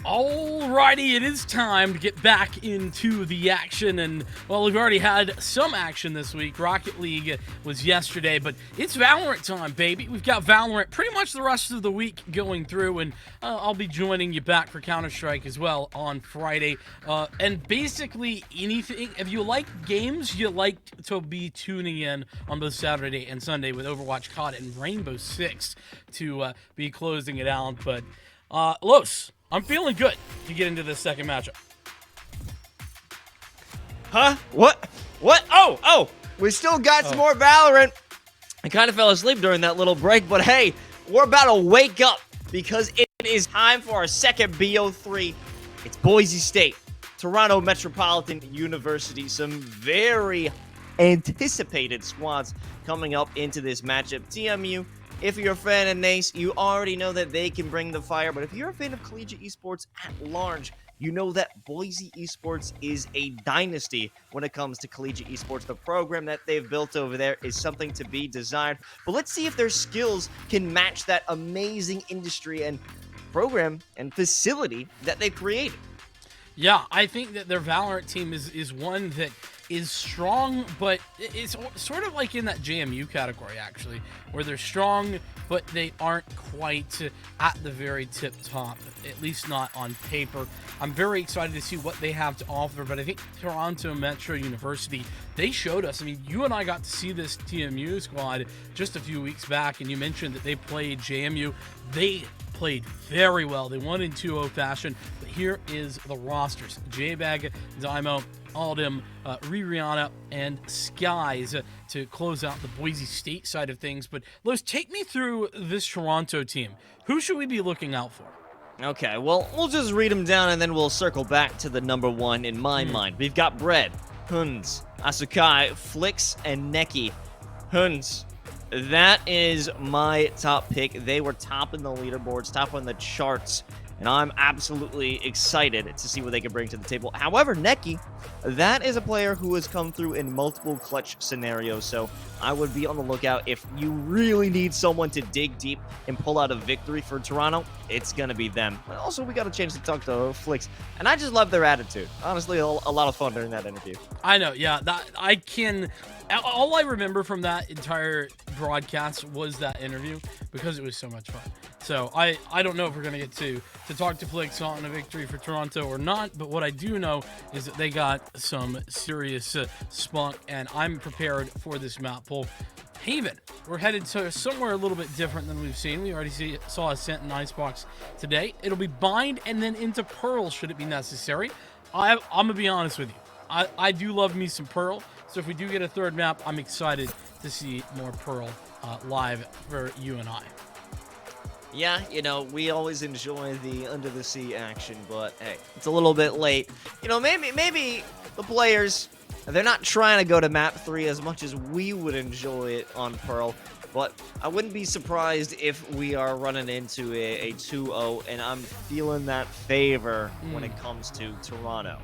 Alrighty, it is time to get back into the action, and well, we've already had some action this week. Rocket League was yesterday, but it's Valorant time, baby. We've got Valorant pretty much the rest of the week going through, and I'll be joining you back for Counter-Strike as well on Friday. And basically anything, if you like games, you like to be tuning in on both Saturday and Sunday with Overwatch, COD, and Rainbow Six to be closing it out. But Los, I'm feeling good to get into this second matchup. Huh? What? Oh! We still got some more Valorant. I kind of fell asleep during that little break, but hey, we're about to wake up because it is time for our second BO3. It's Boise State, Toronto Metropolitan University. Some very anticipated squads coming up into this matchup. TMU, if you're a fan of NACE, you already know that they can bring the fire, but if you're a fan of collegiate esports at large, you know that Boise Esports is a dynasty when it comes to collegiate esports. The program that they've built over there is something to be desired, but let's see if their skills can match that amazing industry and program and facility that they've created. Yeah, I think that their Valorant team is one that is strong, but it's sort of like in that JMU category, actually, where they're strong, but they aren't quite at the very tip top, at least not on paper. I'm very excited to see what they have to offer, but I think Toronto Metro University, they showed us. I mean, you and I got to see this TMU squad just a few weeks back, and you mentioned that they played JMU. They played very well. They won in 2-0 fashion, but here is the rosters. J-Bag, Dymo, Aldim, Rihanna, and Skies to close out the Boise State side of things. But Los, take me through this Toronto team. Who should we be looking out for? Okay, well, we'll just read them down and then we'll circle back to the number one in my mind. We've got Bread, Huns, Asukai, Flix, and Neki. Huns, that is my top pick. They were top in the leaderboards, top on the charts, and I'm absolutely excited to see what they can bring to the table. However, Neki, that is a player who has come through in multiple clutch scenarios, so I would be on the lookout. If you really need someone to dig deep and pull out a victory for Toronto, it's going to be them. But also, we got a chance to talk to Flix, and I just love their attitude. Honestly, a lot of fun during that interview. I know, yeah. All I remember from that entire broadcast was that interview because it was so much fun. So I don't know if we're going to get to talk to Flix on a victory for Toronto or not, but what I do know is that they got some serious spunk, and I'm prepared for this map pull. Haven, we're headed to somewhere a little bit different than we've seen. We already saw Ascent and Icebox today. It'll be Bind and then into Pearl should it be necessary. I'm going to be honest with you. I do love me some Pearl, so if we do get a third map, I'm excited to see more Pearl live for you and I. Yeah, you know, we always enjoy the under the sea action, but hey, it's a little bit late. You know, maybe the players, they're not trying to go to map 3 as much as we would enjoy it on Pearl, but I wouldn't be surprised if we are running into a 2-0, and I'm feeling that favor when it comes to Toronto.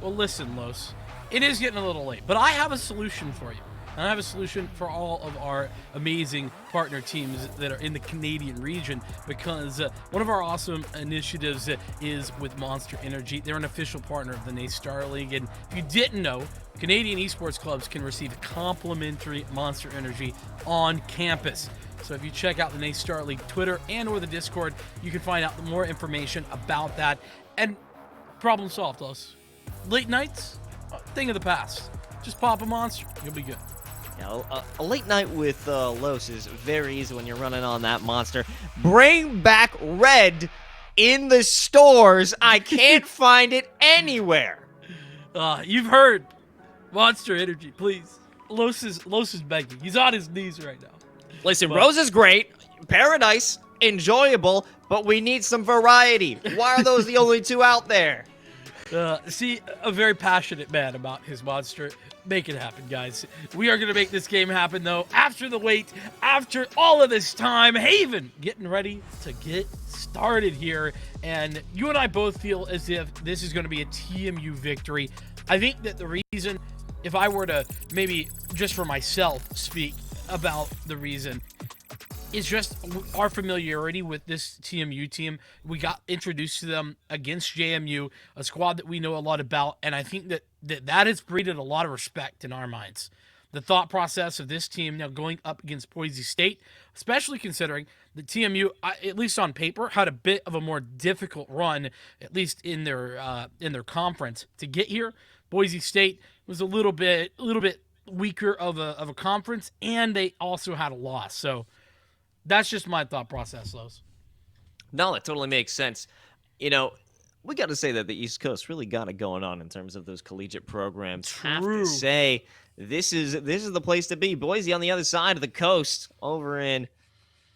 Well, listen, Los, it is getting a little late, but I have a solution for you. And I have a solution for all of our amazing partner teams that are in the Canadian region, because one of our awesome initiatives is with Monster Energy. They're an official partner of the NACE Star League, and if you didn't know, Canadian esports clubs can receive complimentary Monster Energy on campus. So if you check out the NACE Star League Twitter and or the Discord, you can find out more information about that. And problem solved, Los. Late nights, thing of the past. Just pop a Monster, you'll be good. Yeah, a late night with Los is very easy when you're running on that Monster. Bring back Red in the stores. I can't find it anywhere. You've heard. Monster Energy, please. Los is begging. He's on his knees right now. Listen, Rose is great. Paradise, enjoyable, but we need some variety. Why are those the only two out there? See, a very passionate man about his Monster. Make it happen, guys. We are going to make this game happen, though, after the wait, after all of this time. Haven getting ready to get started here, and you and I both feel as if this is going to be a TMU victory. I think that the reason, if I were to maybe just for myself speak about the reason, is just our familiarity with this TMU team. We got introduced to them against JMU, a squad that we know a lot about, and I think that has breeded a lot of respect in our minds. The thought process of this team now going up against Boise State, especially considering the TMU, at least on paper, had a bit of a more difficult run, at least in their conference to get here. Boise State was a little bit weaker of a conference, and they also had a loss. So that's just my thought process, Los. No, that totally makes sense. You know, we got to say that the East Coast really got it going on in terms of those collegiate programs. Have to say, this is the place to be. Boise on the other side of the coast, over in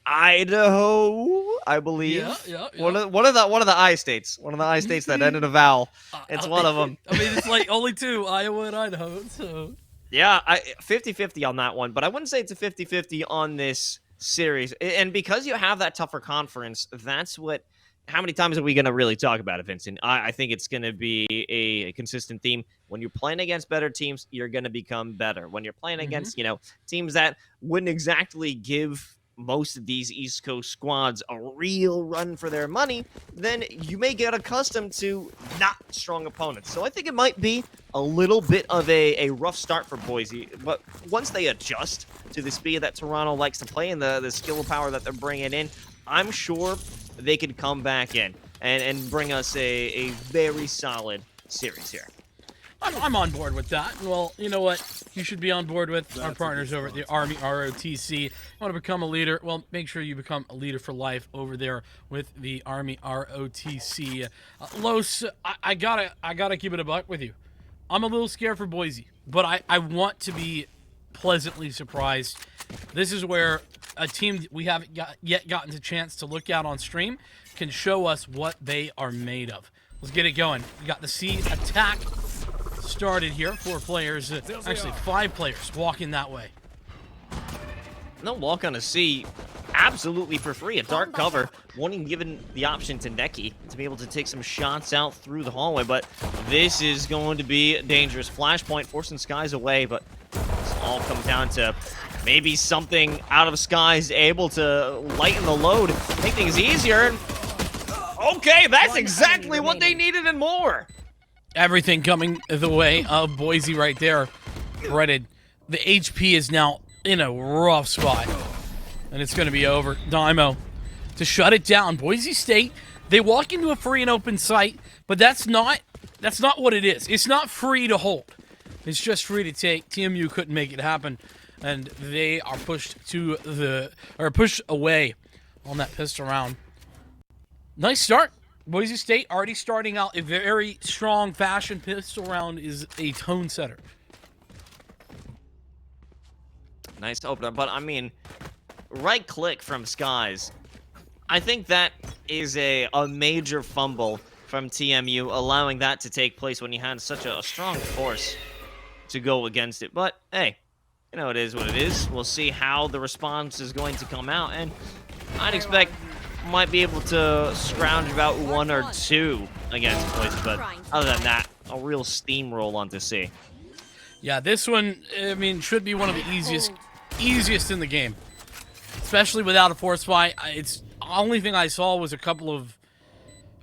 Idaho, I believe. Yeah. One of the I states. One of the I states that ended a vowel. It's one of them. I mean, it's like only two, Iowa and Idaho. So yeah, 50-50 on that one, but I wouldn't say it's a 50-50 on this series. And because you have that tougher conference, that's what. How many times are we going to really talk about it, Vincent? I think it's going to be a consistent theme. When you're playing against better teams, you're going to become better. When you're playing against, teams that wouldn't exactly give most of these East Coast squads a real run for their money, then you may get accustomed to not strong opponents. So I think it might be a little bit of a rough start for Boise, but once they adjust to the speed that Toronto likes to play and the skill power that they're bringing in, I'm sure they could come back in and bring us a very solid series here. I'm on board with that. Well, you know what? You should be on board with our partners over at the Army ROTC. Want to become a leader? Well, make sure you become a leader for life over there with the Army ROTC. Los, I gotta keep it a buck with you. I'm a little scared for Boise, but I want to be pleasantly surprised. This is where a team that we haven't yet gotten a chance to look at on stream can show us what they are made of. Let's get it going. We got the C attack started here. 4 players, actually 5 players walking that way. No walk on a C absolutely for free. A dark cover. Won't even given the option to Neki to be able to take some shots out through the hallway, but this is going to be dangerous. Flashpoint forcing Skies away, but this all comes down to maybe something out of Skies able to lighten the load, make things easier. Okay, that's exactly what they needed and more. Everything coming the way of Boise right there. Breaded. The HP is now in a rough spot. And it's going to be over. Dymo to shut it down. Boise State, they walk into a free and open site, but that's not what it is. It's not free to hold. It's just free to take. TMU couldn't make it happen, and they are pushed away on that pistol round. Nice start. Boise State already starting out a very strong fashion. Pistol round is a tone setter. Nice opener, but I mean, right click from Skies. I think that is a major fumble from TMU, allowing that to take place when you had such a strong force to go against it. But hey, it is what it is. We'll see how the response is going to come out, and I'd expect might be able to scrounge about 1 or 2 against Boise, but other than that, a real steamroll onto C. Yeah, this one, I mean, should be one of the easiest in the game, especially without a force fight. It's the only thing I saw was a couple of,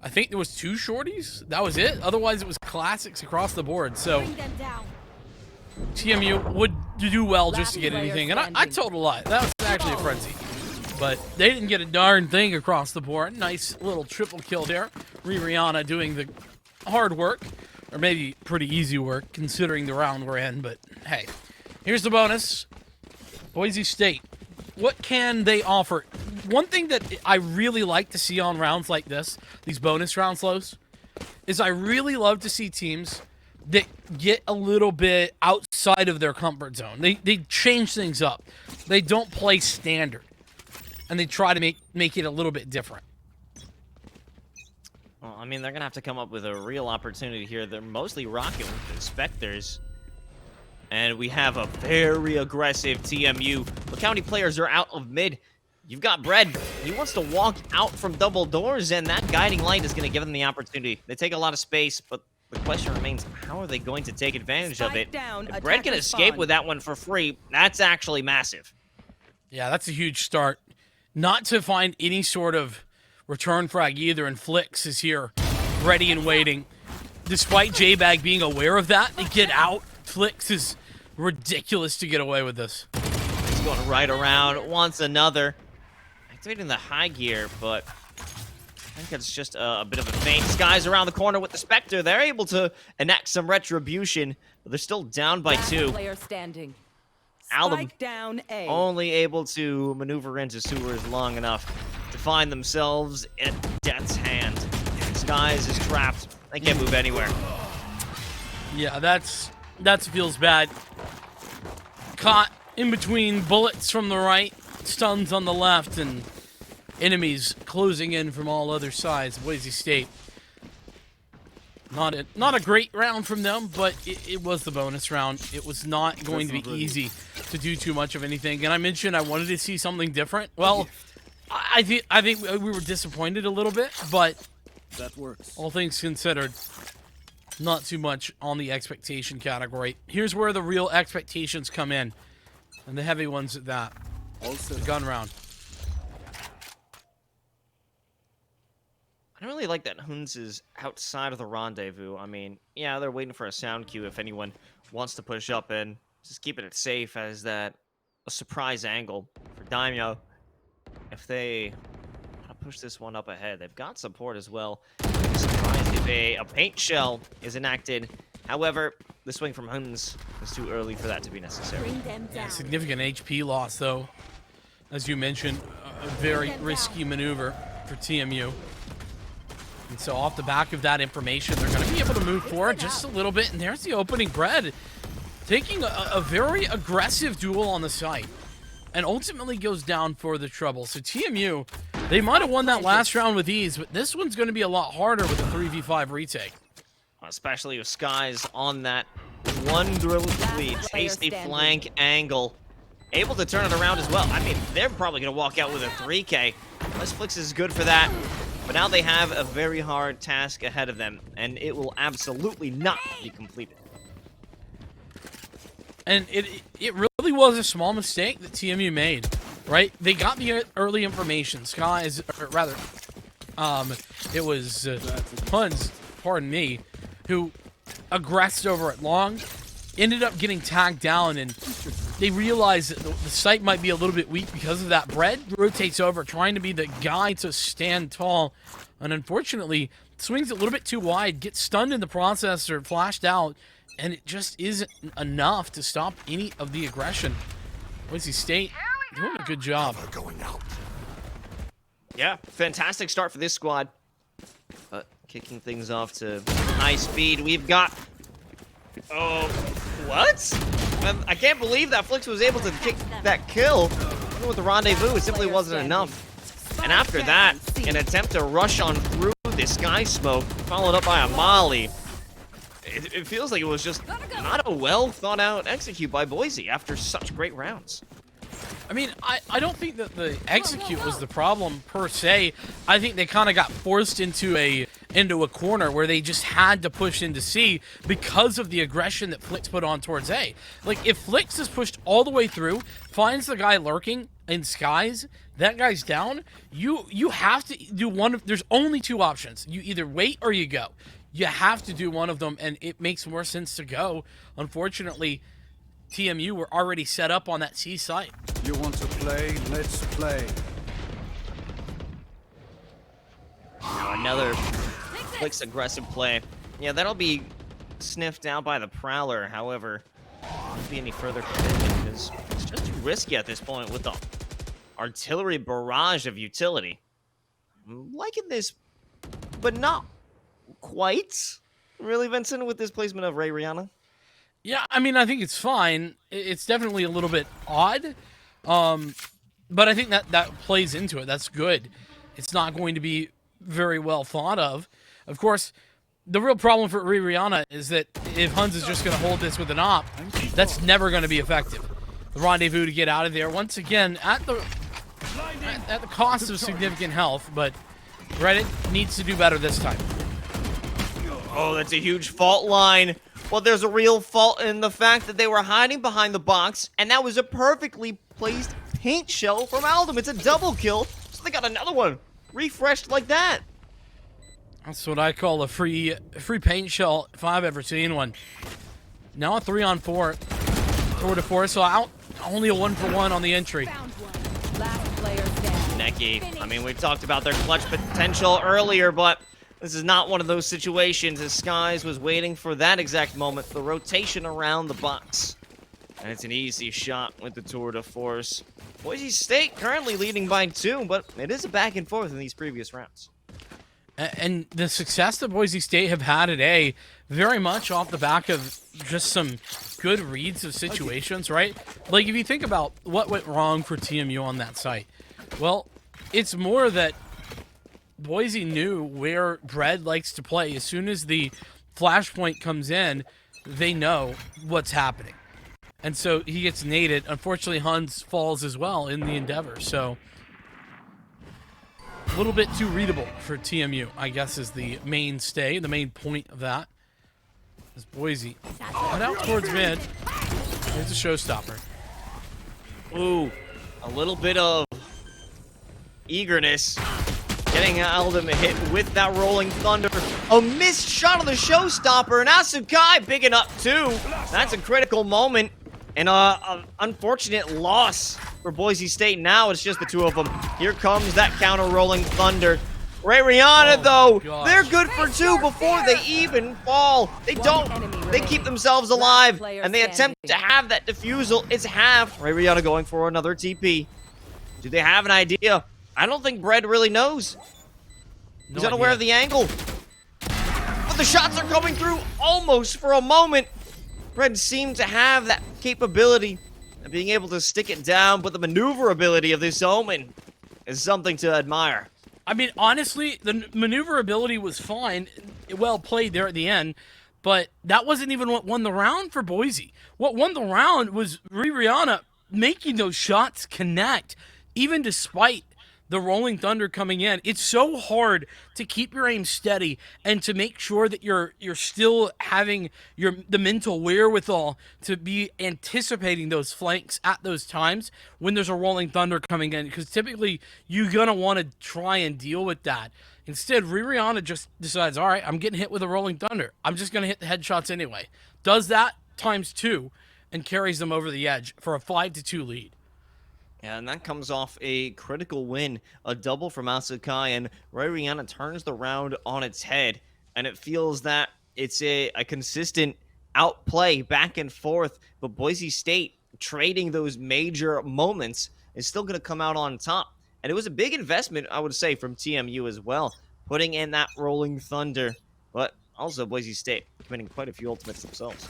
I think there was 2 shorties. That was it. Otherwise, it was classics across the board. So TMU would do well just to get anything, and I told a lie. That was actually a frenzy. But they didn't get a darn thing across the board. Nice little triple kill there. Rihanna doing the hard work, or maybe pretty easy work considering the round we're in. But hey, here's the bonus. Boise State, what can they offer? One thing that I really like to see on rounds like this, these bonus rounds, Los, is I really love to see teams that get a little bit outside of their comfort zone. They change things up. They don't play standard. And they try to make it a little bit different. Well, I mean, they're going to have to come up with a real opportunity here. They're mostly rocking with the Spectres. And we have a very aggressive TMU. Look how many players are out of mid. You've got Bread. He wants to walk out from double doors, and that guiding light is going to give them the opportunity. They take a lot of space, but the question remains, how are they going to take advantage of it? If Bread can escape with that one for free, that's actually massive. Yeah, that's a huge start. not to find any sort of return frag either, and Flix is here, ready and waiting. Despite J-Bag being aware of that, they get out. Flix is ridiculous to get away with this. He's going right around, wants another. Activating the high gear, but I think it's just a bit of a feint. Sky's around the corner with the Spectre. They're able to enact some retribution, but they're still down by Last 2. player standing. Alum Spike down A. only able to maneuver into sewers long enough to find themselves at death's hand. Skies is trapped. They can't move anywhere. Yeah, that feels bad. Caught in between bullets from the right, stuns on the left, and enemies closing in from all other sides. Boise State. Not a great round from them, but it was the bonus round. It was not going to be easy to do too much of anything. And I mentioned I wanted to see something different. Well, I think we were disappointed a little bit, but That works. all things considered, not too much on the expectation category. Here's where the real expectations come in, and the heavy ones at that. All set. The gun round. I don't really like that Huns is outside of the rendezvous. I mean, yeah, they're waiting for a sound cue if anyone wants to push up and just keeping it safe as that a surprise angle for Daimyo. If they want to push this one up ahead, they've got support as well. I'd be surprised if a paint shell is enacted. However, the swing from Huns is too early for that to be necessary. Bring them down. Significant HP loss, though. As you mentioned, a very risky maneuver for TMU. And so off the back of that information, they're going to be able to move forward just a little bit. And there's the opening bread, taking a very aggressive duel on the site. And ultimately goes down for the trouble. So TMU, they might have won that last round with ease, but this one's going to be a lot harder with a 3v5 retake. Especially with Skies on that wonderfully tasty flank angle. Able to turn it around as well. I mean, they're probably going to walk out with a 3K. Unless Flix is good for that. But now they have a very hard task ahead of them, and it will absolutely not be completed. And it really was a small mistake that TMU made, right? They got the early information. Skies, or rather, it was Huns, pardon me, who aggressed over it long, ended up getting tagged down, and they realized that the site might be a little bit weak because of that. Bread rotates over, trying to be the guy to stand tall, and unfortunately, swings a little bit too wide, gets stunned in the process or flashed out, and it just isn't enough to stop any of the aggression. Boise State doing a good job. Going out. Yeah, fantastic start for this squad. But kicking things off to high speed, we've got... Oh, what? I can't believe that Flix was able to kick that kill. Even with the rendezvous, it simply wasn't enough. And after that, an attempt to rush on through the sky smoke, followed up by a molly. It feels like it was just not a well thought out execute by Boise after such great rounds. I mean, I don't think that the execute was the problem per se. I think they kind of got forced into a corner where they just had to push into C because of the aggression that Flix put on towards A. Like, if Flix is pushed all the way through, finds the guy lurking in Skies, that guy's down, you have to do one of... There's only two options. You either wait or you go. You have to do one of them, and it makes more sense to go. Unfortunately, TMU were already set up on that C site. You want to play? Let's play. Another Flix aggressive play. Yeah, that'll be sniffed out by the Prowler. However, won't be any further commitment because it's just too risky at this point with the artillery barrage of utility. I'm liking this, but not quite. Really, Vincent, with this placement of Ray Rihanna? Yeah, I mean, I think it's fine. It's definitely a little bit odd, but I think that plays into it. That's good. It's not going to be very well thought of. Of course, the real problem for Ray Rihanna is that if Huns is just going to hold this with an op, that's never going to be effective. The rendezvous to get out of there, once again, at the cost of significant health, but Reddit needs to do better this time. Oh, that's a huge fault line. Well, there's a real fault in the fact that they were hiding behind the box, and that was a perfectly placed paint shell from Aldum. It's a double kill, so they got another one refreshed like that. That's what I call a free paint shell if I've ever seen one. Now a 3-on-4 tour de force, so out only a 1-for-1 on the entry. Last player standing. Neki, I mean, we talked about their clutch potential earlier, but this is not one of those situations as Skies was waiting for that exact moment, the rotation around the box. And it's an easy shot with the tour de force. Boise State currently leading by 2, but it is a back and forth in these previous rounds. And the success that Boise State have had at A, very much off the back of just some good reads of situations, right? Like, if you think about what went wrong for TMU on that site, well, it's more that Boise knew where Bread likes to play. As soon as the flashpoint comes in, they know what's happening. And so he gets naded. Unfortunately, Huns falls as well in the endeavor, so a little bit too readable for TMU, I guess, is the mainstay, the main point of that. Is Boise head out towards mid. Here's a showstopper. Ooh, a little bit of eagerness. Getting Aldum a hit with that Rolling Thunder. A missed shot on the showstopper, and Asukai picking up 2. That's a critical moment. And an unfortunate loss for Boise State. Now it's just the 2 of them. Here comes that counter Rolling Thunder. Ray Rihanna, though, they're good for 2 before they even fall. They don't. They keep themselves alive, and they attempt to have that defusal. It's half. Ray Rihanna going for another TP. Do they have an idea? I don't think Bread really knows. He's unaware of the angle. But the shots are coming through almost for a moment. Bread seemed to have that capability of being able to stick it down, but the maneuverability of this Omen is something to admire. I mean, honestly, the maneuverability was fine. Well played there at the end, but that wasn't even what won the round for Boise. What won the round was Rihanna making those shots connect, even despite the Rolling Thunder coming in. It's so hard to keep your aim steady and to make sure that you're still having the mental wherewithal to be anticipating those flanks at those times when there's a Rolling Thunder coming in, because typically you're gonna want to try and deal with that. Instead, Rihanna just decides, all right, I'm getting hit with a Rolling Thunder. I'm just gonna hit the headshots anyway. Does that ×2 and carries them over the edge for a 5-2 lead. Yeah, and that comes off a critical win, a double from Asukai, and Ray Rihanna turns the round on its head, and it feels that it's a consistent outplay back and forth, but Boise State trading those major moments is still going to come out on top. And it was a big investment, I would say, from TMU as well, putting in that Rolling Thunder, but also Boise State committing quite a few ultimates themselves.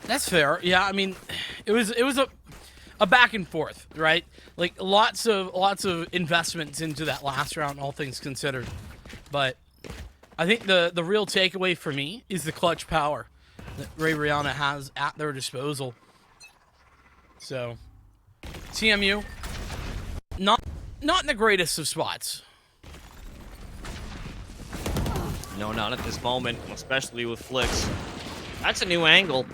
That's fair. Yeah, I mean, it was a back and forth, right? Like lots of investments into that last round, all things considered. But I think the real takeaway for me is the clutch power that Ray Rihanna has at their disposal. So TMU, not in the greatest of spots. No, not at this moment, especially with Flicks. That's a new angle.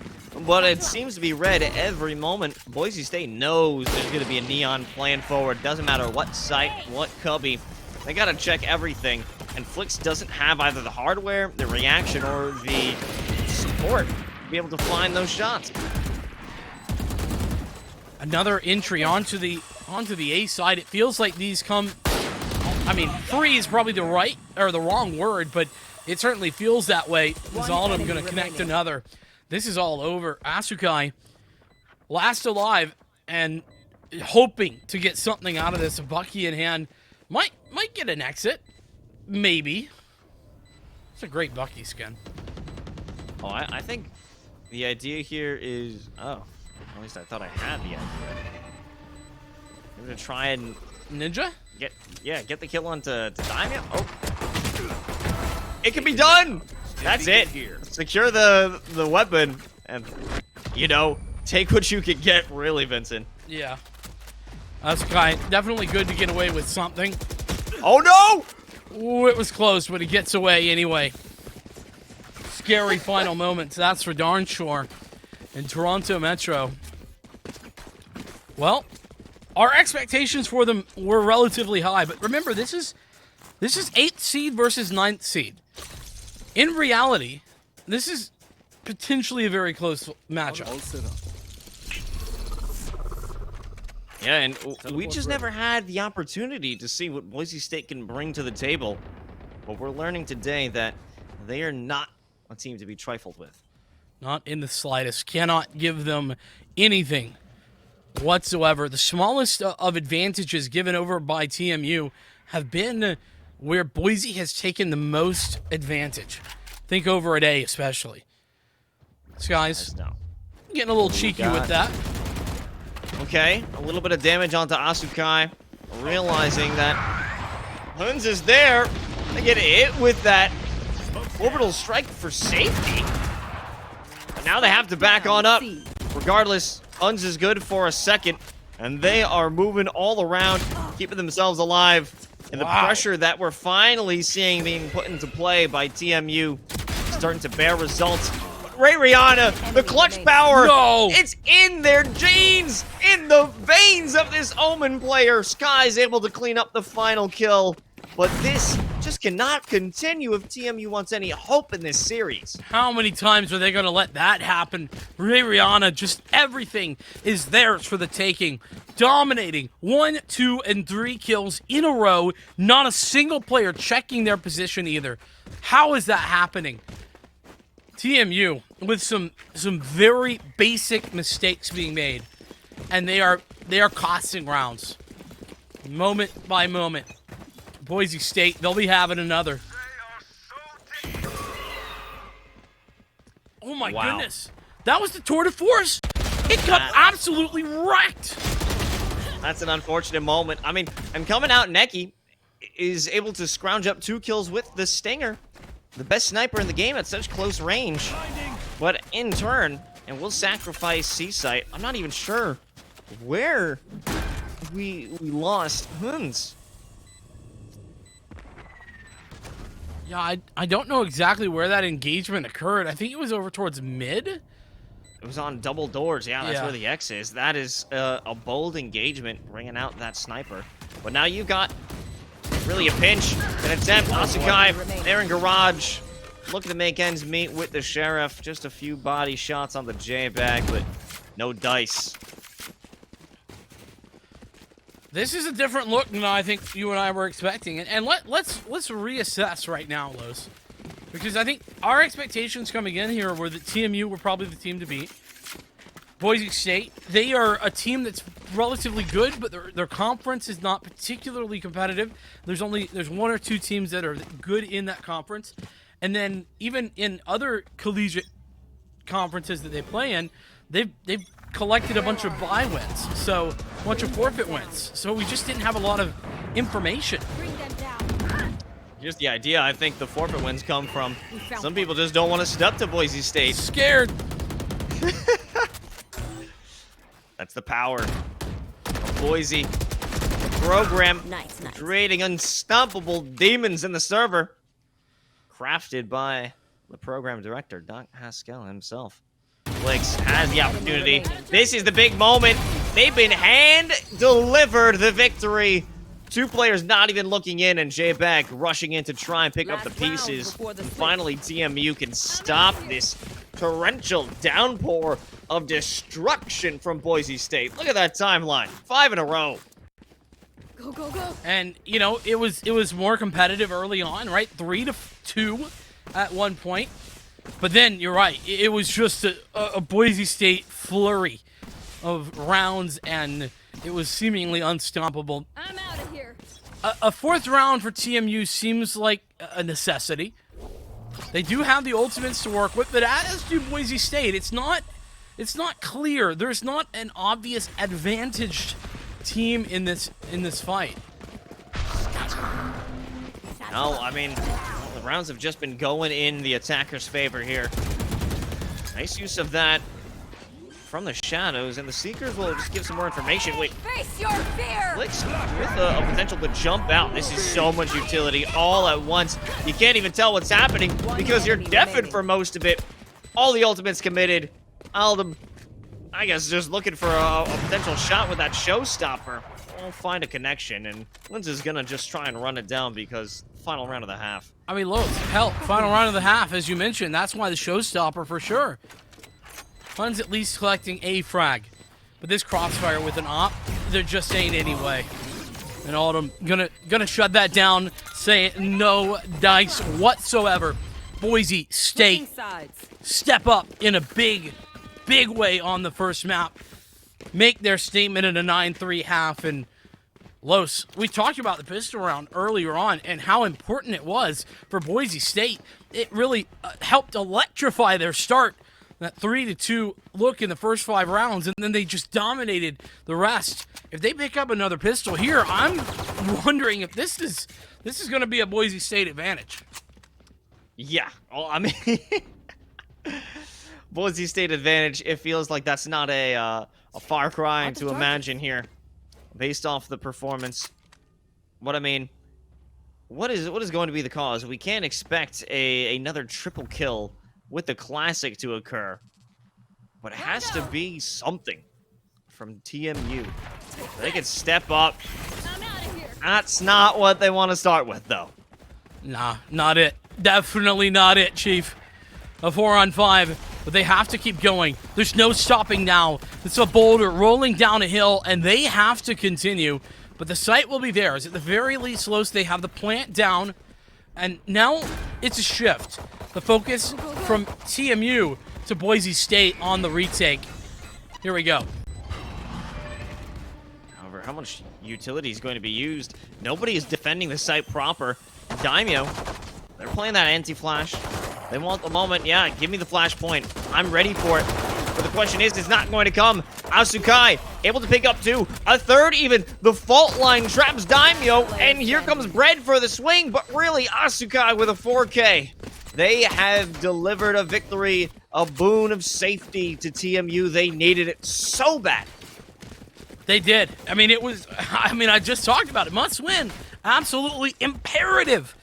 But it seems to be red every moment. Boise State knows there's going to be a neon plan forward. Doesn't matter what site, what cubby. They got to check everything. And Flicks doesn't have either the hardware, the reaction, or the support to be able to find those shots. Another entry onto the A side. It feels like these come, I mean, free is probably the wrong word, but it certainly feels that way. Zaldum going to connect another. This is all over. Asukai, last alive, and hoping to get something out of this. A Bucky in hand. Might get an exit. Maybe. It's a great Bucky skin. Oh, I think the idea here is... Oh, at least I thought I had the idea. I'm going to try and... Ninja? Get the kill onto Daimyo. Oh. It can be done! That's it. Secure the weapon and, take what you can get, really, Vincent. Yeah. Asukai, definitely good to get away with something. Oh, no! Ooh, it was close, but he gets away anyway. Scary final moments, that's for darn sure. In Toronto Metro. Well, our expectations for them were relatively high. But remember, this is 8th seed versus 9th seed. In reality, this is potentially a very close matchup. All set up. Yeah, and we just never had the opportunity to see what Boise State can bring to the table. But we're learning today that they are not a team to be trifled with. Not in the slightest. Cannot give them anything whatsoever. The smallest of advantages given over by TMU have been where Boise has taken the most advantage. Think over at A especially. This guy's getting a little cheeky with that. Okay, a little bit of damage onto Asukai, realizing that Huns is there. They get hit with that orbital strike for safety. But now they have to back on up. Regardless, Huns is good for a second, and they are moving all around, keeping themselves alive. And the pressure that we're finally seeing being put into play by TMU starting to bear results. Ray Rihanna, the clutch power, it's in their genes, in the veins of this Omen player. Sky's able to clean up the final kill, but this just cannot continue if TMU wants any hope in this series. How many times are they going to let that happen? Ray Rihanna, just everything is theirs for the taking. Dominating 1, 2, and 3 kills in a row. Not a single player checking their position either. How is that happening? TMU with some very basic mistakes being made, and they are costing rounds, moment by moment. Boise State, they'll be having another. Oh my goodness, that was the tour de force. It got absolutely wrecked. That's an unfortunate moment. I mean, and coming out, Neki is able to scrounge up 2 kills with the Stinger. The best sniper in the game at such close range. But in turn, and we'll sacrifice C-Site. I'm not even sure where we lost Huns. Yeah, I don't know exactly where that engagement occurred. I think it was over towards mid. It was on double doors. Yeah, that's where the X is. That is a bold engagement, bringing out that sniper. But now you got really a pinch, an attempt. Asukai there in garage, looking to make ends meet with the sheriff. Just a few body shots on the J-bag, but no dice. This is a different look than I think you and I were expecting, and let's reassess right now, Los, because I think our expectations coming in here were that TMU were probably the team to beat. Boise State, they are a team that's relatively good, but their conference is not particularly competitive. There's 1 or 2 teams that are good in that conference, and then even in other collegiate conferences that they play in, they've collected a bunch of bye wins, so a bunch of forfeit wins. So we just didn't have a lot of information. Here's the idea. I think the forfeit wins come from some people just don't want to step to Boise State. Scared. That's the power of Boise. The program creating unstoppable demons in the server. Crafted by the program director, Doc Haskell himself. Blix has the opportunity. This is the big moment. They've been hand-delivered the victory. 2 players not even looking in, and J-Bag rushing in to try and pick up the pieces. And finally, TMU can stop this torrential downpour of destruction from Boise State. Look at that timeline. 5 in a row. Go, go, go. And, you know, it was more competitive early on, right? 3-2 at one point. But then, you're right, it was just a Boise State flurry of rounds, and it was seemingly unstoppable. I'm out of here. A 4th round for TMU seems like a necessity. They do have the ultimates to work with, but as do Boise State, it's not clear. There's not an obvious advantaged team in this fight. No, I mean, the rounds have just been going in the attacker's favor here. Nice use of that from the shadows, and the Seekers will just give some more information. Wait, Face your fear. Blix with a potential to jump out. This is so much utility all at once. You can't even tell what's happening because you're deafened for most of it. All the ultimates committed. All the I guess just looking for a potential shot with that showstopper. We'll find a connection, and Linz gonna just try and run it down because final round of the half. I mean, loads. Hell, final round of the half, as you mentioned. That's why the showstopper for sure. Fun's at least collecting a frag. But this crossfire with an op, there just ain't any way. And Autumn gonna shut that down, say no dice whatsoever. Boise State step up in a big way on the first map. Make their statement in a 9-3 half. And Los, we talked about the pistol round earlier on and how important it was for Boise State. It really helped electrify their start. That 3-2 look in the first 5 rounds, and then they just dominated the rest. If they pick up another pistol here, I'm wondering if this is going to be a Boise State advantage. Yeah, well, I mean, Boise State advantage. It feels like that's not a far cry to imagine here, based off the performance. What I mean, what is going to be the cause? We can't expect another triple kill with the classic to occur, but it has to be something from TMU. They can step up. I'm out of here. That's not what they want to start with, though. Nah, not it. Definitely not it, Chief. A 4-on-5, but they have to keep going. There's no stopping now. It's a boulder rolling down a hill, and they have to continue, but the site will be theirs. At the very least, Los, they have the plant down, and now it's a shift. The focus from TMU to Boise State on the retake. Here we go. However, how much utility is going to be used? Nobody is defending the site proper. Daimyo, they're playing that anti-flash. They want the moment. Yeah, give me the flash point. I'm ready for it. But the question is, it's not going to come. Asukai, able to pick up 2. A third even. The fault line traps Daimyo. And here comes Bread for the swing. But really, Asukai with a 4K. They have delivered a victory, a boon of safety to TMU. They needed it so bad. They did. I mean, I just talked about it. Must win. Absolutely imperative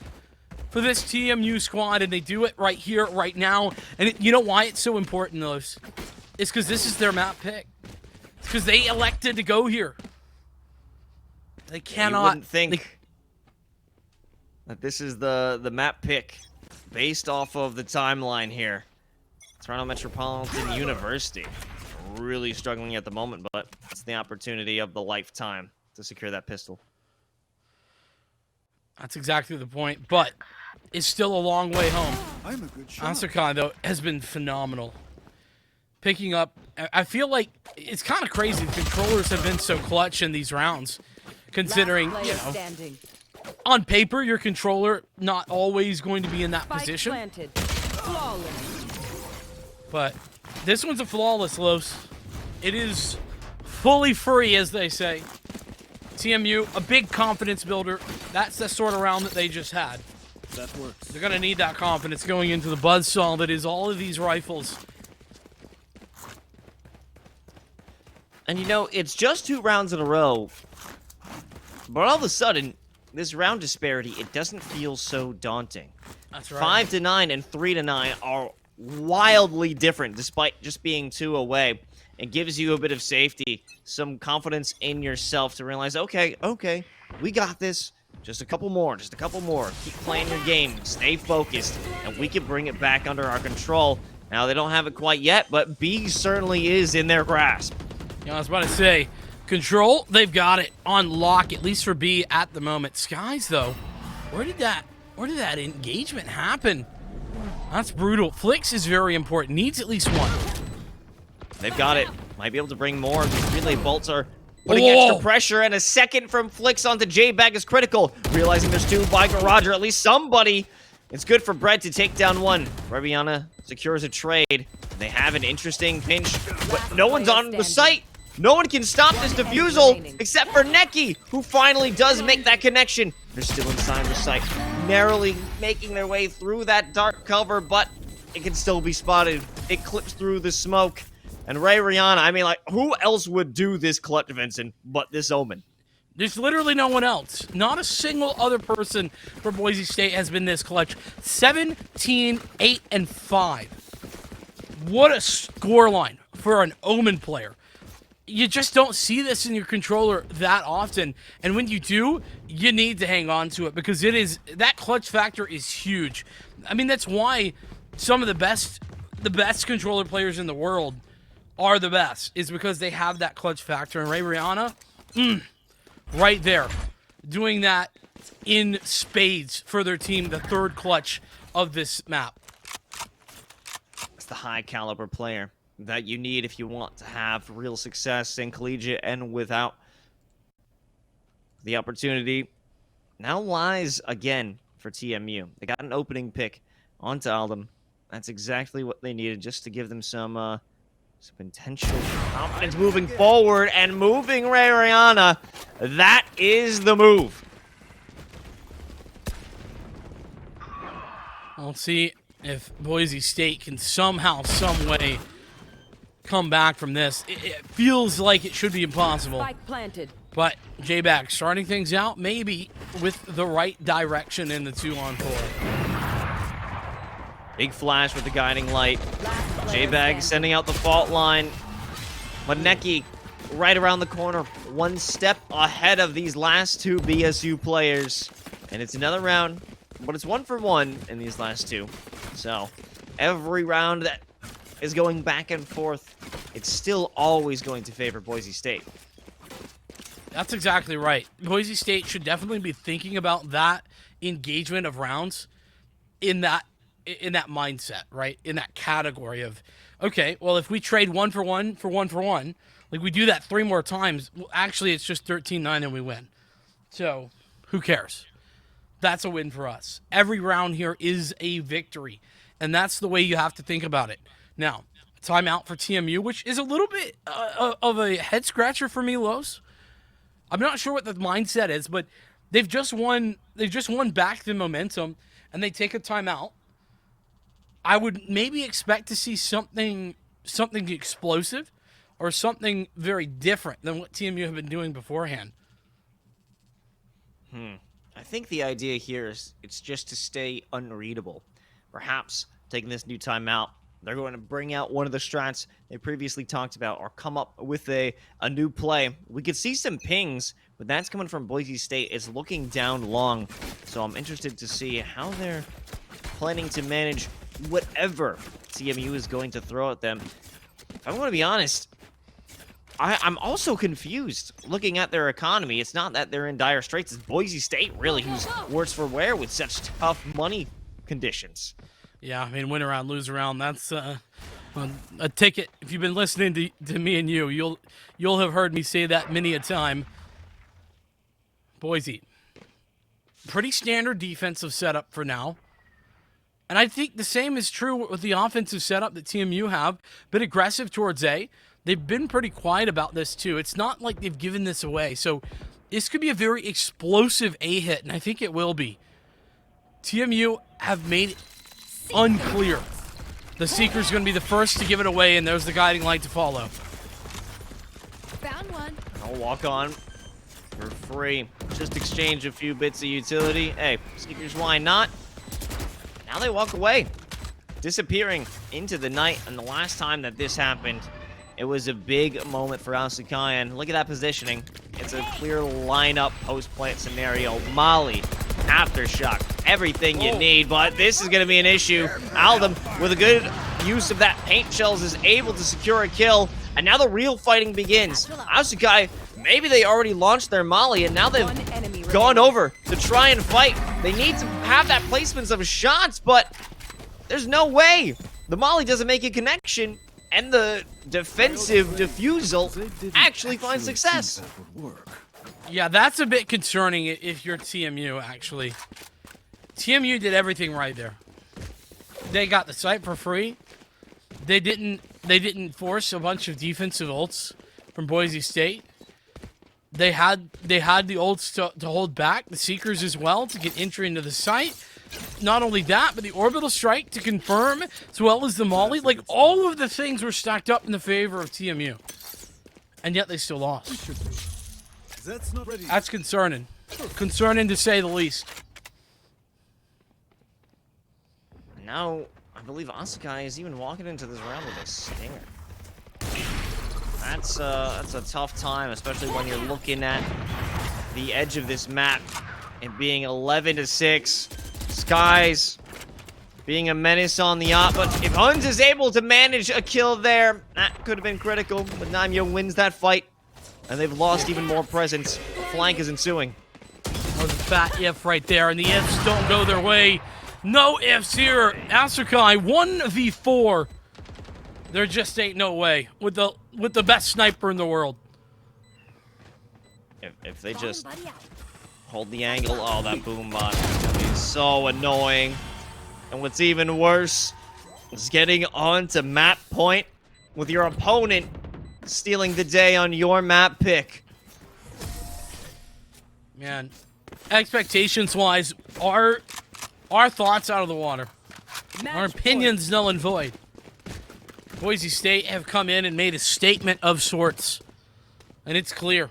for this TMU squad, and they do it right here, right now. And you know why it's so important, though? It's because this is their map pick. It's because they elected to go here. They cannot. You wouldn't think that this is the map pick based off of the timeline here. Toronto Metropolitan University really struggling at the moment, but it's the opportunity of the lifetime to secure that pistol. That's exactly the point, but it's still a long way home. I'm a good shot. Asukai, though, has been phenomenal. Picking up, I feel like it's kind of crazy. The controllers have been so clutch in these rounds, considering, you know, on paper, your controller not always going to be in that position. But this one's a flawless, Los. It is fully free, as they say. TMU, a big confidence builder. That's the sort of round that they just had. That works. They're going to need that confidence going into the buzzsaw that is all of these rifles. And you know, it's just 2 rounds in a row, but all of a sudden, this round disparity, it doesn't feel so daunting. That's right. 5-9 and 3-9 are wildly different, despite just being 2 away. It gives you a bit of safety, some confidence in yourself to realize, okay, we got this. Just a couple more. Keep playing your game. Stay focused, and we can bring it back under our control. Now, they don't have it quite yet, but B certainly is in their grasp. You know, I was about to say, control, they've got it on lock, at least for B at the moment. Skies, though, where did that engagement happen? That's brutal. Flix is very important. Needs at least 1. They've got it. Might be able to bring more. These relay bolts are putting extra pressure, and a second from Flix onto J-Bag is critical. Realizing there's 2 by Roger, at least somebody. It's good for Brett to take down 1. Reviana secures a trade. They have an interesting pinch, but no one's on the site. No one can stop this defusal except for Neki, who finally does make that connection. They're still inside the site, narrowly making their way through that dark cover, but it can still be spotted. It clips through the smoke. And Ray Rihanna, I mean, like, who else would do this clutch, Vincent, but this Omen? There's literally no one else. Not a single other person for Boise State has been this clutch. 17, 8, and 5. What a scoreline for an Omen player. You just don't see this in your controller that often, and when you do, you need to hang on to it because that clutch factor is huge. I mean, that's why some of the best controller players in the world are the best, is because they have that clutch factor. And Ray Rihanna, right there, doing that in spades for their team, the third clutch of this map. It's the high caliber player that you need if you want to have real success in collegiate and without. The opportunity now lies again for TMU. They got an opening pick onto Aldum. That's exactly what they needed, just to give them some potential confidence moving forward and moving Ray Rihanna. That is the move. We'll see if Boise State can somehow, some way come back from this. It feels like it should be impossible. Spike planted. But J-Bag starting things out maybe with the right direction in the 2-on-4. Big flash with the guiding light. J-Bag sending out the fault line. Maneki right around the corner, one step ahead of these last two BSU players. And it's another round, but it's 1 for 1 in these last two. So every round that is going back and forth, it's still always going to favor Boise State. That's exactly right. Boise State should definitely be thinking about that engagement of rounds in that mindset, right? In that category of, okay, well, if we trade 1 for 1 for 1 for 1, like we do that 3 more times, well, actually it's just 13-9 and we win. So who cares? That's a win for us. Every round here is a victory, and that's the way you have to think about it. Now, timeout for TMU, which is a little bit of a head scratcher for me, Los. I'm not sure what the mindset is, but they've just won back the momentum, and they take a timeout. I would maybe expect to see something explosive or something very different than what TMU have been doing beforehand. I think the idea here is it's just to stay unreadable. Perhaps taking this new timeout, they're going to bring out one of the strats they previously talked about or come up with a new play. We could see some pings, but that's coming from Boise State. It's looking down long, so I'm interested to see how they're planning to manage whatever TMU is going to throw at them. If I'm going to be honest, I'm also confused looking at their economy. It's not that they're in dire straits. It's Boise State, really, who's worse for wear with such tough money conditions. Yeah, I mean, win around, lose around. That's a ticket. If you've been listening to me and you'll have heard me say that many a time. Boise, pretty standard defensive setup for now. And I think the same is true with the offensive setup that TMU have. Been aggressive towards A. They've been pretty quiet about this, too. It's not like they've given this away. So this could be a very explosive A hit, and I think it will be. TMU have made it unclear. The Seeker's going to be the first to give it away, and there's the guiding light to follow. Found one. I'll walk on for free. Just exchange a few bits of utility. Hey, Seekers, why not? Now they walk away, disappearing into the night. And the last time that this happened, it was a big moment for Asukayan. Look at that positioning. It's a clear lineup post-plant scenario. Molly, Aftershock, everything you need, but this is going to be an issue. Aldum, with a good use of that paint shells, is able to secure a kill, and now the real fighting begins. Asukai, maybe they already launched their Molly, and now they've gone over to try and fight. They need to have that placements of shots, but there's no way. The Molly doesn't make a connection, and the defensive defusal actually finds success. Yeah, that's a bit concerning if you're TMU, actually. TMU did everything right there. They got the site for free. They didn't force a bunch of defensive ults from Boise State. They had the ults to hold back, the Seekers as well, to get entry into the site. Not only that, but the orbital strike to confirm, as well as the Molly. Like, all of the things were stacked up in the favor of TMU. And yet they still lost. That's concerning. Concerning to say the least. Now, I believe Asukai is even walking into this round with a stinger. That's a tough time, especially when you're looking at the edge of this map and being 11-6. Skies being a menace on the op, but if Huns is able to manage a kill there, that could have been critical, but Naimyo wins that fight, and they've lost even more presence. A flank is ensuing. That was a fat if right there, and the ifs don't go their way. No ifs here. Asukai 1v4. There just ain't no way with the best sniper in the world. If they just hold the angle, oh, that boom bot is gonna be so annoying. And what's even worse is getting onto map point with your opponent stealing the day on your map pick. Man, expectations-wise, our thoughts out of the water. Our opinions null and void. Boise State have come in and made a statement of sorts. And it's clear.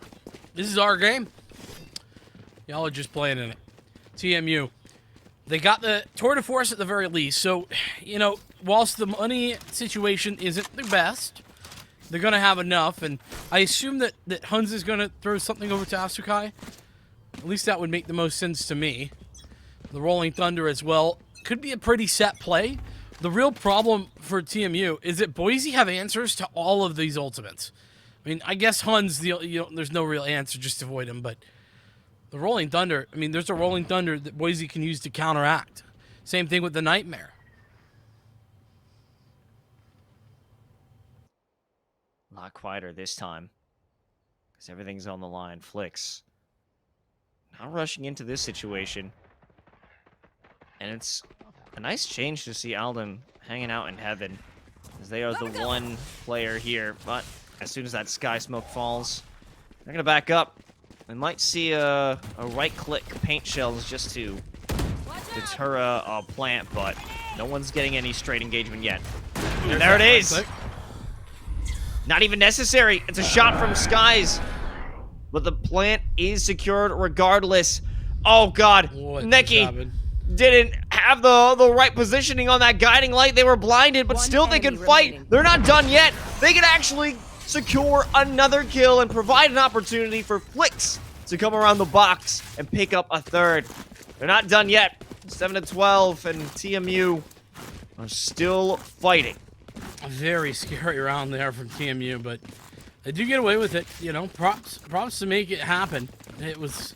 This is our game. Y'all are just playing in it. TMU. They got the tour de force at the very least. So, you know, whilst the money situation isn't the best, they're going to have enough. And I assume that Huns is going to throw something over to Asukai. At least that would make the most sense to me. The Rolling Thunder as well. Could be a pretty set play. The real problem for TMU is that Boise have answers to all of these ultimates. I mean, I guess Huns, there's no real answer, just avoid them. But the Rolling Thunder, I mean, there's a Rolling Thunder that Boise can use to counteract. Same thing with the Nightmare. A lot quieter this time, because everything's on the line. Flicks not rushing into this situation. And it's a nice change to see Aldem hanging out in heaven, as they are the one player here. But as soon as that sky smoke falls, they're going to back up. We might see a right-click paint shells just to deter a plant, but no one's getting any straight engagement yet. And there it is! Not even necessary. It's a shot from Skies. But the plant is secured regardless. Oh, God. Neki didn't have the right positioning on that guiding light. They were blinded, but still they can fight. They're not done yet. They can actually secure another kill and provide an opportunity for Flicks to come around the box and pick up a third. They're not done yet. 7-12, and TMU are still fighting. A very scary round there from TMU, but they do get away with it. You know, props to make it happen. It was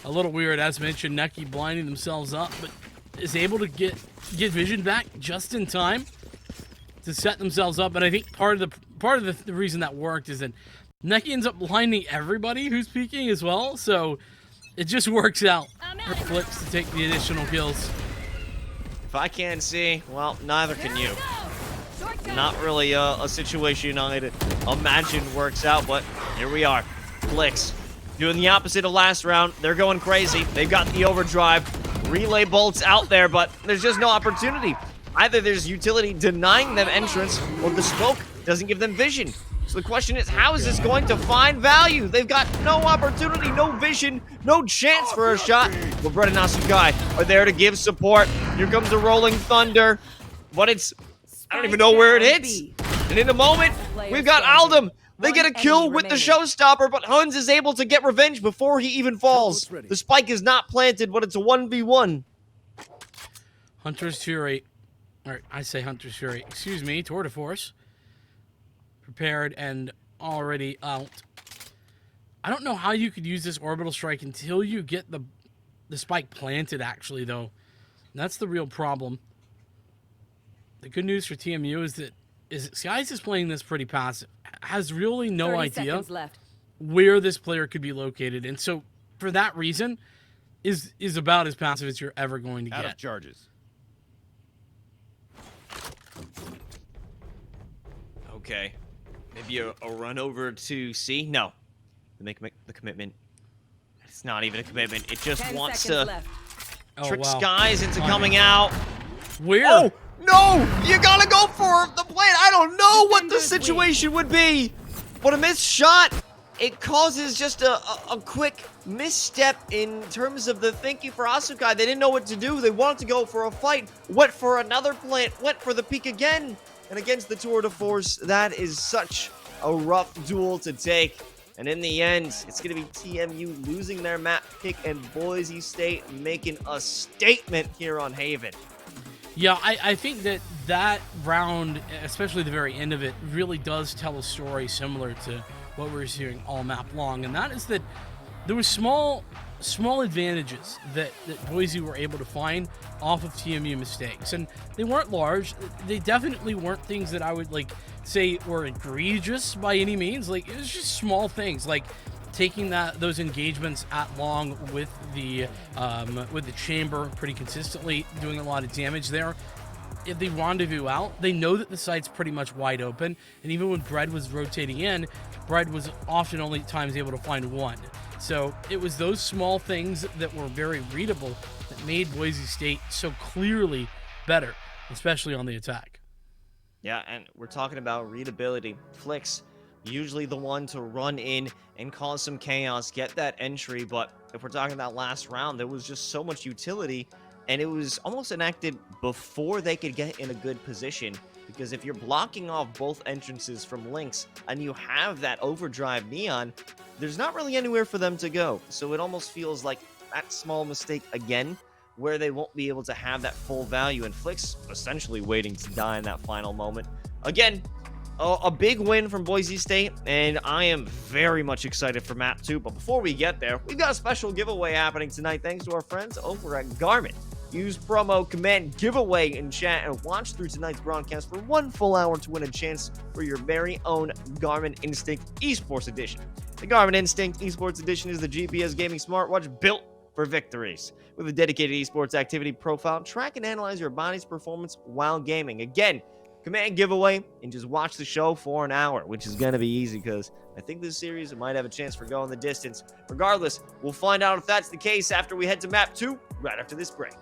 a little weird, as mentioned, Neki blinding themselves up, but is able to get vision back just in time to set themselves up. And I think part of the reason that worked is that Neki ends up blinding everybody who's peeking as well, so it just works out for Flicks to take the additional kills. If I can't see, well, neither can you. Not really a situation I'd imagine works out, but here we are. Flicks doing the opposite of last round. They're going crazy. They've got the overdrive. Relay bolts out there, but there's just no opportunity. Either there's utility denying them entrance, or the smoke doesn't give them vision. So the question is, how is this going to find value? They've got no opportunity, no vision, no chance for a shot. But Brett and Asukai are there to give support. Here comes the Rolling Thunder. But it's, I don't even know where it hits. And in a moment, we've got Aldem. They get a kill with the showstopper, but Huns is able to get revenge before he even falls. The spike is not planted, but it's a 1v1. Hunter's Fury, or I say Hunter's Fury, excuse me, Tour de Force. Prepared and already out. I don't know how you could use this orbital strike until you get the spike planted, actually, though. And that's the real problem. The good news for TMU is that Skies is playing this pretty passive. Has really no idea where this player could be located. And so, for that reason, is about as passive as you're ever going to get. Out of charges. Okay. Maybe a run over to C? No. They make the commitment. It's not even a commitment. It just wants to trick Skies into coming out. Where? Oh, no! You gotta go for the plan. I don't know what the situation would be. But a missed shot, it causes just a quick misstep in terms of the thinking for Asukai. They didn't know what to do. They wanted to go for a fight. Went for another plant. Went for the peak again. And against the Tour de Force, that is such a rough duel to take. And in the end, it's going to be TMU losing their map pick and Boise State making a statement here on Haven. Yeah, I think that round, especially the very end of it, really does tell a story similar to what we're seeing all map long. And that is that there were small advantages that Boise were able to find off of TMU mistakes. And they weren't large. They definitely weren't things that I would say were egregious by any means. It was just small things, like taking those engagements at long with the chamber pretty consistently, doing a lot of damage there. If they rendezvous out, they know that the site's pretty much wide open, and even when Bread was rotating in, Bread was often only times able to find one. So it was those small things that were very readable that made Boise State so clearly better, especially on the attack. Yeah, and we're talking about readability. Flicks, usually the one to run in and cause some chaos, get that entry, but if we're talking that last round, there was just so much utility, and it was almost enacted before they could get in a good position, because if you're blocking off both entrances from Lynx, and you have that overdrive Neon, there's not really anywhere for them to go, so it almost feels like that small mistake again, where they won't be able to have that full value, and Flicks essentially waiting to die in that final moment. Again, a big win from Boise State, and I am very much excited for Map 2. But before we get there, we've got a special giveaway happening tonight thanks to our friends over at Garmin. Use promo command giveaway in chat and watch through tonight's broadcast for 1 full hour to win a chance for your very own Garmin Instinct Esports Edition. The Garmin Instinct Esports Edition is the GPS gaming smartwatch built for victories. With a dedicated esports activity profile, track and analyze your body's performance while gaming. Again, command giveaway and just watch the show for an hour, which is going to be easy because I think this series might have a chance for going the distance. Regardless, we'll find out if that's the case after we head to Map 2 right after this break.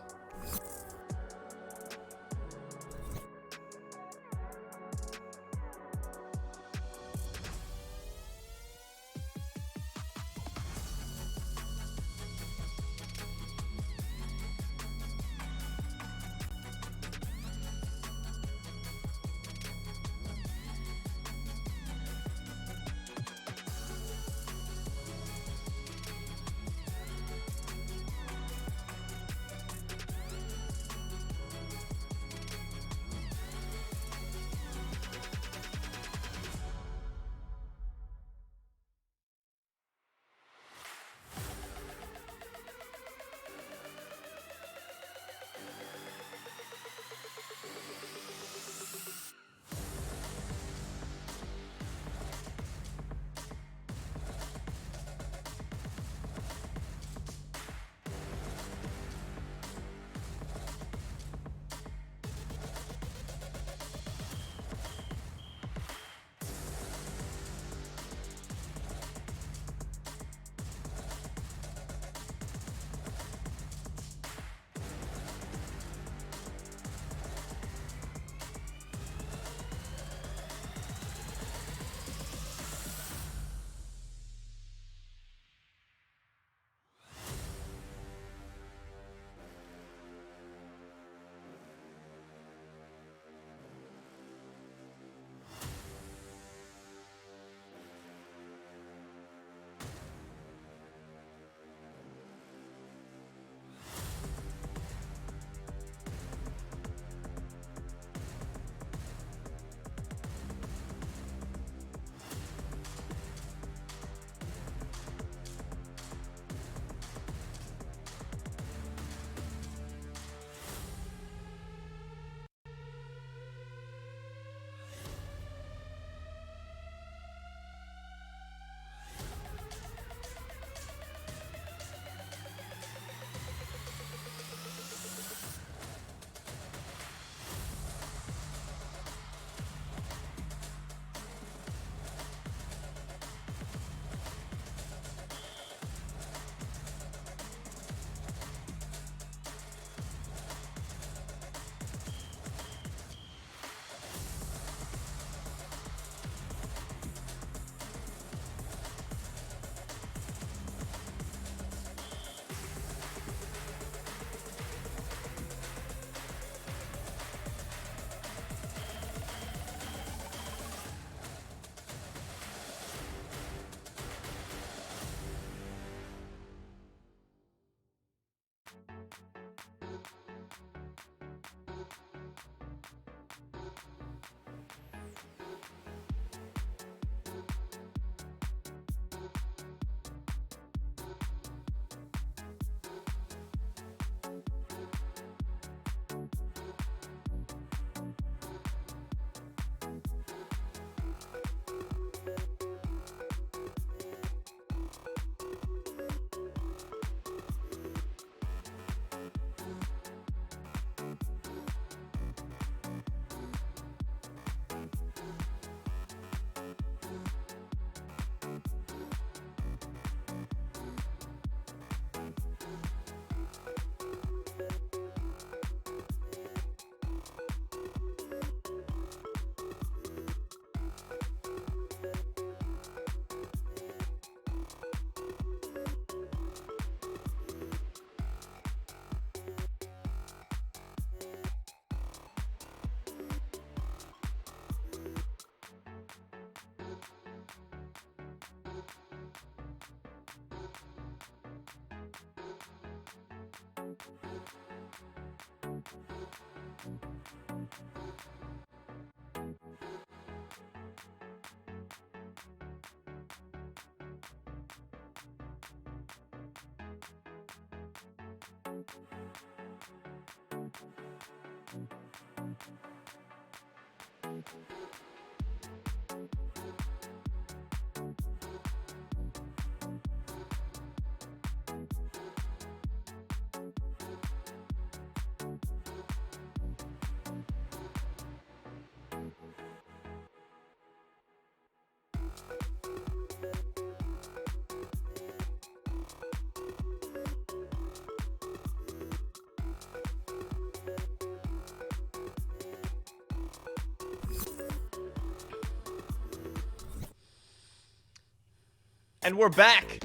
And we're back.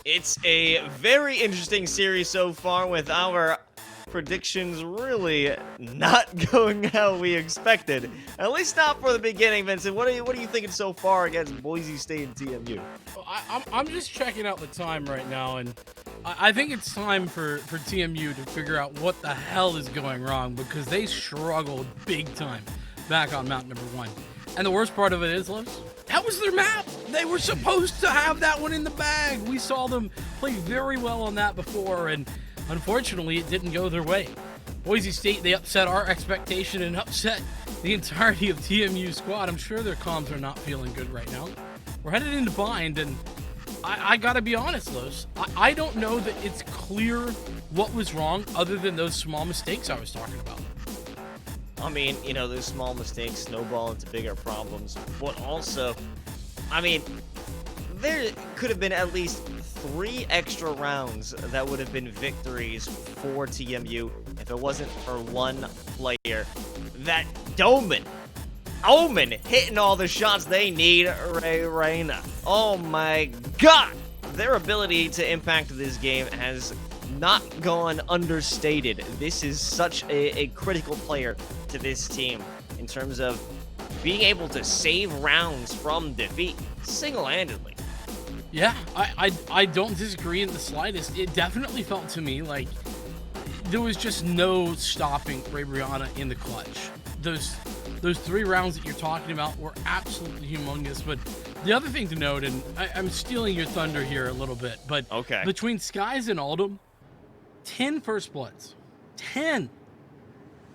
It's a very interesting series so far with our predictions really not going how we expected. At least not for the beginning, Vincent. What are you thinking so far against Boise State and TMU? I'm just checking out the time right now, and I think it's time for TMU to figure out what the hell is going wrong, because they struggled big time back on map number 1. And the worst part of it is, Loves, that was their map. They were supposed to have that one in the bag. We saw them play very well on that before, and unfortunately, it didn't go their way. Boise State, they upset our expectation and upset the entirety of TMU's squad. I'm sure their comms are not feeling good right now. We're headed into bind, and I gotta be honest, Los. I don't know that it's clear what was wrong other than those small mistakes I was talking about. I mean, you know, those small mistakes snowball into bigger problems, but also, I mean, there could have been at least 3 extra rounds that would have been victories for TMU if it wasn't for one player. That Omen hitting all the shots they need, Reina. Oh my god! Their ability to impact this game has not gone understated. This is such a critical player to this team in terms of being able to save rounds from defeat single-handedly. Yeah, I don't disagree in the slightest. It definitely felt to me like there was just no stopping Ray Brianna in the clutch. Those 3 rounds that you're talking about were absolutely humongous. But the other thing to note, and I'm stealing your thunder here a little bit, but okay, between Skies and Oldham, 10 first bloods. 10.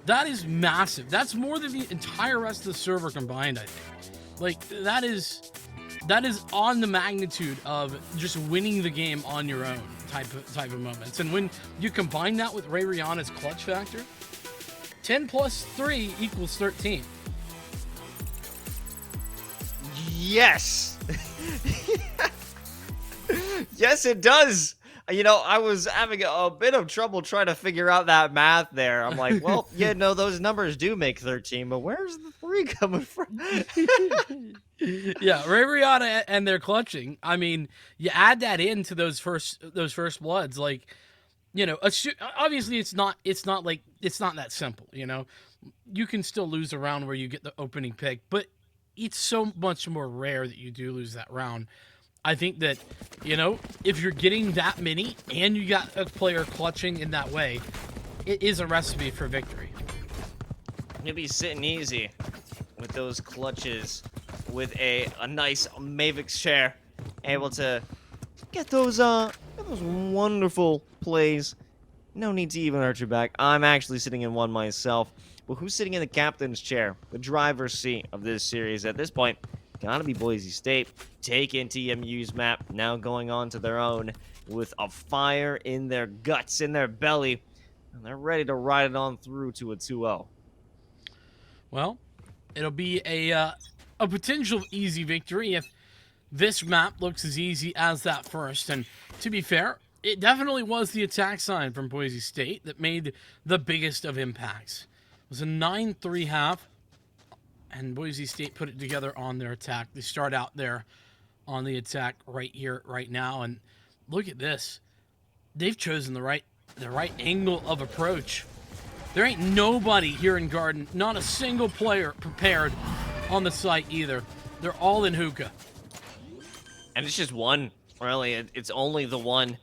That is massive. That's more than the entire rest of the server combined, I think. Like, that is on the magnitude of just winning the game on your own type of moments. And when you combine that with Ray Rihanna's clutch factor, 10 plus 3 equals 13. Yes. Yes, it does. You know, I was having a bit of trouble trying to figure out that math there. I'm like, well, yeah, no, those numbers do make 13, but where's the 3 coming from? Yeah, Ray Rihanna and their clutching. I mean, you add that into those first bloods, like, you know, obviously it's not that simple, you know. You can still lose a round where you get the opening pick, but it's so much more rare that you do lose that round. I think that, you know, if you're getting that many and you got a player clutching in that way, it is a recipe for victory. You'll be sitting easy with those clutches with a nice Mavix share, able to get those wonderful plays. No need to even hurt your back. I'm actually sitting in one myself. But who's sitting in the captain's chair, the driver's seat of this series at this point? Gotta be Boise State, taking TMU's map, now going on to their own with a fire in their guts, in their belly, and they're ready to ride it on through to a 2-0. Well, it'll be a potential easy victory if this map looks as easy as that first. And to be fair, it definitely was the attack sign from Boise State that made the biggest of impacts. It was a 9-3 half. And Boise State put it together on their attack. They start out there on the attack right here, right now. And look at this. They've chosen the right angle of approach. There ain't nobody here in Garden, not a single player prepared on the site either. They're all in hookah. And it's just one, really. It's only the one.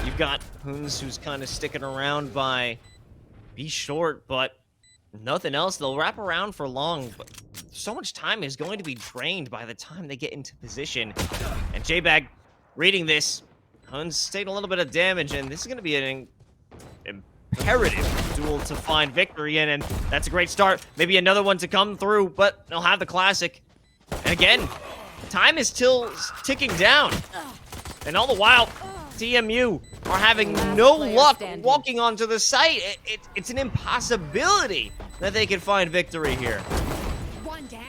You've got Hoons who's kind of sticking around by be short, but nothing else. They'll wrap around for long, but so much time is going to be drained by the time they get into position. And J-Bag reading this. Huns taking a little bit of damage, and this is going to be an imperative duel to find victory in, and that's a great start. Maybe another one to come through, but they'll have the classic. And again, time is still ticking down. And all the while, TMU are having no luck walking onto the site. It's an impossibility that they can find victory here. One down.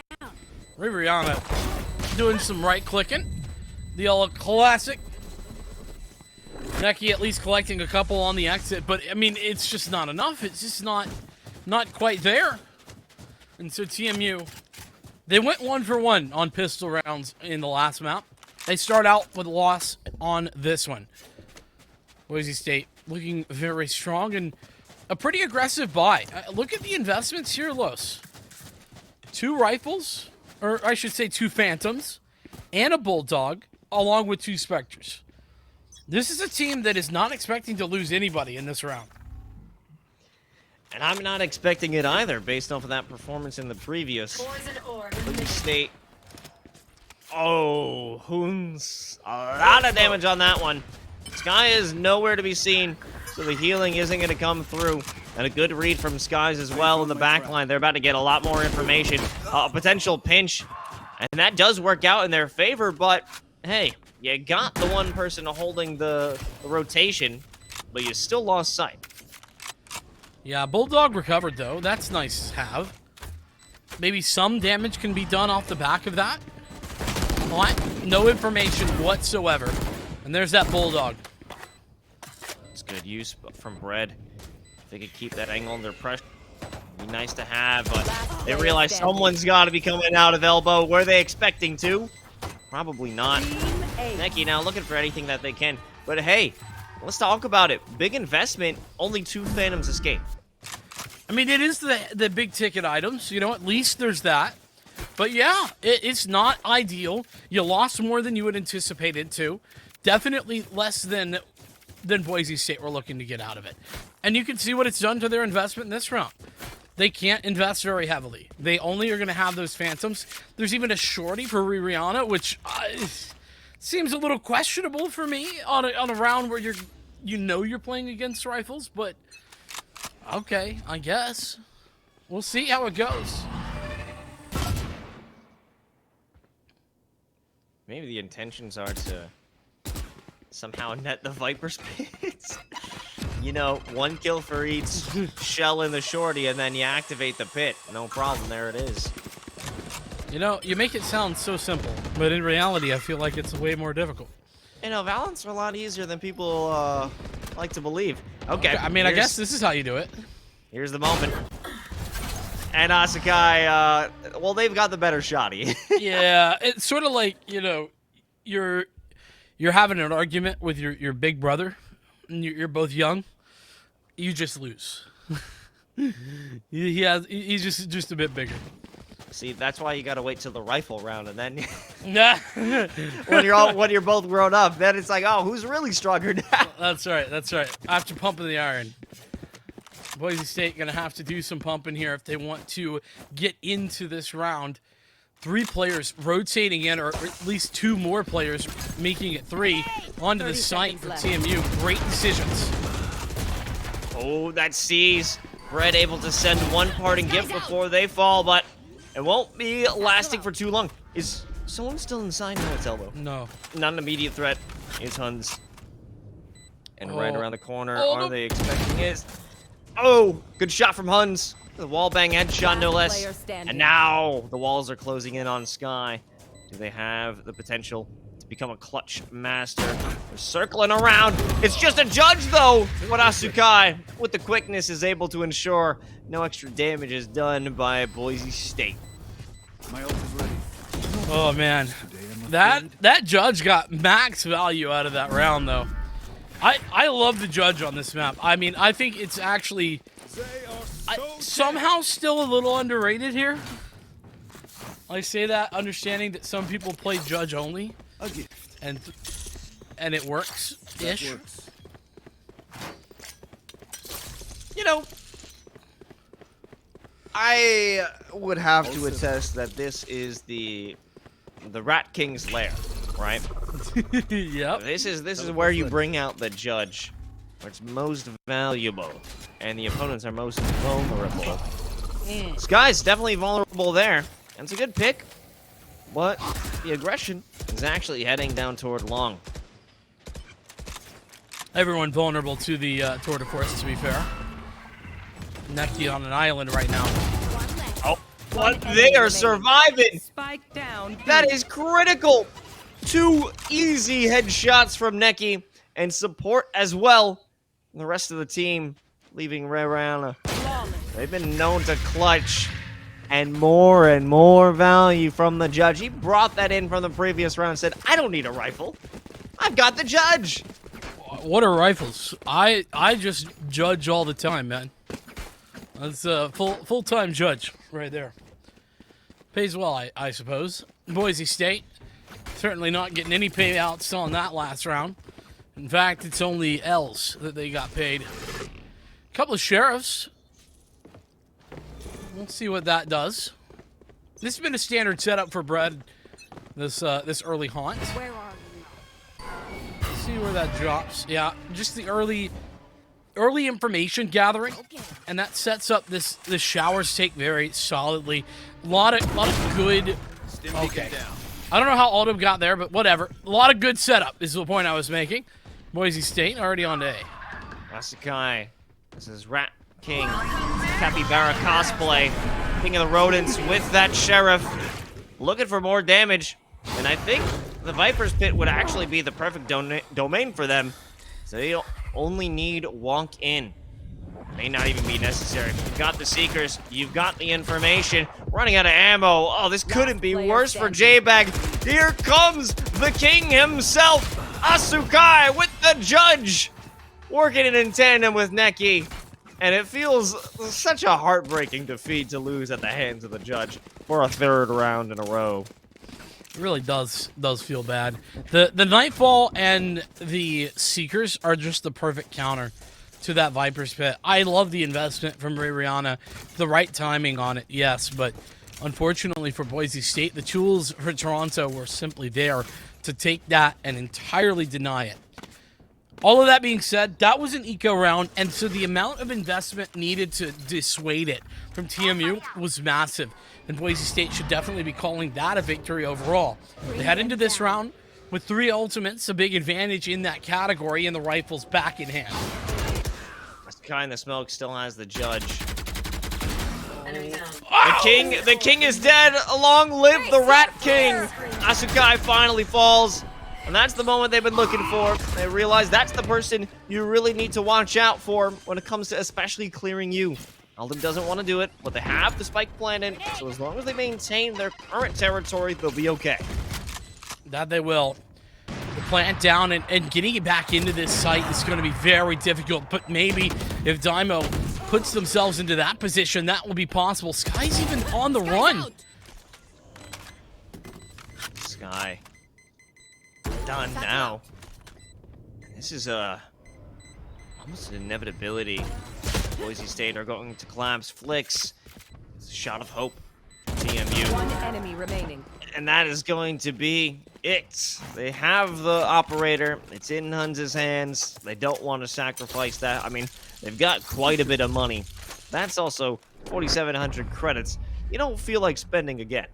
Ray Rihanna doing some right clicking. The old classic. Neki at least collecting a couple on the exit, but I mean, it's just not enough. It's just not quite there. And so TMU, they went 1 for 1 on pistol rounds in the last map. They start out with a loss on this one. Boise State looking very strong and a pretty aggressive buy. Look at the investments here, Los. 2 rifles, or I should say 2 Phantoms, and a Bulldog, along with 2 Spectres. This is a team that is not expecting to lose anybody in this round. And I'm not expecting it either, based off of that performance in the previous. Poison orb Boise State. Oh, Hoons. A lot of damage on that one. Sky is nowhere to be seen, so the healing isn't going to come through. And a good read from Skies as well in the back line. They're about to get a lot more information. A potential pinch. And that does work out in their favor, but hey, you got the one person holding the rotation, but you still lost sight. Yeah, Bulldog recovered, though. That's nice to have. Maybe some damage can be done off the back of that. But no information whatsoever. And there's that Bulldog. It's good use from Bread. If they could keep that angle under pressure, it'd be nice to have, but they realize someone's got to be coming out of elbow. Were they expecting to? Probably not. Necky now looking for anything that they can. But hey, let's talk about it. Big investment, only 2 Phantoms escape. I mean, it is the big ticket items. You know, at least there's that. But yeah, it's not ideal. You lost more than you had anticipated to. Definitely less than Boise State were looking to get out of it. And you can see what it's done to their investment in this round. They can't invest very heavily. They only are going to have those Phantoms. There's even a shorty for Rihanna, which seems a little questionable for me on a round where you're playing against rifles. But okay, I guess we'll see how it goes. Maybe the intentions are to somehow net the Viper's pits. You know, 1 kill for each shell in the shorty, and then you activate the pit. No problem, there it is. You know, you make it sound so simple, but in reality, I feel like it's way more difficult. You know, Valorant's a lot easier than people like to believe. Okay, I mean, I guess this is how you do it. Here's the moment. And Sakai, well, they've got the better shotty. Yeah, it's sort of like, you know, you're having an argument with your big brother, and you're both young. You just lose. He's just a bit bigger. See, that's why you gotta wait till the rifle round, and then Nah. when you're both grown up, then it's like, oh, who's really stronger now? That's right. After pumping the iron. Boise State gonna have to do some pumping here if they want to get into this round. 3 players rotating in, or at least 2 more players making it 3 onto the site for TMU. Great decisions. Oh, that sees Bread able to send one parting gift before they fall, but it won't be lasting for too long. Is someone still inside? No, it's elbow. No. Not an immediate threat. It's Huns. And right around the corner, Oh, are no. they expecting it? Oh, good shot from Huns. The wall bang headshot, no less. And now the walls are closing in on Sky. Do they have the potential to become a clutch master? They're circling around. It's just a judge, though. What Asukai, with the quickness, is able to ensure no extra damage is done by Boise State. My ult is ready. Oh man, that judge got max value out of that round, though. I love the judge on this map. I mean, I think it's actually somehow still a little underrated here. I say that understanding that some people play judge only, A gift. and it works ish. That works. You know, I would have to attest that this is the Rat King's lair, right? Yep. This is where you bring out the judge, where it's most valuable, and the opponents are most vulnerable. Sky's definitely vulnerable there, and it's a good pick, but the aggression is actually heading down toward long. Everyone vulnerable to the tour de force, to be fair. Necky on an island right now. Oh, but they are surviving! Spike down. That is critical! 2 easy headshots from Necky, and support as well. The rest of the team leaving Rihanna. They've been known to clutch and more value from the judge. He brought that in from the previous round and said, I don't need a rifle. I've got the judge. What are rifles? I just judge all the time, man. That's a full-time judge right there. Pays well, I suppose. Boise State, certainly not getting any payouts on that last round. In fact, it's only L's that they got paid. A couple of sheriffs. We'll see what that does. This has been a standard setup for Bread. This early haunt. Where are you? Let's see where that drops. Yeah, just the early information gathering, and that sets up this showers take very solidly. A lot of good. Okay, I don't know how Aldo got there, but whatever. A lot of good setup is the point I was making. Boise State already on to A. Asakai. This is Rat King. Capybara cosplay. King of the Rodents with that sheriff. Looking for more damage. And I think the Viper's Pit would actually be the perfect domain for them. So they only need walk in. May not even be necessary. You've got the Seekers. You've got the information. Running out of ammo. Oh, this couldn't be worse for J-Bag. Here comes the king himself. Asukai with the judge. Working in tandem with Neki. And it feels such a heartbreaking defeat to lose at the hands of the judge for a third round in a row. It really does feel bad. The Nightfall and the Seekers are just the perfect counter to that Viper's Pit. I love the investment from Ray Rihanna. The right timing on it, yes, but unfortunately for Boise State, the tools for Toronto were simply there to take that and entirely deny it. All of that being said, that was an eco round, and so the amount of investment needed to dissuade it from TMU was massive, and Boise State should definitely be calling that a victory overall. They head into this round with 3 ultimates, a big advantage in that category, and the rifles back in hand. Asakai in the smoke still has the judge. Enemy down. The king is dead. Long live the Rat King. Asukai finally falls. And that's the moment they've been looking for. They realize that's the person you really need to watch out for when it comes to especially clearing you. Alden doesn't want to do it, but they have the spike planted, so as long as they maintain their current territory, they'll be okay. That they will. The plant down and getting it back into this site is going to be very difficult, but maybe if Daimo puts themselves into that position, that will be possible. Sky's even on the run. Sky. Done now. This is almost an inevitability. Boise State are going to collapse. Flicks. It's a shot of hope. TMU. One enemy remaining. And that is going to be it. They have the operator. It's in Huns' hands. They don't want to sacrifice that. I mean, they've got quite a bit of money. That's also 4,700 credits. You don't feel like spending again.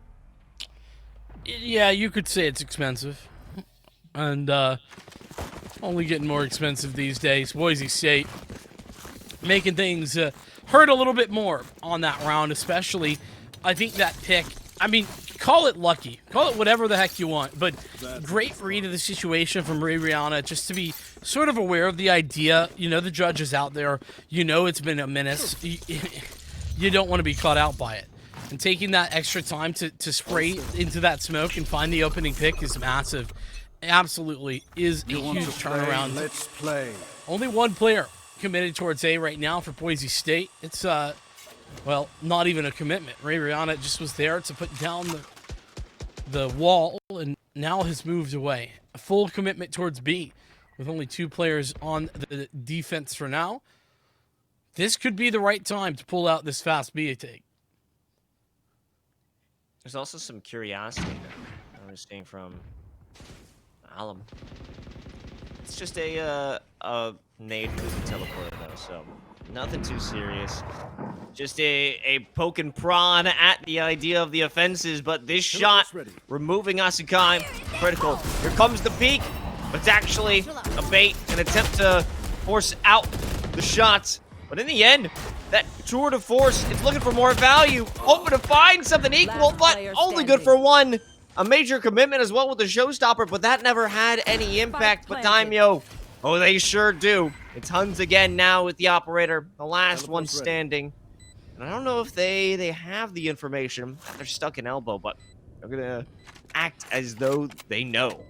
Yeah, you could say it's expensive. And only getting more expensive these days. Boise State making things hurt a little bit more on that round, especially. I think that pick, I mean, call it lucky. Call it whatever the heck you want. But great read of the situation from Ray Rihanna, just to be sort of aware of the idea. You know the judge is out there. You know it's been a menace. You don't want to be caught out by it. And taking that extra time to spray into that smoke and find the opening pick is massive. Absolutely is a huge turnaround. Let's play. Only one player committed towards A right now for Boise State. It's well, not even a commitment. Ray Rihanna just was there to put down the wall and now has moved away. A full commitment towards B with only 2 players on the defense for now. This could be the right time to pull out this fast B take. There's also some curiosity that I'm seeing from Alum. It's just a nade with the teleporter though, so nothing too serious. Just a poke and prod at the idea of the offenses, but this shot removing Asukai, critical. Here comes the peek, but it's actually a bait, an attempt to force out the shots. But in the end, that tour de force is looking for more value, hoping to find something equal, but only good for 1. A major commitment as well with the showstopper, but that never had any impact. But Daimyo, oh, they sure do. It's Huns again now with the operator, the last one standing. And I don't know if they have the information. They're stuck in elbow, but they're gonna act as though they know.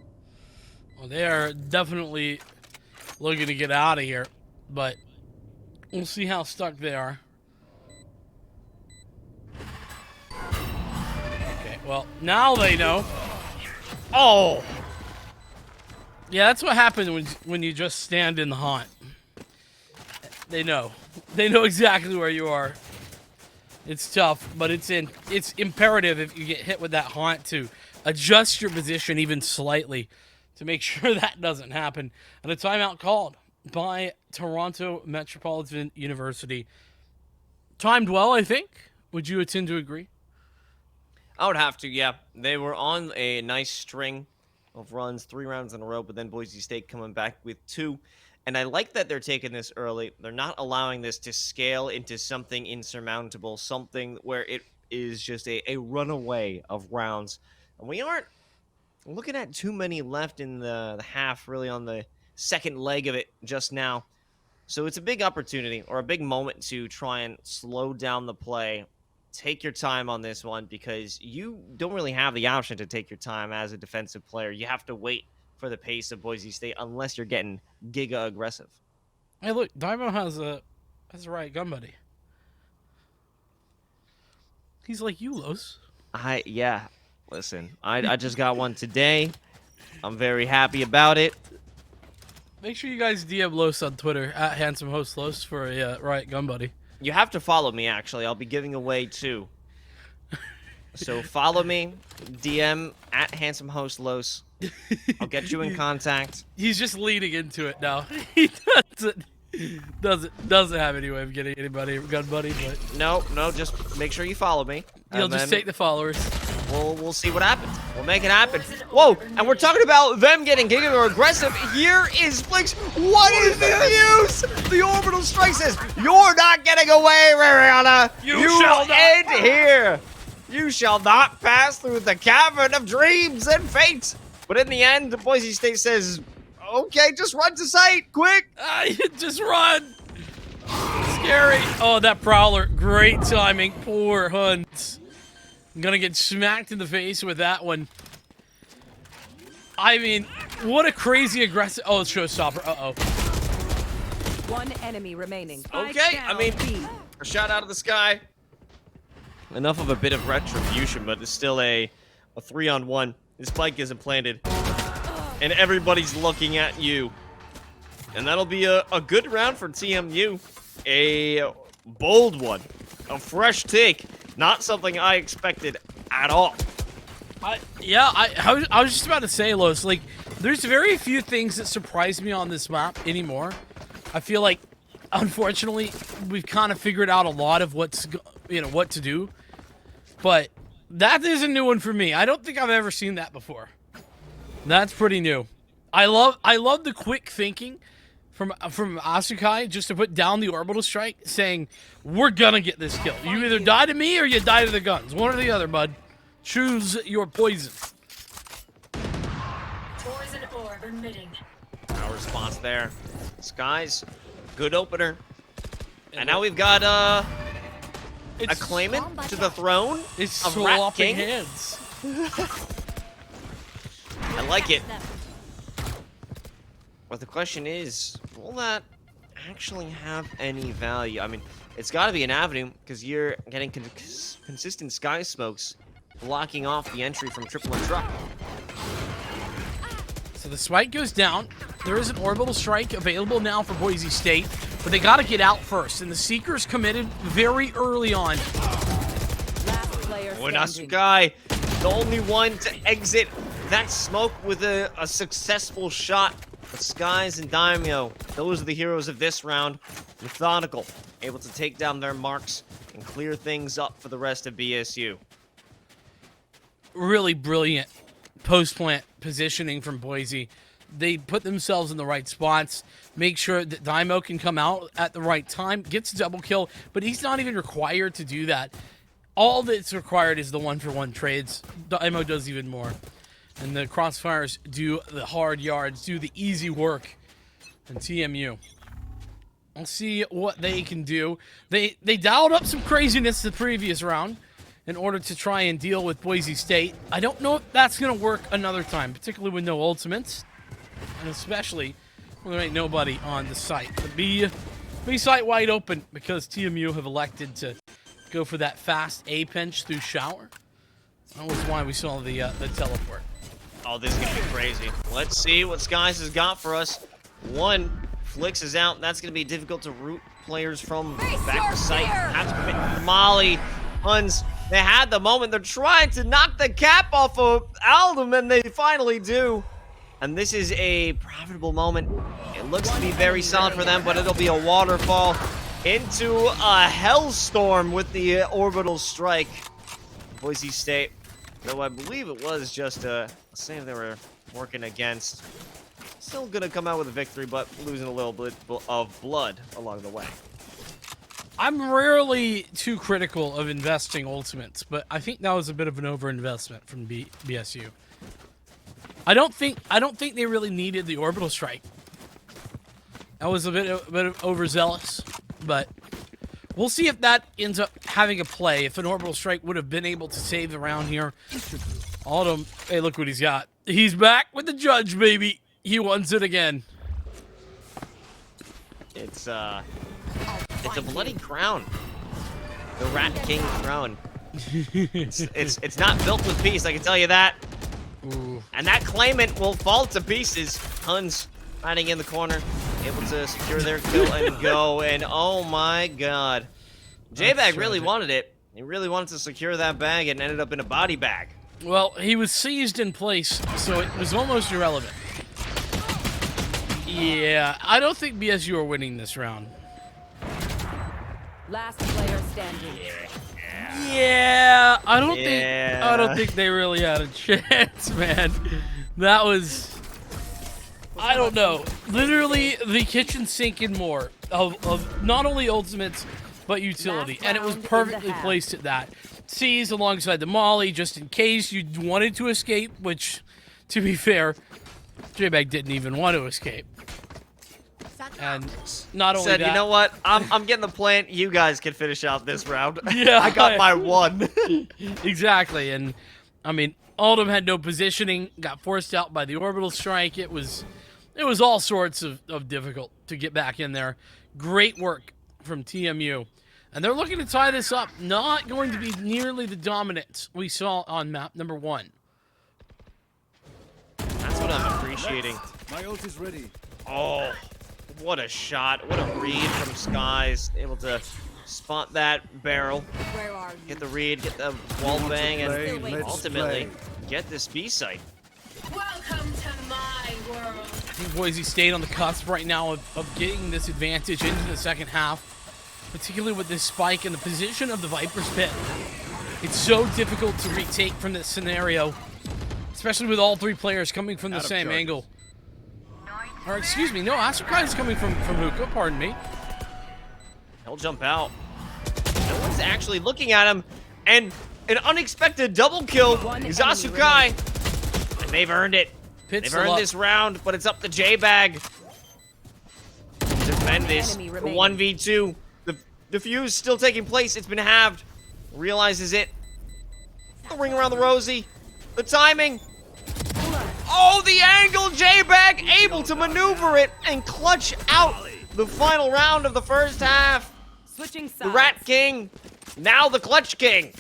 Well, they are definitely looking to get out of here, but we'll see how stuck they are. Okay, well, now they know. Oh! Yeah, that's what happens when you just stand in the haunt. They know. They know exactly where you are. It's tough, but it's imperative if you get hit with that haunt to adjust your position even slightly to make sure that doesn't happen. And a timeout called by Toronto Metropolitan University. Timed well, I think. Would you tend to agree? I would have to, yeah. They were on a nice string of runs, 3 rounds in a row, but then Boise State coming back with 2. And I like that they're taking this early. They're not allowing this to scale into something insurmountable, something where it is just a runaway of rounds. And we aren't looking at too many left in the half, really on the second leg of it just now. So it's a big opportunity or a big moment to try and slow down the play. Take your time on this one because you don't really have the option to take your time as a defensive player. You have to wait for the pace of Boise State unless you're getting giga aggressive. Hey, look, Daimo has a right gun buddy. He's like you, Los. Yeah. Listen, I just got one today. I'm very happy about it. Make sure you guys DM Los on Twitter at @HandsomeHostLos for a right gun buddy. You have to follow me, actually. I'll be giving away 2. So follow me, DM at @HandsomeHostLos. I'll get you in contact. He's just leading into it now. He doesn't have any way of getting anybody gun buddy, but No, just make sure you follow me. he'll and just then take the followers. We'll see what happens. We'll make it happen. Whoa, and we're talking about them getting giga or aggressive. Here is Flix. What is the use? The orbital strike says, you're not getting away, Rariana. You shall not end here. You shall not pass through the cavern of dreams and fate. But in the end, Boise State says, okay, just run to sight, quick. Just run. Scary. Oh, that Prowler. Great timing. Poor Hunt. I'm gonna get smacked in the face with that one. I mean, what a crazy aggressive... Oh, it's Showstopper. Uh-oh. One enemy remaining. Okay, I mean, a shot out of the sky. Enough of a bit of retribution, but it's still a 3-on-1. This spike isn't planted. And everybody's looking at you. And that'll be a good round for TMU. A bold one. A fresh take. Not something I expected at all. I was just about to say, Los, like, there's very few things that surprise me on this map anymore. I feel like, unfortunately, we've kind of figured out a lot of what to do. But that is a new one for me. I don't think I've ever seen that before. That's pretty new. I love the quick thinking from Asukai just to put down the orbital strike, saying, we're gonna get this kill. You either die to me or you die to the guns. One or the other, bud. Choose your poison. Poison orb emitting. Our response there. Skies, good opener. And now we've got a claimant to the throne It's of Rat swapping King. hands. I like it. But the question is, will that actually have any value? I mean, it's got to be an avenue because you're getting consistent sky smokes blocking off the entry from triple and truck. So the spike goes down. There is an orbital strike available now for Boise State, but they got to get out first. And the Seekers committed very early on. Last player standing. Guy, the only one to exit that smoke with a successful shot. But Skies and Daimyo, those are the heroes of this round. Methodical, able to take down their marks and clear things up for the rest of BSU. Really brilliant post-plant positioning from Boise. They put themselves in the right spots, make sure that Daimo can come out at the right time, gets a double kill, but he's not even required to do that. All that's required is the one-for-one trades. Daimo does even more. And the Crossfires do the hard yards, do the easy work. And TMU I'll see what they can do. They dialed up some craziness the previous round in order to try and deal with Boise State. I don't know if that's going to work another time, particularly with no ultimates, and especially when there ain't nobody on the site. The B site wide open because TMU have elected to go for that fast A pinch through shower. That was why we saw the teleport. Oh, this is going to be crazy. Let's see what Skies has got for us. One, Flix is out. That's going to be difficult to root players from back to site. Have to commit Molly, Huns. They had the moment. They're trying to knock the cap off of Aldum, and they finally do. And this is a profitable moment. It looks to be very solid for them, but it'll be a waterfall into a hellstorm with the orbital strike. Boise State, though I believe it was just a save they were working against. Still gonna come out with a victory, but losing a little bit of blood along the way. I'm rarely too critical of investing ultimates, but I think that was a bit of an overinvestment from BSU. I don't think they really needed the orbital strike. That was a bit of overzealous, but we'll see if that ends up having a play. If an orbital strike would have been able to save the round here. Autumn, hey, look what he's got. He's back with the judge, baby. He wants it again. It's a bloody crown. The Rat King crown. It's not built with peace, I can tell you that. Ooh. And that claimant will fall to pieces. Huns hiding in the corner, able to secure their kill and go. And oh my god. J-Bag really wanted it. He really wanted to secure that bag and ended up in a body bag. Well, he was seized in place, so it was almost irrelevant. Yeah, I don't think BSU are winning this round. Last player standing. Yeah, I don't think they really had a chance, man. That was, I don't know, literally the kitchen sink and more of not only ultimates but utility, and it was perfectly placed at that. Seized alongside the molly just in case you wanted to escape, which, to be fair, J-Bag didn't even want to escape. And not only said, that, you know what? I'm getting the plant. You guys can finish out this round. Yeah, I got my one. Exactly, and I mean, Aldum had no positioning, got forced out by the orbital strike. It was all sorts of difficult to get back in there. Great work from TMU. And they're looking to tie this up. Not going to be nearly the dominance we saw on map number 1. That's what I'm appreciating. My ult is ready. Oh, what a shot. What a read from Skies. Able to spot that barrel. Where are you? Get the read, get the wall bang, and Let's ultimately play. get this B site. Welcome to my world. I think Boise State on the cusp right now of getting this advantage into the second half, particularly with this spike in the position of the Viper's Pit. It's so difficult to retake from this scenario, especially with all 3 players coming from the same angle. Or excuse me, no, Asukai is coming from hookah, pardon me. He'll jump out. No one's actually looking at him, and an unexpected double kill is Asukai. And they've earned it. They've earned this round, but it's up to J-Bag to defend this. The 1v2. The defuse still taking place. It's been halved. Realizes it. The ring around the rosy. The timing. Oh, the angle! J-Bag able to maneuver it and clutch out the final round of the first half. Switching sides. The Rat King, now the Clutch King.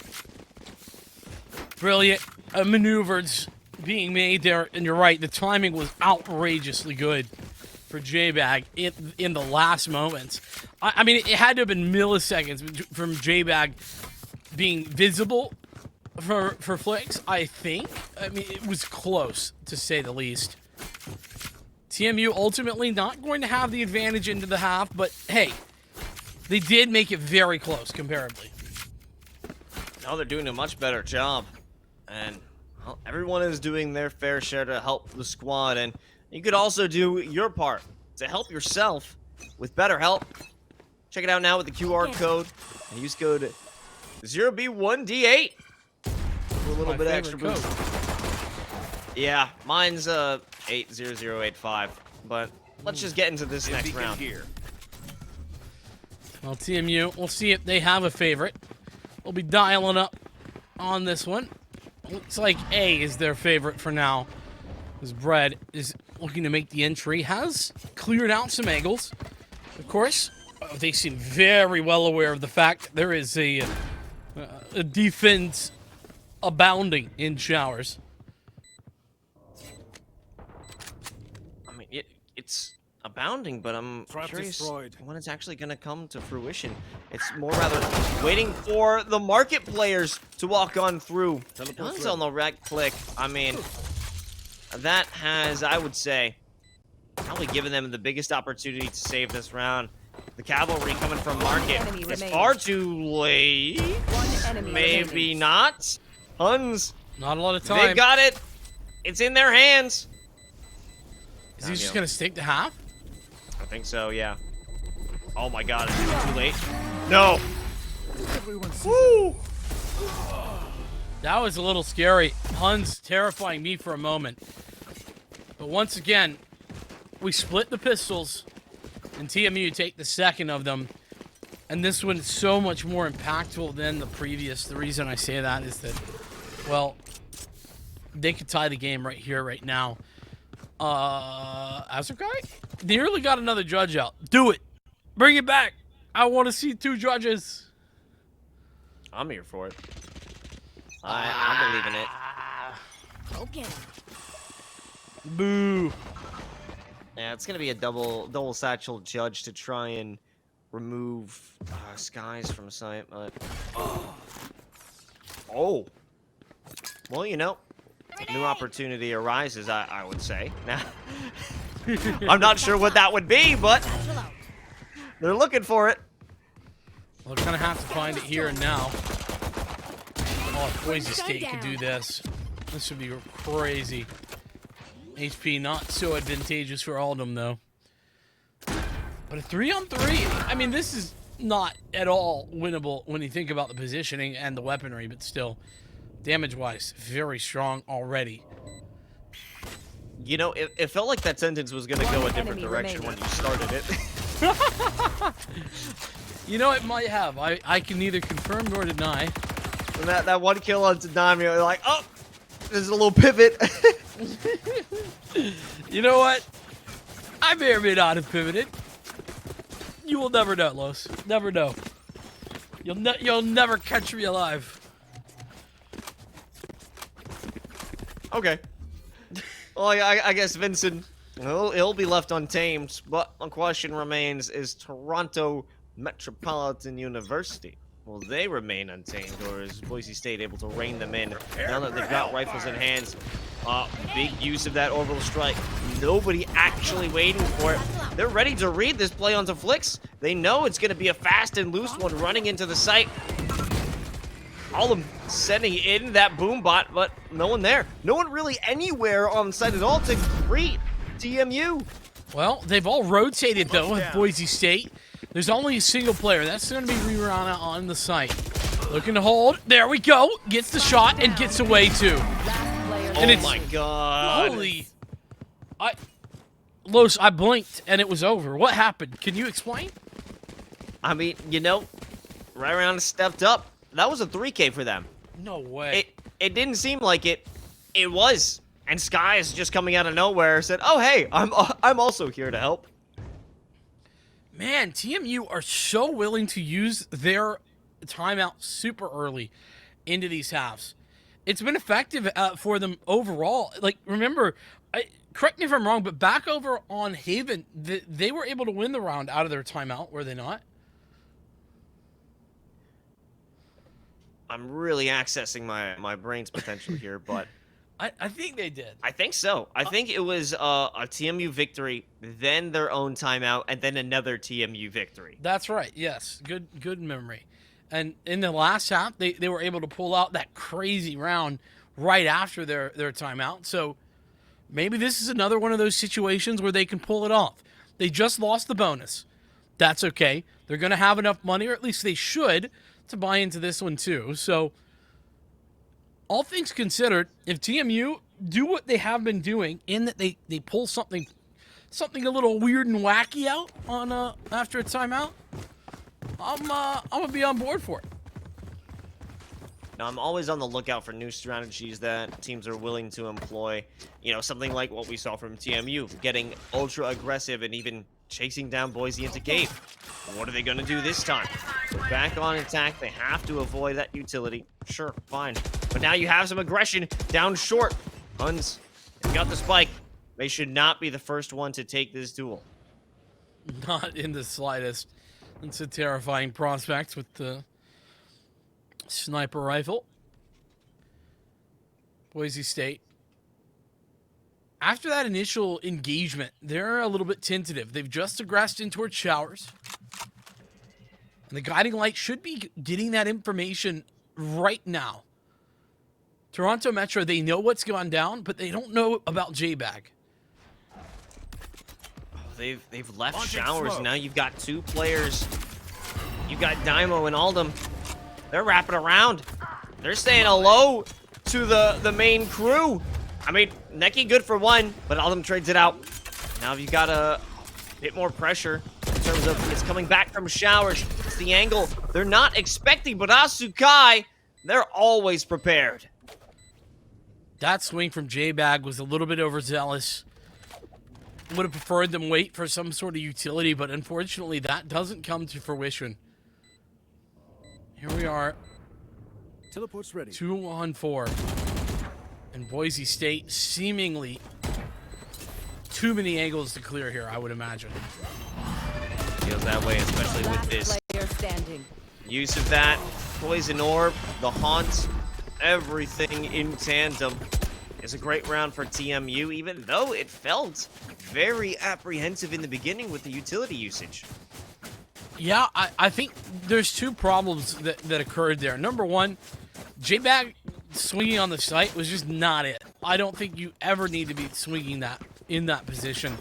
Brilliant maneuvers being made there, and you're right, the timing was outrageously good for J-Bag in the last moments. I mean, it had to have been milliseconds from J-Bag being visible for Flix, I think. I mean, it was close, to say the least. TMU ultimately not going to have the advantage into the half, but hey, they did make it very close, comparably. Now they're doing a much better job. And well, everyone is doing their fair share to help the squad. And you could also do your part to help yourself with BetterHelp. Check it out now with the QR code. And use code 0B1D8 for a little bit extra boost. Yeah, mine's 80085. But let's just get into this next round. Well, TMU, we'll see if they have a favorite. We'll be dialing up on this one. Looks like A is their favorite for now. As Bread is looking to make the entry, has cleared out some angles. Of course, they seem very well aware of the fact that there is a defense abounding in showers. I mean, it's abounding, but I'm Trap curious destroyed. when it's actually going to come to fruition. It's more rather waiting for the market players to walk on through. Once on the right click, I mean, that has, I would say, probably given them the biggest opportunity to save this round. The cavalry coming from market Enemy is remaining. far too late. One enemy Maybe remaining. not. Huns, Not a lot of time. they've got it. It's in their hands. Is he just going to stick to half? I think so, yeah. Oh my god, is it too late? No! Everyone sees Woo! That was a little scary. Huns terrifying me for a moment. But once again, we split the pistols, and TMU take the second of them. And this one's so much more impactful than the previous. The reason I say that is that, well, they could tie the game right here, right now. Azukai nearly got another judge out. Do it. Bring it back. I want to see 2 judges. I'm here for it. I believe in it. Okay. Boo. Yeah, it's gonna be a double satchel judge to try and remove Skies from sight, but oh, well, you know, new opportunity arises. I would say now. I'm not sure what that would be, but they're looking for it. We'll kind of have to find it here and now. Oh, if Boise State could do this. This would be crazy. HP not so advantageous for Aldom, though. But a 3-on-3, I mean, this is not at all winnable when you think about the positioning and the weaponry, but still, damage-wise, very strong already. You know, it felt like that sentence was gonna go a different enemy direction remaining. when you started it. You know, it might have. I can neither confirm nor deny. And that one kill on Tsunami, you're like, oh, there's a little pivot. You know what? I may or may not have pivoted. You will never know, Los. Never know. You'll never catch me alive. Okay. Well, I guess Vincent, well, he'll be left untamed, but the question remains, is Toronto Metropolitan University, will they remain untamed, or is Boise State able to rein them in now that they've got rifles in hands? Big use of that orbital strike. Nobody actually waiting for it. They're ready to read this play onto Flicks. They know it's going to be a fast and loose one running into the site. All of them sending in that boom bot, but no one there. No one really anywhere on site at all to greet TMU. Well, they've all rotated, though, with Boise State. There's only a single player. That's going to be Rirana on the site. Looking to hold. There we go. Gets the shot and gets away, too. Last player And Oh it's- my god. Holy. Los, I blinked, and it was over. What happened? Can you explain? I mean, you know, right around stepped up. That was a 3K for them. No way. It didn't seem like it. It was. And Sky is just coming out of nowhere, said, oh, hey, I'm also here to help. Man, TMU are so willing to use their timeout super early into these halves. It's been effective for them overall. Like, remember, correct me if I'm wrong, but back over on Haven, they were able to win the round out of their timeout, were they not? I'm really accessing my brain's potential here, but I think they did. I think so. I think it was a TMU victory, then their own timeout, and then another TMU victory. That's right. Yes. Good memory. And in the last half, they were able to pull out that crazy round right after their timeout. So maybe this is another one of those situations where they can pull it off. They just lost the bonus. That's okay. They're going to have enough money, or at least they should, to buy into this one too. So all things considered, if TMU do what they have been doing, in that they pull something a little weird and wacky out on after a timeout, I'm gonna be on board for it. Now, I'm always on the lookout for new strategies that teams are willing to employ. You know, something like what we saw from TMU, getting ultra aggressive and even chasing down Boise into gate. What are they going to do this time? We're back on attack. They have to avoid that utility. Sure, fine. But now you have some aggression down short. Huns, they got the spike. They should not be the first one to take this duel. Not in the slightest. It's a terrifying prospect with the sniper rifle. Boise State. After that initial engagement, they're a little bit tentative. They've just aggressed in towards showers. And the guiding light should be getting that information right now. Toronto Metro, they know what's gone down, but they don't know about J-Bag. They've left showers. Now you've got two players. You've got Dymo and Aldum. They're wrapping around. They're saying hello to the main crew. I mean, Neki good for one, but Aldum trades it out. Now you've got a bit more pressure in terms of it's coming back from showers. It's the angle they're not expecting, but Asukai, they're always prepared. That swing from J-Bag was a little bit overzealous. Would have preferred them wait for some sort of utility, but unfortunately that doesn't come to fruition. Here we are. Teleport's ready. 2-on-4. And Boise State seemingly too many angles to clear here, I would imagine. Feels that way, especially with Last this player standing. use of that poison orb, the haunt, everything in tandem. It's a great round for TMU, even though it felt very apprehensive in the beginning with the utility usage. Yeah, I think there's two problems that occurred there. Number one, J-Bag swinging on the site was just not it. I don't think you ever need to be swinging that in that position.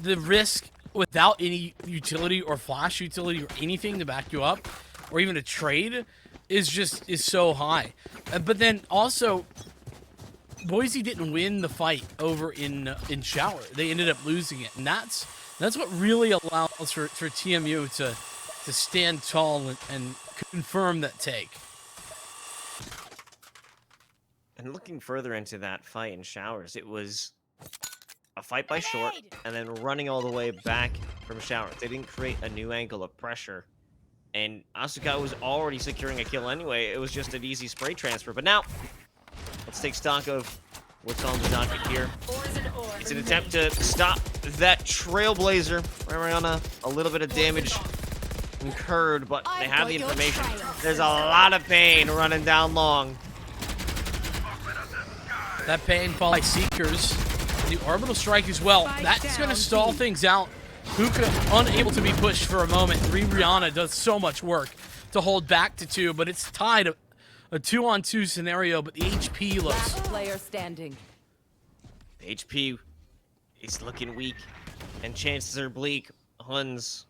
The risk without any utility or flash utility or anything to back you up, or even a trade, is so high. But then also, Boise didn't win the fight over in Shower. They ended up losing it, and that's what really allows for TMU to stand tall and confirm that take. And looking further into that fight in Showers, it was a fight by short and then running all the way back from Showers. They didn't create a new angle of pressure. And Asuka was already securing a kill anyway. It was just an easy spray transfer. But now, let's take stock of what's on the docket here. It's an attempt to stop that Trailblazer. Mariana, a little bit of damage incurred, but they have the information. There's a lot of pain running down long. That pain followed by Seekers. The orbital strike as well. That's going to stall things out. Hookah unable to be pushed for a moment. Rihanna does so much work to hold back to two, but it's tied a 2-on-2 scenario, but the HP looks. Last player standing. The HP is looking weak, and chances are bleak. Huns,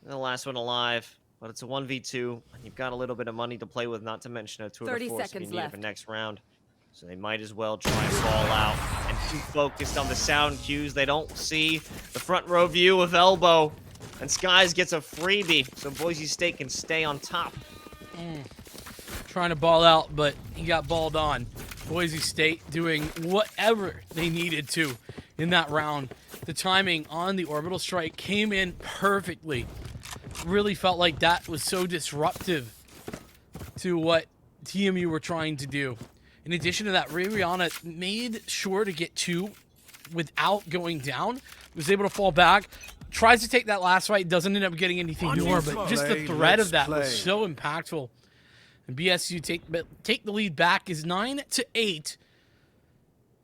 the last one alive, but it's a 1v2, and you've got a little bit of money to play with, not to mention a tour de 30 force if you seconds need it left. for next round. So they might as well try and ball out, and too focused on the sound cues. They don't see the front row view of Elbow, and Skies gets a freebie, so Boise State can stay on top. Trying to ball out, but he got balled on. Boise State doing whatever they needed to in that round. The timing on the orbital strike came in perfectly. Really felt like that was so disruptive to what TMU were trying to do. In addition to that, Rihanna made sure to get two without going down. Was able to fall back. Tries to take that last fight. Doesn't end up getting anything more, but just the threat of that was so impactful. And BSU take the lead back is 9-8.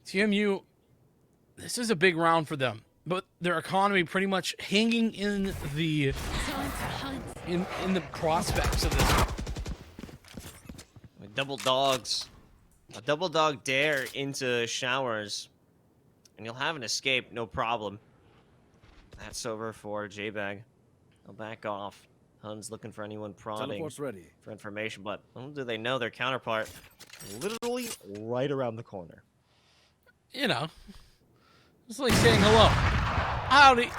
TMU, this is a big round for them, but their economy pretty much hanging in the in the prospects of this. Double dogs. A double dog dare into Showers, and you'll have an escape, no problem. That's over for J-Bag. They'll back off. Huns looking for anyone prodding ready. for information, but little do they know their counterpart literally right around the corner. You know, it's like saying hello, howdy,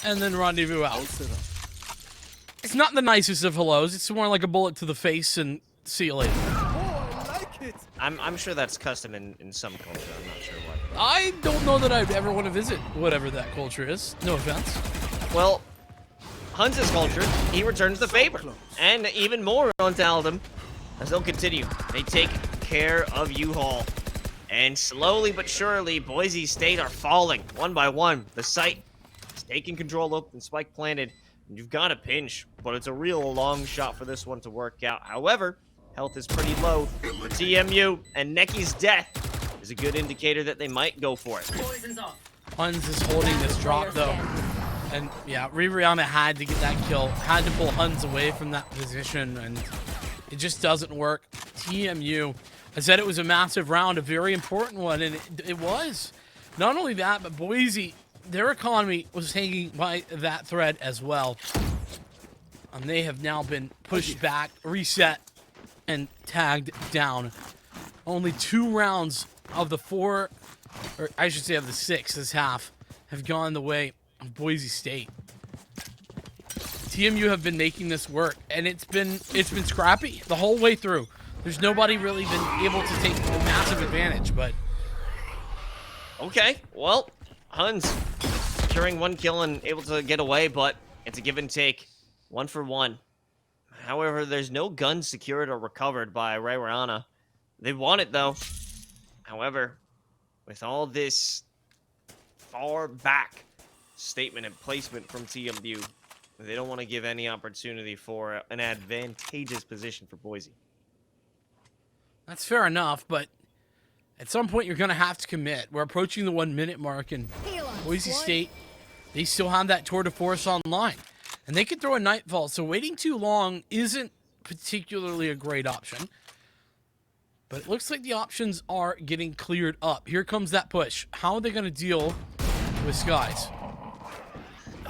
and then rendezvous out. It's not the nicest of hellos. It's more like a bullet to the face and see you later. I'm sure that's custom in some culture. I'm not sure what. I don't know that I'd ever want to visit whatever that culture is. No offense. Well, Hun's culture, he returns the favor. And even more on Aldum as they'll continue. They take care of U-Haul. And slowly but surely, Boise State are falling one by one. The site is taking control of and spike planted. And you've got a pinch, but it's a real long shot for this one to work out. However, health is pretty low for TMU, and Necky's death is a good indicator that they might go for it. Poison's off. Huns is holding this drop though. And yeah, Rihanna had to get that kill, had to pull Huns away from that position, and it just doesn't work. TMU, I said it was a massive round, a very important one, and it was. Not only that, but Boise, their economy was hanging by that thread as well. And they have now been pushed back, reset, and tagged down. Only 2 rounds of the 4, or I should say of the 6 this half, have gone the way of Boise State. TMU have been making this work, and it's been scrappy the whole way through. There's nobody really been able to take a massive advantage, but Okay, well, Huns securing 1 kill and able to get away, but it's a give and take. 1 for 1. However, there's no guns secured or recovered by Rihanna. They want it, though. However, with all this far back statement and placement from TMU, they don't want to give any opportunity for an advantageous position for Boise. that's fair enough, but at some point you're going to have to commit. We're approaching the 1-minute mark, and Boise State, they still have that tour de force online. And they could throw a nightfall, so waiting too long isn't particularly a great option. But it looks like the options are getting cleared up. Here comes that push. How are they going to deal with Skies?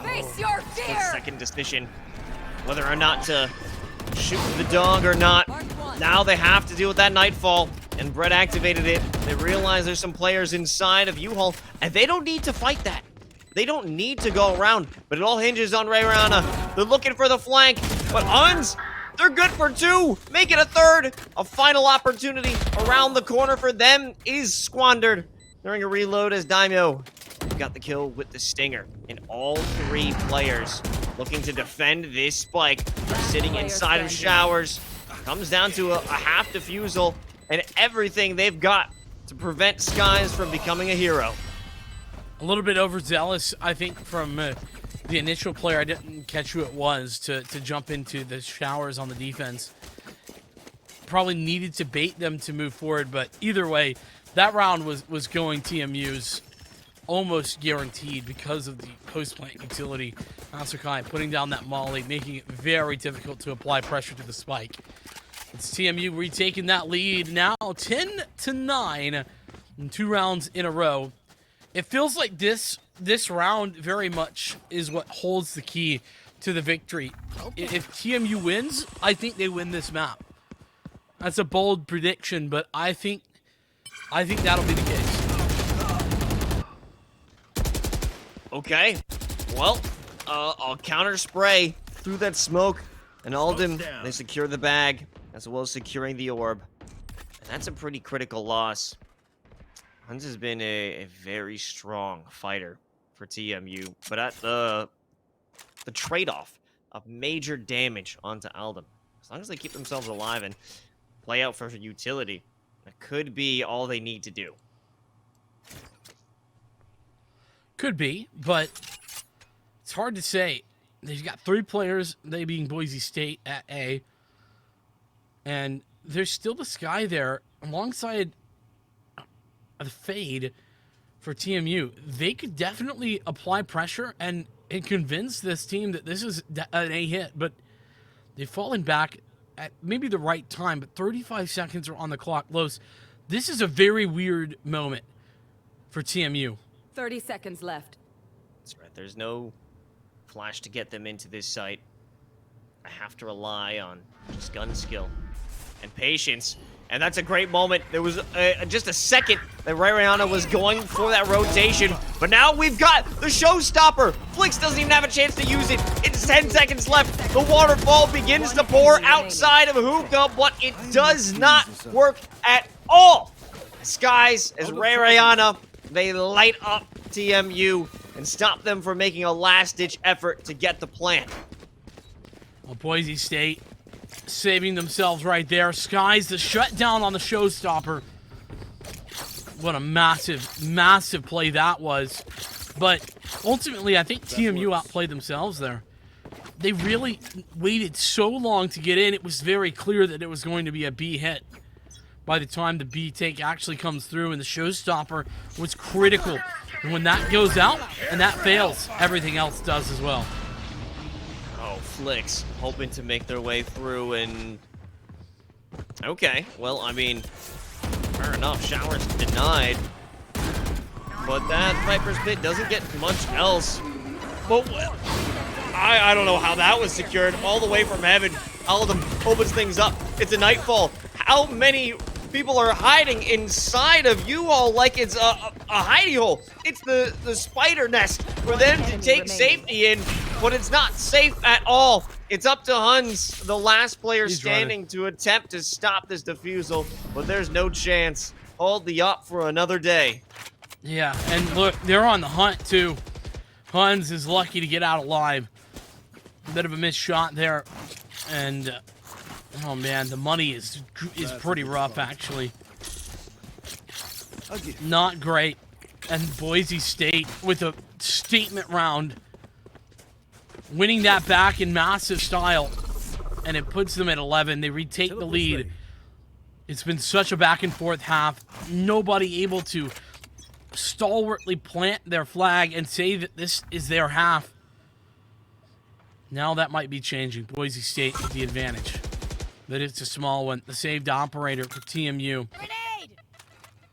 Face your fear! Second decision, whether or not to shoot the dog or not. Now they have to deal with that nightfall, and Brett activated it. They realize there's some players inside of U-Haul, and they don't need to fight that. They don't need to go around, but it all hinges on Rihanna. They're looking for the flank, but Huns, they're good for 2. Make it a 3rd. A final opportunity around the corner for them is squandered during a reload as Daimyo got the kill with the Stinger. And all 3 players looking to defend this spike are sitting inside of showers. Comes down to a half defusal and everything they've got to prevent Skies from becoming a hero. A little bit overzealous, I think, from the initial player. I didn't catch who it was to jump into the showers on the defense. Probably needed to bait them to move forward, but either way, that round was going TMU's almost guaranteed because of the post-plant utility. Masukai putting down that molly, making it very difficult to apply pressure to the spike. It's TMU retaking that lead now 10-9 in 2 rounds in a row. It feels like this round very much is what holds the key to the victory. If TMU wins, I think they win this map. That's a bold prediction, but I think that'll be the case. Okay, well, I'll counter spray through that smoke, and Alden, they secure the bag, as well as securing the orb. And that's a pretty critical loss. Huns has been a very strong fighter for TMU, but at the trade-off of major damage onto Aldum. As long as they keep themselves alive and play out for utility, that could be all they need to do. Could be, but it's hard to say. They've got 3 players, they being Boise State at A, and there's still the Sky there alongside the Fade for TMU. They could definitely apply pressure and convince this team that this is an A hit, but they've fallen back at maybe the right time, but 35 seconds are on the clock. Los, this is a very weird moment for TMU. 30 seconds left. That's right. There's no flash to get them into this site. I have to rely on just gun skill and patience. And that's a great moment. There was just a second that Rihanna was going for that rotation. But now we've got the showstopper. Flix doesn't even have a chance to use it. It's 10 seconds left. The waterfall begins to pour outside of Hookah, but it does not work at all. Skies, as Rayrayana, they light up TMU and stop them from making a last-ditch effort to get the plant. Well, Boise State saving themselves right there. Skies the shutdown on the showstopper. What a massive, massive play that was. But ultimately, I think TMU outplayed themselves there. They really waited so long to get in. It was very clear that it was going to be a B hit by the time the B take actually comes through, and the showstopper was critical. And when that goes out and that fails, everything else does as well. Oh, Flix hoping to make their way through, and okay, well, I mean, fair enough, showers denied, but that Viper's Pit doesn't get much else. But I don't know how that was secured all the way from heaven. Aldum opens things up. It's a nightfall. How many people are hiding inside of you all like it's a hidey hole? It's the spider nest for them to take safety in, but it's not safe at all. It's up to Huns, the last player standing, to attempt to stop this defusal, but there's no chance. Hold the up for another day. Yeah, and look, they're on the hunt too. Huns is lucky to get out alive. A bit of a missed shot there, and oh man, the money is pretty rough actually. Not great. And Boise State with a statement round, winning that back in massive style, and it puts them at 11. They retake the lead. It's been such a back and forth half. Nobody able to stalwartly plant their flag and say that this is their half. Now that might be changing. Boise State with the advantage. But it's a small one. The saved operator for TMU. Grenade!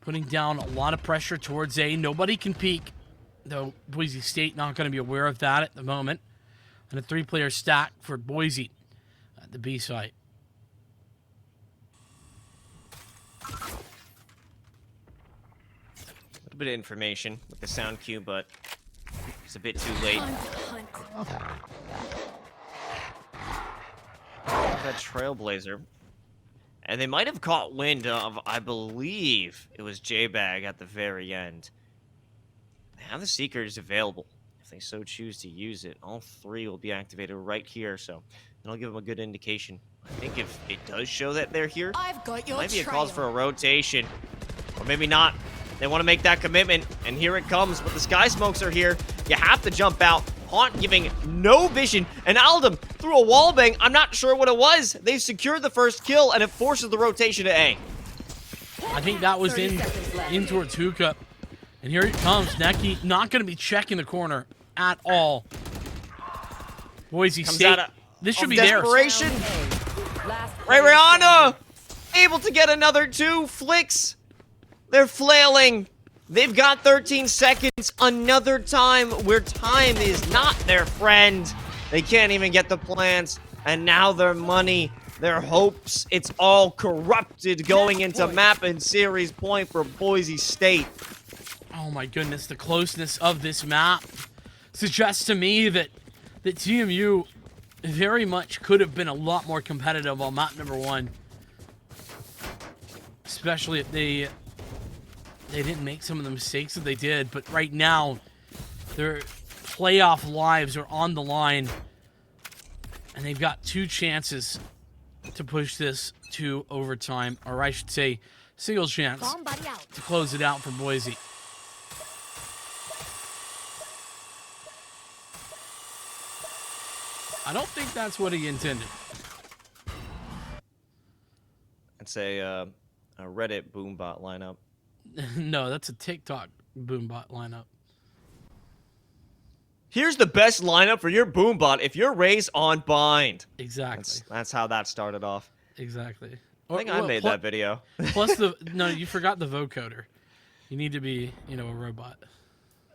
Putting down a lot of pressure towards A. Nobody can peek, though Boise State not going to be aware of that at the moment. And a 3-player stack for Boise at the B site. A little bit of information with the sound cue, but it's a bit too late. That Trailblazer. And they might have caught wind of, I believe, it was J-Bag at the very end. They have the Seekers available. If they so choose to use it, all 3 will be activated right here, so that'll give them a good indication. I think if it does show that they're here, I've got your might be a trail. cause for a rotation. Or maybe not. They want to make that commitment, and here it comes. But the Sky Smokes are here. You have to jump out. Haunt giving no vision, and Aldum threw a wallbang. I'm not sure what it was. They've secured the first kill, and it forces the rotation to A. I think that was in towards Hookah. And here it comes. Neki not going to be checking the corner at all. Boise State. This should be theirs. Desperation. Rayrayana able to get another 2. Flix. They're flailing. They've got 13 seconds. Another time where time is not their friend. They can't even get the plants. And now their money, their hopes, it's all corrupted going into map and series point for Boise State. Oh my goodness, the closeness of this map suggests to me that TMU very much could have been a lot more competitive on map number 1. Especially if they didn't make some of the mistakes that they did. But right now, their playoff lives are on the line. And they've got 2 chances to push this to overtime. Or I should say, single chance to close it out for Boise. I don't think that's what he intended. It's a Reddit boombot lineup. No, that's a TikTok boombot lineup. Here's the best lineup for your boombot if you're Rays on bind. Exactly. That's how that started off. Exactly. I think I made that video. Plus no, you forgot the vocoder. You need to be, a robot.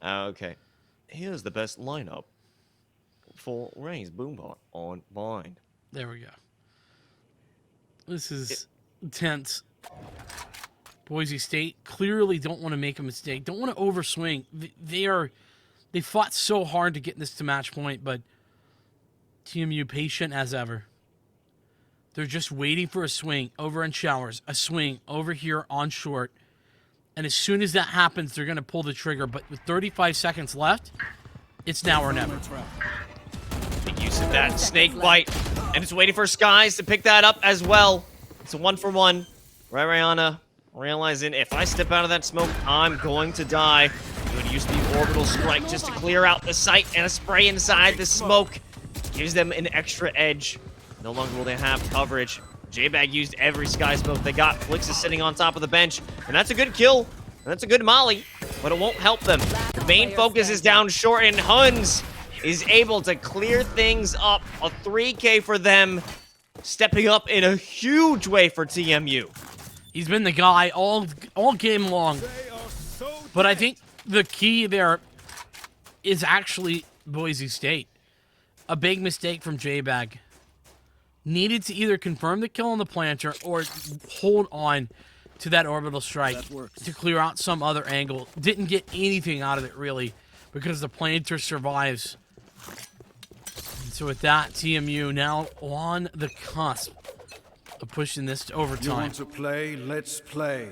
Okay. Here's the best lineup for Rays boombot on bind. There we go. This is tense. Boise State clearly don't want to make a mistake, don't want to overswing. They fought so hard to get this to match point, but TMU patient as ever. They're just waiting for a swing over in showers, a swing over here on short. And as soon as that happens, they're going to pull the trigger. But with 35 seconds left, it's now or never. Big use of that snake bite. And it's waiting for Skies to pick that up as well. It's a 1-for-1. Rihanna realizing if I step out of that smoke, I'm going to die. I'm going to use the orbital strike just to clear out the site, and a spray inside the smoke gives them an extra edge. No longer will they have coverage. J-Bag used every sky smoke they got. Flix is sitting on top of the bench, and that's a good kill. And that's a good molly, but it won't help them. The main focus is down short, and Huns is able to clear things up. A 3K for them, stepping up in a huge way for TMU. He's been the guy all game long. But I think the key there is actually Boise State. A big mistake from J-Bag. Needed to either confirm the kill on the planter or hold on to that orbital strike to clear out some other angle. Didn't get anything out of it, really, because the planter survives. And so with that, TMU now on the cusp of pushing this to overtime. You want to play? Let's play.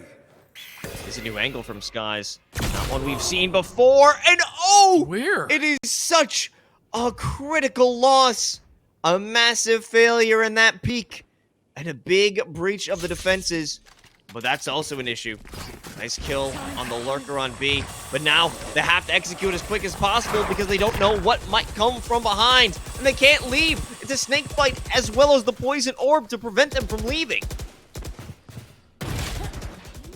It's a new angle from Skies. Not one we've seen before. And oh! Where? It is such a critical loss. A massive failure in that peak. And a big breach of the defenses. But that's also an issue. Nice kill on the lurker on B. But now they have to execute as quick as possible because they don't know what might come from behind. And they can't leave. It's a snake fight as well as the poison orb to prevent them from leaving.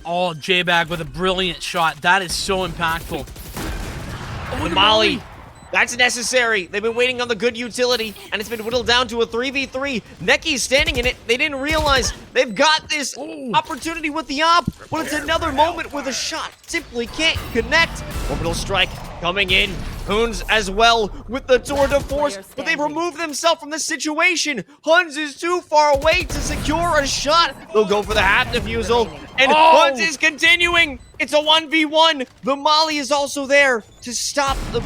Oh, J-Bag with a brilliant shot. That is so impactful. Oh, The Molly. That's necessary. They've been waiting on the good utility, and it's been whittled down to a 3v3. Necky's standing in it. They didn't realize they've got this opportunity with the op, but it's another moment with a shot. Simply can't connect. Orbital strike coming in. Huns as well with the tour de force, but they've removed themselves from this situation. Huns is too far away to secure a shot. They'll go for the half defusal, and Huns is continuing. It's a 1v1. The Molly is also there to stop the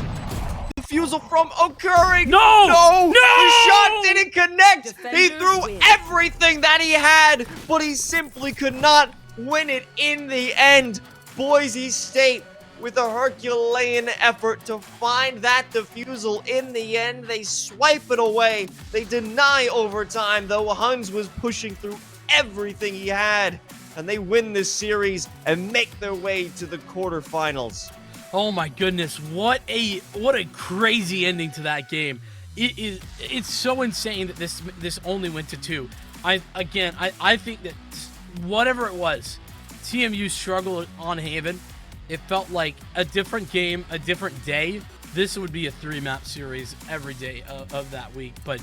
defusal from occurring. No! The shot didn't connect. He threw everything that he had, but he simply could not win it in the end. Boise State with a Herculean effort to find that defusal in the end. They swipe it away. They deny overtime, though Huns was pushing through everything he had, and they win this series and make their way to the quarterfinals. Oh my goodness, what a crazy ending to that game. It's so insane that this only went to 2. I think that whatever it was, TMU struggled on Haven. It felt like a different game, a different day. This would be a 3-map series every day of that week, but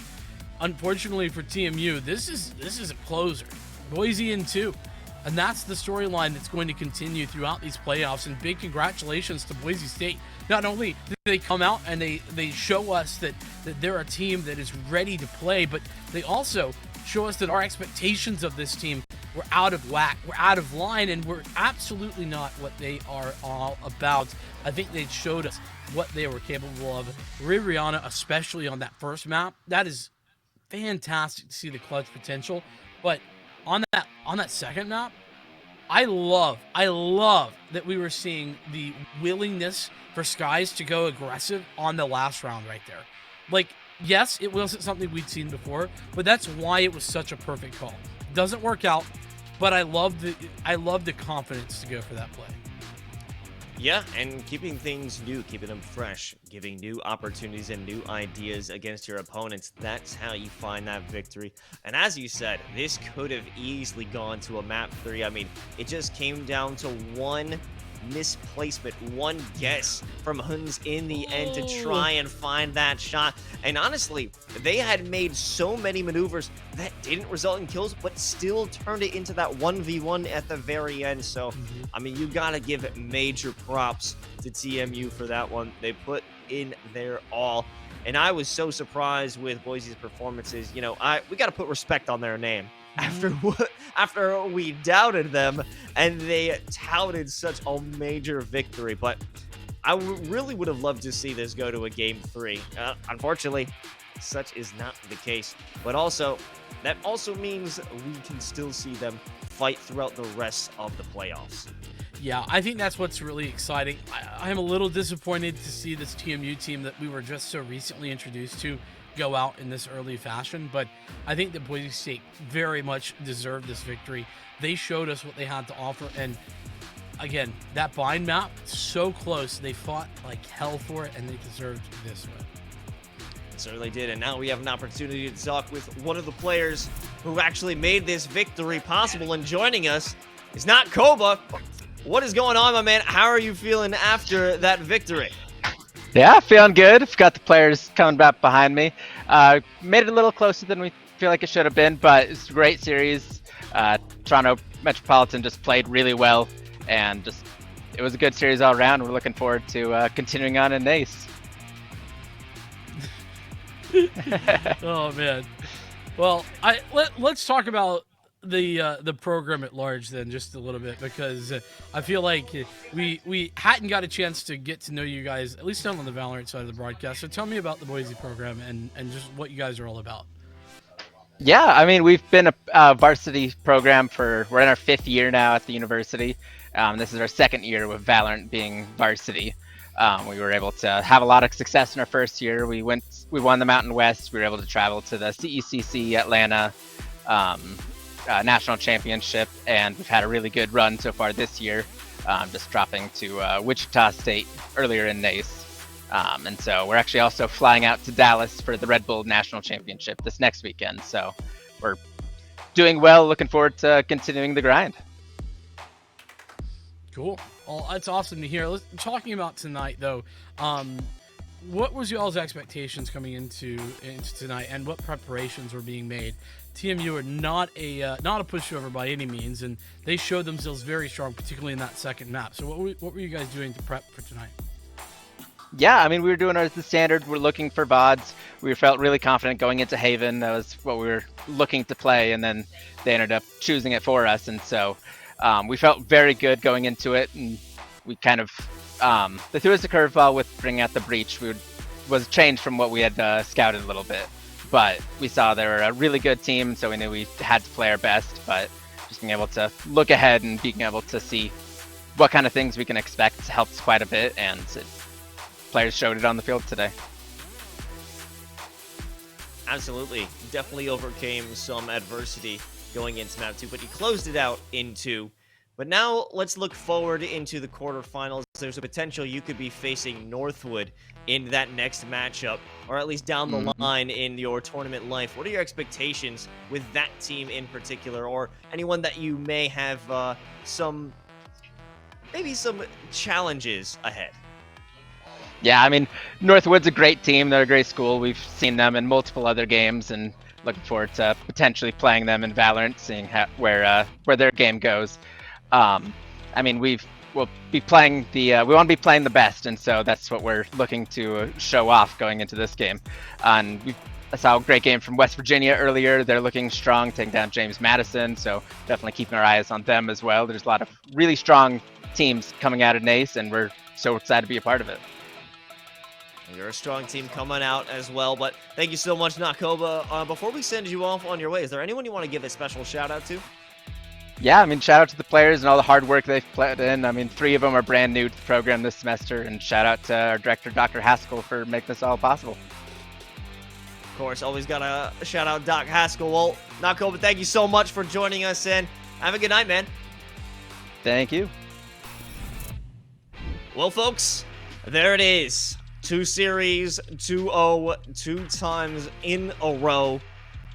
unfortunately for TMU, this is a closer. Boise in 2. And that's the storyline that's going to continue throughout these playoffs. And big congratulations to Boise State. Not only did they come out and they show us that they're a team that is ready to play, but they also show us that our expectations of this team were out of whack, we're out of line, and we're absolutely not what they are all about. I think they showed us what they were capable of. Rihanna, especially on that first map, that is fantastic to see the clutch potential. But on that second map, I love that we were seeing the willingness for Skies to go aggressive on the last round right there. Like, yes, it wasn't something we'd seen before, but that's why it was such a perfect call. Doesn't work out, but I love the confidence to go for that play. Yeah, and keeping things new, keeping them fresh, giving new opportunities and new ideas against your opponents. That's how you find that victory. And as you said, this could have easily gone to a map 3. I mean, it just came down to one misplacement, one guess from Huns in the end to try and find that shot. And honestly, they had made so many maneuvers that didn't result in kills, but still turned it into that 1v1 at the very end. So, I mean, you gotta give it major props to TMU for that one. They put in their all. And I was so surprised with Boise's performances. You know, we got to put respect on their name. After we doubted them and they touted such a major victory. But I really would have loved to see this go to a game 3. Unfortunately, such is not the case. But also, that also means we can still see them fight throughout the rest of the playoffs. Yeah, I think that's what's really exciting. I'm a little disappointed to see this TMU team that we were just so recently introduced to go out in this early fashion, but I think that Boise State very much deserved this victory. They showed us what they had to offer, and again, that bind map, so close. They fought like hell for it, and they deserved this win. It certainly did, and now we have an opportunity to talk with one of the players who actually made this victory possible, and joining us is not Koba. What is going on, my man? How are you feeling after that victory? Yeah, feeling good. I've got the players coming back behind me. Made it a little closer than we feel like it should have been, but it's a great series. Toronto Metropolitan just played really well, and it was a good series all around. We're looking forward to continuing on in NACE. Oh man. Well, let's talk about the program at large then just a little bit, because I feel like we hadn't got a chance to get to know you guys, at least not on the Valorant side of the broadcast. So tell me about the Boise program and just what you guys are all about. Yeah, I mean, we've been a varsity program we're in our 5th year now at the university. This is our 2nd year with Valorant being varsity. We were able to have a lot of success in our 1st year. We won the Mountain West. We were able to travel to the CECC Atlanta national championship, and we've had a really good run so far this year, just dropping to Wichita State earlier in NACE. And so we're actually also flying out to Dallas for the Red Bull National Championship this next weekend. So we're doing well, looking forward to continuing the grind. Cool. Well, that's awesome to hear. Talking about tonight, though, what was y'all's expectations coming into tonight, and what preparations were being made? TMU are not a pushover by any means, and they showed themselves very strong, particularly in that second map. So what were you guys doing to prep for tonight? Yeah, I mean, we were doing the standard. We're looking for VODs. We felt really confident going into Haven. That was what we were looking to play, and then they ended up choosing it for us. And so we felt very good going into it, and we kind of they threw us a curveball with bringing out the breach. Was changed from what we had scouted a little bit, but we saw they were a really good team, so we knew we had to play our best. But just being able to look ahead and being able to see what kind of things we can expect helps quite a bit, and players showed it on the field today. Absolutely. Definitely overcame some adversity going into map 2, but you closed it out in 2. But now let's look forward into the quarterfinals. There's a potential you could be facing Northwood in that next matchup, or at least down the line in your tournament life. What are your expectations with that team in particular, or anyone that you may have some challenges ahead? Yeah, I mean, Northwood's a great team. They're a great school. We've seen them in multiple other games, and looking forward to potentially playing them in Valorant, seeing where their game goes. I mean, we'll be playing we want to be playing the best, and so that's what we're looking to show off going into this game. And I saw a great game from West Virginia earlier. They're looking strong, taking down James Madison, so definitely keeping our eyes on them as well. There's a lot of really strong teams coming out of NACE, and we're so excited to be a part of it. You're a strong team coming out as well, but thank you so much, Nakoba. Before we send you off on your way, is there anyone you want to give a special shout out to? Yeah, I mean, shout out to the players and all the hard work they've put in. I mean, 3 of them are brand new to the program this semester, and shout out to our director, Dr. Haskell, for making this all possible. Of course, always got to shout out Doc Haskell. Well, Nakoba, thank you so much for joining us, and have a good night, man. Thank you. Well, folks, there it is. 2 series, 2-0, 2 times in a row.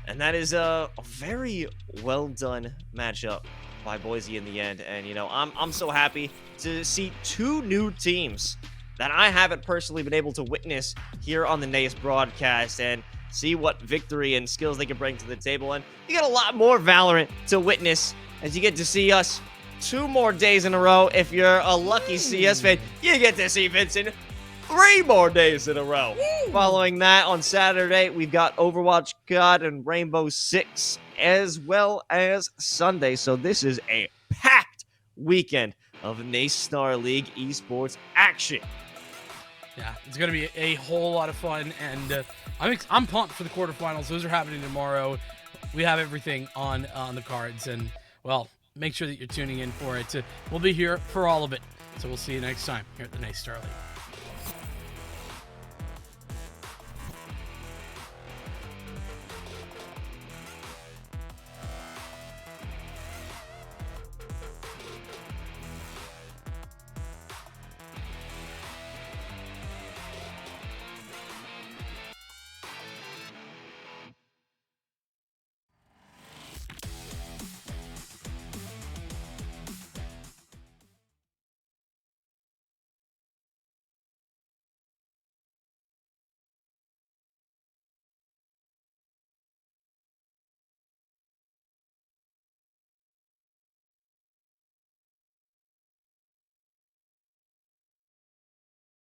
And that is a very well done matchup by Boise in the end. And, you know, I'm so happy to see 2 new teams that I haven't personally been able to witness here on the NACE broadcast, and see what victory and skills they can bring to the table. And you got a lot more Valorant to witness as you get to see us 2 more days in a row. If you're a lucky CS fan, you get to see Vincent 3 more days in a row. Following that, on Saturday, we've got Overwatch God and Rainbow Six, as well as Sunday. So this is a packed weekend of Naystar League esports action. Yeah, it's going to be a whole lot of fun, and I'm pumped for the quarterfinals. Those are happening tomorrow. We have everything on the cards, and, well, make sure that you're tuning in for it. We'll be here for all of it. So we'll see you next time here at the Naystar League.